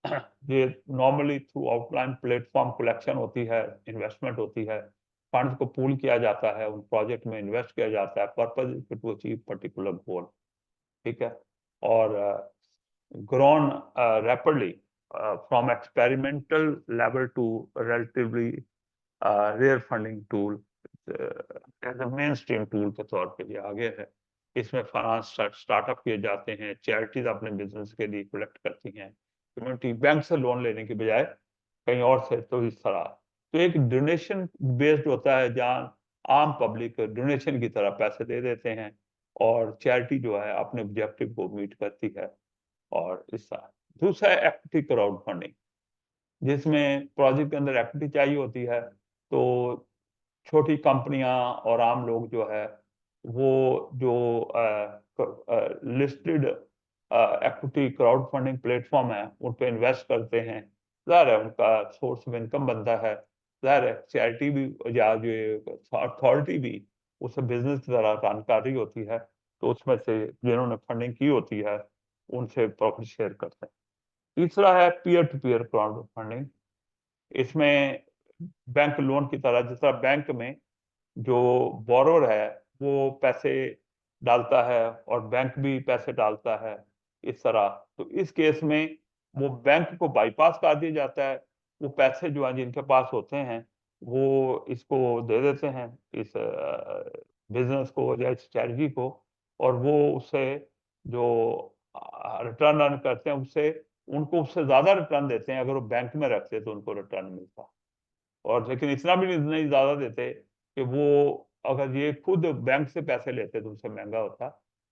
S1: ये normally through outline platform collection होती है, इन्वेस्टमेंट होती है, फंड्स को पूल किया जाता है, उन प्रोजेक्ट में इन्वेस्ट किया जाता है, purpose to achieve particular goal, ठीक है। और grown rapidly from experimental level to relatively rare funding tool as a mainstream tool के तौर पे ये आगे है। इसमें फाइनेंस स्टार्टअप किए जाते हैं, चैरिटीज अपने बिजनेस के लिए कलेक्ट करती हैं, कम्युनिटी बैंक से लोन लेने की बजाय कहीं और से, तो इस तरह। तो एक डोनेशन बेस्ड होता है जहाँ आम पब्लिक डोनेशन की तरह पैसे दे देते हैं और चैरिटी जो है अपने ऑब्जेक्टिव को मीट करती है। और इस तरह दूसरा है इक्विटी क्राउड फंडिंग, जिसमें प्रोजेक्ट के अंदर इक्विटी चाहिए होती है। तो छोटी कंपनियां और आम लोग जो है वो जो listed equity crowd funding platform है उन पे इन्वेस्ट करते हैं, जाहिर है उनका सोर्स ऑफ इनकम बनता है, जाहिर है चैरिटी भी या जो अथॉरिटी भी उसे बिजनेस की तरह रन कर रही होती है, तो उसमें से जिन्होंने फंडिंग की होती है उनसे प्रॉफिट शेयर करते हैं। तीसरा है peer to peer crowd funding. इसमें बैंक लोन की तरह, जिस तरह बैंक में जो बोरोर है वो पैसे डालता है और बैंक भी पैसे डालता है, इस तरह। तो इस केस में वो बैंक को बाईपास कर दिया जाता है, वो पैसे जो हैं जिनके पास होते हैं वो इसको दे देते हैं, इस बिजनेस को या इस स्ट्रेटजी को, और वो उससे जो रिटर्न अर्न करते हैं उससे उनको उससे ज्यादा रिटर्न देते हैं, अगर वो बैंक में रखते तो उनको रिटर्न मिलता। और लेकिन इतना भी नहीं ज्यादा देते कि वो, अगर ये खुद बैंक से पैसे लेते तो उनसे महंगा होता,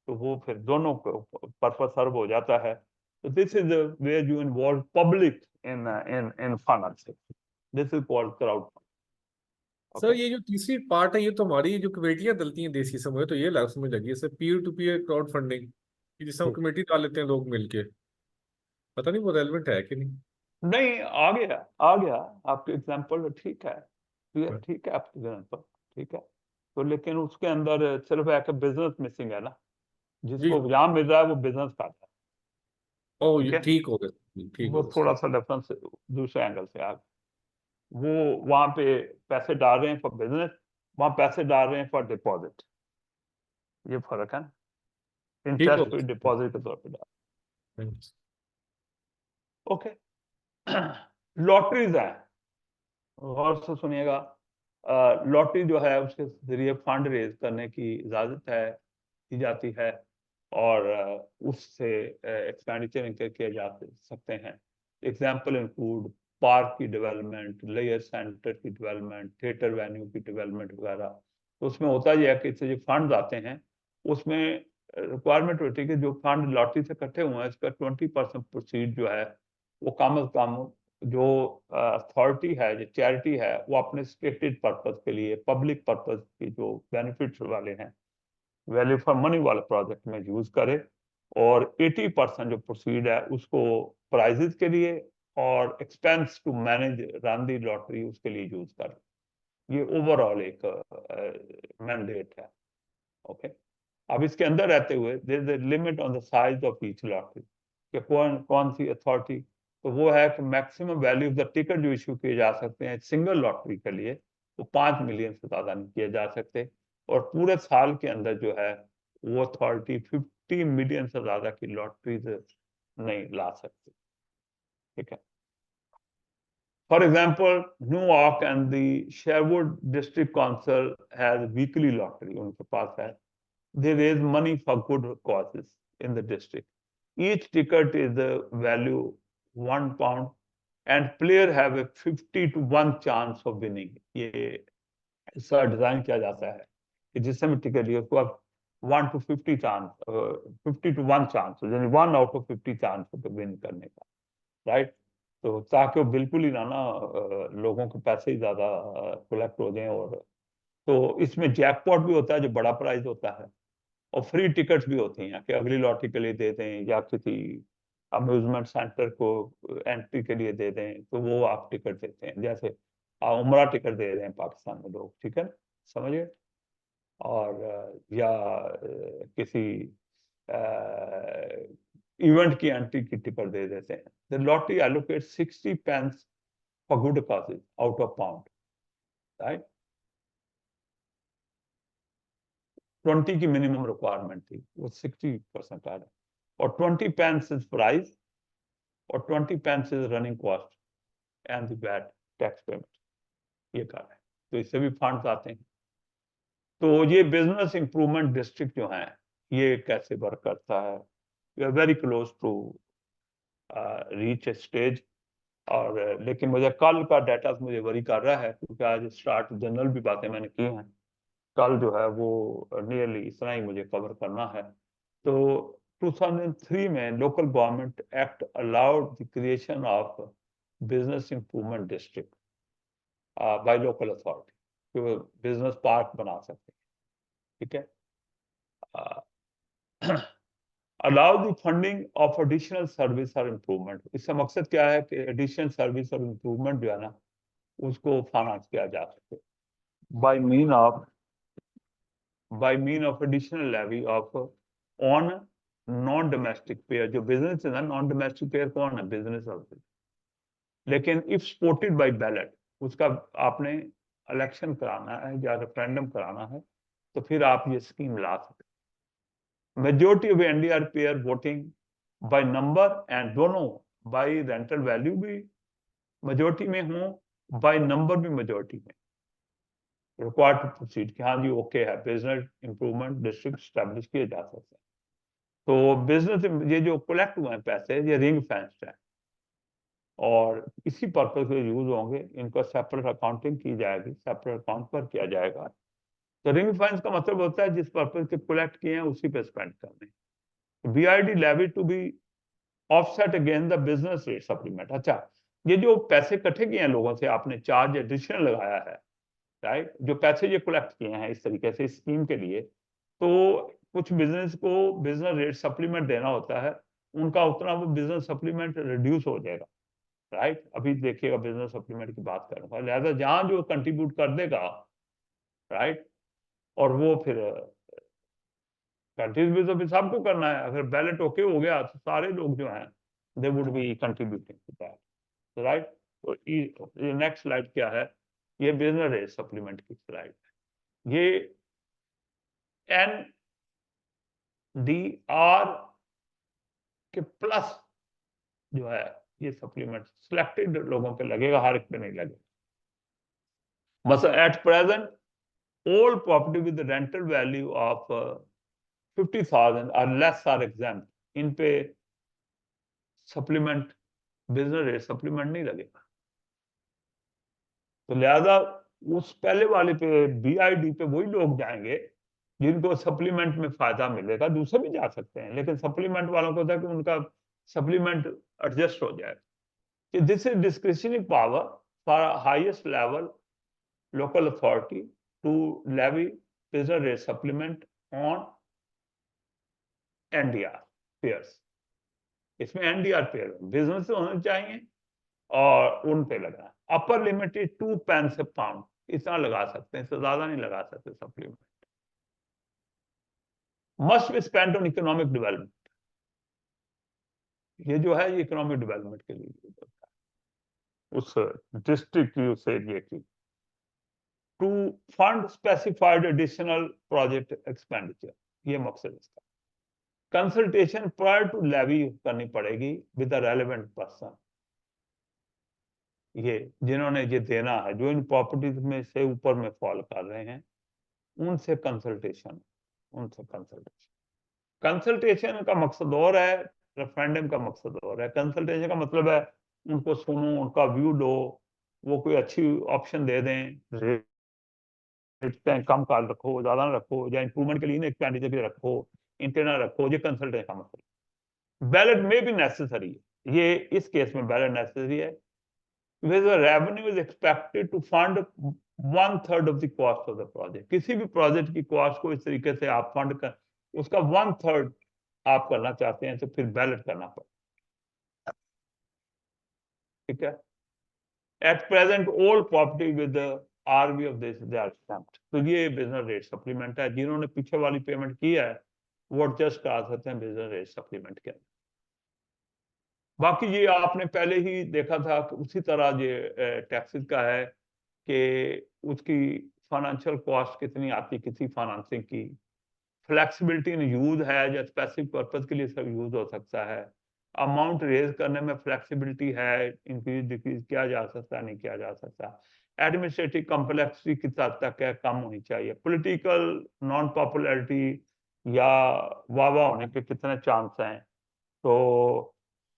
S1: तो वो फिर दोनों पर्पस सर्व हो जाता है। तो this is where you involve public in in financing, this is called crowd.
S2: Sir
S1: okay,
S2: ये जो तीसरी पार्ट है ये तो हमारी जो कमेटियां डलती हैं देसी समय, तो ये लाभ समझ लगी है sir, peer to peer crowd funding, जिसमें हम कमेटी डाल लेते हैं लोग मिलके। पता नहीं वो रेलिवेंट है कि नहीं।
S1: नहीं आ गया, आ गया। आपके एग्जांपल ठीक है, ये ठीक है आपके एग्जांपल, ठीक है। तो लेकिन उसके अंदर सिर्फ एक बिजनेस मिसिंग है ना,
S2: जी।
S1: जिसको जहां मिल रहा है वो बिजनेस करता है,
S2: ओ
S1: ठीक
S2: ये
S1: है।
S2: ठीक हो गया, ठीक हो
S1: वो
S2: गया सर।
S1: थोड़ा सा डिफरेंस दूसरे एंगल से आ, वो वहां पे पैसे डाल रहे हैं फॉर बिजनेस, वहां पैसे डाल रहे हैं फॉर डिपॉजिट, ये फर्क है।
S2: ठीक हो
S1: इंटरेस्ट फ्री
S2: गया।
S1: डिपॉजिट के तौर पे डाल।
S2: Thanks.
S1: ओके। लॉटरीज हैं, गौर से सुनिएगा, लॉटरी जो है उसके जरिए फंड रेज करने की इजाजत है, की जाती है, और उससे एक्सपेंडिचर इनकर किए जा सकते हैं। एग्जाम्पल इंक्लूड पार्क की डेवलपमेंट, लेयर सेंटर की डेवलपमेंट, थिएटर वेन्यू की डेवलपमेंट वगैरह। तो उसमें होता यह है कि इससे जो फंड आते हैं उसमें रिक्वायरमेंट होती है कि जो फंड लॉटरी से इकट्ठे हुए हैं इसका 20% प्रोसीड जो है वो कम अज कम जो अथॉरिटी है, जो चैरिटी है, वो अपने स्टेटेड पर्पज के लिए, पब्लिक पर्पज की जो बेनिफिट्स वाले हैं, वैल्यू फॉर मनी वाले प्रोजेक्ट में यूज करे, और 80% जो प्रोसीड है उसको प्राइजेस के लिए और expense to manage run the lottery उसके लिए यूज करे। ये ओवरऑल एक मैंडेट है। ओके, अब इसके अंदर रहते हुए there is a limit on the size of each lottery, कि कौन कौन सी अथॉरिटी, तो वो है कि maximum value of the ticket जो इशू किए जा सकते हैं सिंगल लॉटरी के लिए वो 5 मिलियन से ज्यादा नहीं किए जा सकते, और पूरे साल के अंदर जो है वो अथॉरिटी 50 मिलियन से ज्यादा की लॉटरीज नहीं ला सकती। ठीक है, for example New York and the Sherwood district council has weekly lottery, उनके पास है। They raise money for good causes in the district. Each ticket is the value £1 and player have a 50 to 1 chance of winning. ये ऐसा design किया जाता है कि जिससे में टिकट लिया उसको आप 1 to 50 चांस, 50 to 1 चांस, यानी 1 out of 50 चांस विन करने का, राइट। तो ताकि वो बिल्कुल ही ना लोगों के पैसे ही ज्यादा कलेक्ट हो जाएं, और तो इसमें जैकपॉट भी होता है जो बड़ा प्राइज होता है, और फ्री टिकट्स भी होती हैं कि अगली लॉटरी के लिए दे दें, या किसी अम्यूजमेंट सेंटर को एंट्री के लिए दे दें, तो वो आप टिकट देते हैं, जैसे उमरा टिकट दे रहे हैं पाकिस्तान में लोग, ठीक है, समझिए। और या किसी इवेंट की एंट्री की टिकट दे देते हैं। The lottery allocate 60 pence for good causes out of pound, right. 20 की मिनिमम रिक्वायरमेंट थी, वो 60% आ रहा है, और 20 pence इज प्राइस, और 20 pence is running cost and the VAT tax payment, ये कारण है। तो इससे भी फंड्स आते हैं। तो ये बिजनेस इंप्रूवमेंट डिस्ट्रिक्ट जो है ये कैसे वर्क करता है, we are very close to reach a stage. और लेकिन मुझे कल का डाटा मुझे वरी कर रहा है, क्योंकि आज स्टार्ट जनरल भी बातें मैंने की हैं, कल जो है वो नियरली इतना ही मुझे कवर करना है। तो 2003 में local government act allowed the creation of business improvement district by local authority, जो बिजनेस पार्क बना सकते हैं, ठीक है। Allow the funding of additional service और इम्प्रूवमेंट, इसका मकसद क्या है कि एडिशनल सर्विस और इम्प्रूवमेंट जो है ना उसको फाइनेंस किया जा सके by mean of additional levy of on non domestic payer. जो बिजनेस है ना, नॉन डोमेस्टिक पेयर कौन है, बिजनेस सर्विस। लेकिन इफ सपोर्टेड बाय बैलेट, उसका आपने इलेक्शन कराना है या रेफरेंडम कराना है, तो फिर आप ये स्कीम ला सकते। Majority of NDR pair voting by number, and दोनों बाय रेंटल वैल्यू भी मेजोरिटी में हो, बाय नंबर भी मेजोरिटी में, रिक्वायर्ड टू प्रोसीड कि हाँ जी ओके है, बिजनेस इंप्रूवमेंट डिस्ट्रिक्ट स्टैब्लिश किए जा सकते हैं। तो बिजनेस ये जो कलेक्ट हुए हैं पैसे, ये रिंग फेंस्ड है, और इसी पर्पज के यूज होंगे, इनका सेपरेट अकाउंटिंग की जाएगी, सेपरेट अकाउंट पर किया जाएगा। तो रिंग फेंस का मतलब होता है जिस पर्पज के कलेक्ट किए हैं उसी पे स्पेंड करने। BID levy to be offset again the business rate supplement. अच्छा, ये जो पैसे इकट्ठे किए हैं लोगों से, आपने चार्ज एडिशनल लगाया है, राइट, जो पैसे ये कलेक्ट किए हैं इस तरीके से स्कीम के लिए, तो कुछ बिजनेस को बिजनेस रेट सप्लीमेंट देना होता है, उनका उतना वो बिजनेस सप्लीमेंट रिड्यूस हो जाएगा, राइट। अभी देखिएगा बिजनेस सप्लीमेंट की बात करूंगा, लिहाजा जहां जो कंट्रीब्यूट कर देगा, राइट, और वो फिर कंट्रीज भी तो फिर सबको करना है। अगर बैलेट ओके हो गया तो सारे लोग जो हैं they would be contributing to that, right. तो ये नेक्स्ट स्लाइड क्या है, ये बिजनेस रेट सप्लीमेंट की स्लाइड है। ये एन डी आर के प्लस जो है ये सप्लीमेंट सिलेक्टेड लोगों पे लगेगा, हर एक पे नहीं लगेगा। मतलब at present all property with the rental value of 50,000 or less are exempt. इन पे सप्लीमेंट, बिजनेस रेट सप्लीमेंट नहीं लगेगा। तो लिहाजा उस पहले वाले पे BID पे वही लोग जाएंगे जिनको सप्लीमेंट में फायदा मिलेगा। दूसरे भी जा सकते हैं, लेकिन सप्लीमेंट वालों को होता है कि उनका सप्लीमेंट एडजस्ट हो जाए। कि this is discretionary power for highest level local authority to levy business rate supplement on NDR pairs. इसमें NDR पेयर बिजनेस होने चाहिए और उन पे लगा। अपर लिमिट इज 2 पेन से पाउंड, इतना लगा सकते हैं, इससे ज्यादा नहीं लगा सकते supplement. Must be spend on economic development, ये जो है ये इकोनॉमिक डेवलपमेंट के लिए होता है उस डिस्ट्रिक्ट की, उस एरिया की। To fund specified additional project expenditure, ये मकसद इसका। कंसल्टेशन प्रायर टू लेवी करनी पड़ेगी विद द रेलेवेंट पर्सन, ये जिन्होंने ये देना है, जो इन प्रॉपर्टीज में से ऊपर में फॉल कर रहे हैं, उनसे कंसल्टेशन, उनसे कंसल्टेशन। कंसल्टेशन का मकसद और है, रेफरेंडम का मकसद और है। कंसल्टेशन का मतलब है उनको सुनो, उनका व्यू लो, वो कोई अच्छी ऑप्शन दे दें, रेट कम कर रखो, ज्यादा ना रखो, या इंप्रूवमेंट के लिए एक्सपेंडिचर भी रखो, इंटरनल रखो, ये कंसल्टेशन का मतलब। बैलेट में भी नेसेसरी है, ये इस केस में बैलेट नेसेसरी है। where the revenue is expected to fund 1/3 of the cost of the project। किसी भी प्रोजेक्ट की कॉस्ट को इस तरीके से आप फंड कर, उसका 1/3 आप करना चाहते हैं, तो फिर बैलेट करना पड़ेगा। ठीक है। At present all property with RV of this they are exempt। तो ये बिजनेस रेट सप्लीमेंट है, जिन्होंने पीछे वाली पेमेंट की है वो एडजस्ट करा सकते हैं बिजनेस रेट सप्लीमेंट के अंदर। बाकी ये आपने पहले ही देखा था कि उसी तरह ये टैक्सेस का है कि उसकी फाइनेंशियल कॉस्ट कितनी आती किसी फाइनेंसिंग की, फ्लेक्सिबिलिटी इन यूज है, या स्पेसिफिक पर्पज के लिए सब यूज हो सकता है, अमाउंट रेज करने में फ्लेक्सिबिलिटी है, इंक्रीज डिक्रीज किया जा सकता है, नहीं किया जा सकता, एडमिनिस्ट्रेटिव कॉम्प्लेक्सिटी किस हद तक है, कम होनी चाहिए, पॉलिटिकल नॉन पॉपुलैरिटी या वाह होने के कितने चांस हैं, तो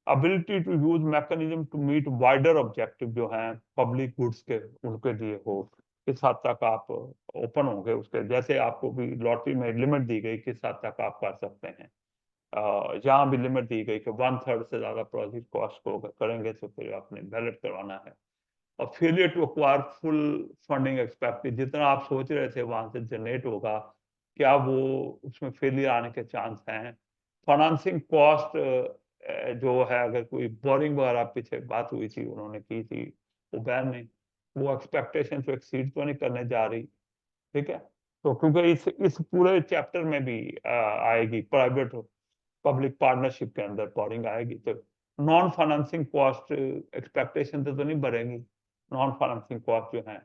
S1: ability to use mechanism to meet wider objective जो हैं पब्लिक गुड्स के, उनके लिए हो, किस हद तक आप ओपन होंगे उसके, जैसे आपको भी लॉटरी में लिमिट दी गई किस हद तक आप कर सकते हैं, यहाँ भी लिमिट दी गई कि 1/3 से ज्यादा प्रोजेक्ट कॉस्ट को करेंगे तो फिर आपने बैलेट करवाना है। और failure to acquire full funding expected, जितना आप सोच रहे थे वहां से जनरेट होगा, क्या वो उसमें फेलियर आने के चांस हैं। फाइनेंसिंग कॉस्ट जो है, अगर कोई बोरिंग वगैरह पीछे बात हुई थी, उन्होंने की थी, वो बैन नहीं, वो एक्सपेक्टेशन तो एक्सीड तो नहीं करने जा रही। ठीक है। तो क्योंकि इस पूरे चैप्टर में भी आएगी प्राइवेट पब्लिक पार्टनरशिप के अंदर बोरिंग आएगी, तो नॉन फाइनेंसिंग कॉस्ट एक्सपेक्टेशन तो नहीं बढ़ेगी, नॉन फाइनेंसिंग कॉस्ट जो है।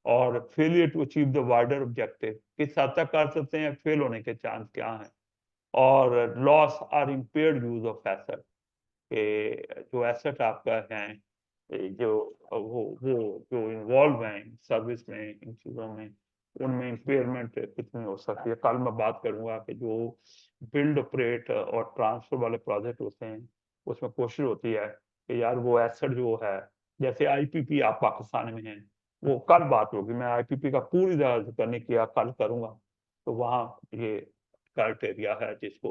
S1: और failure to achieve the wider objective, किस हद तक कर सकते हैं, फेल होने के चांस क्या हैं। और लॉस और इम्पेयर्ड यूज ऑफ एसेट, जो एसेट आपका है, जो वो जो इन्वॉल्व हैं सर्विस में, इन चीजों में, उनमें इम्पेयरमेंट कितनी हो सकती है। कल मैं बात करूंगा कि जो बिल्ड ऑपरेट और ट्रांसफर वाले प्रोजेक्ट होते हैं, उसमें कोशिश होती है कि यार वो एसेट जो है, जैसे IPP आप पाकिस्तान में हैं, वो कल बात होगी, मैं IPP का पूरी तरह करने की कल करूंगा, तो वहाँ ये क्राइटेरिया है जिसको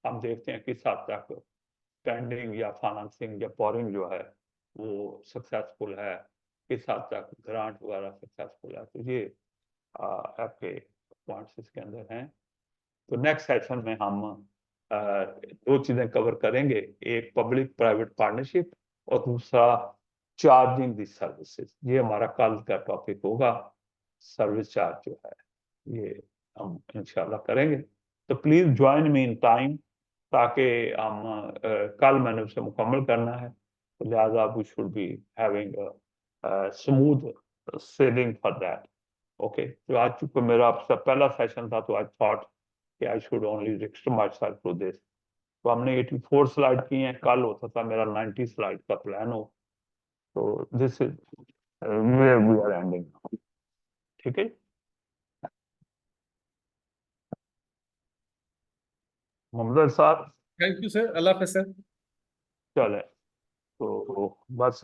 S1: हम देखते हैं किस हद तक स्पेंडिंग या फाइनेंसिंग या बोरिंग जो है वो सक्सेसफुल है, किस हद तक ग्रांट वगैरह सक्सेसफुल है। तो ये आपके पॉइंट्स इसके अंदर हैं। तो नेक्स्ट सेशन में हम दो चीजें कवर करेंगे, एक पब्लिक प्राइवेट पार्टनरशिप और दूसरा चार्जिंग दी सर्विसेज। ये हमारा कल का टॉपिक होगा, सर्विस चार्ज जो है ये हम इंशाल्लाह करेंगे। तो please join me in time, ताकि हम कल मैंने उसे मुकम्मल करना है, तो लिहाजा we should be having smooth sailing for that. Okay, तो आज चूंकि मेरा पहला सेशन था, तो आई थॉट कि I should only restrict myself to this. तो हमने 84 स्लाइड की हैं, कल होता था मेरा 90 स्लाइड का प्लान हो। तो this is where we are ending. ठीक है। मोहम्मद साहब,
S2: थैंक यू सर, अल्लाह हाफिज सर।
S1: चले तो बस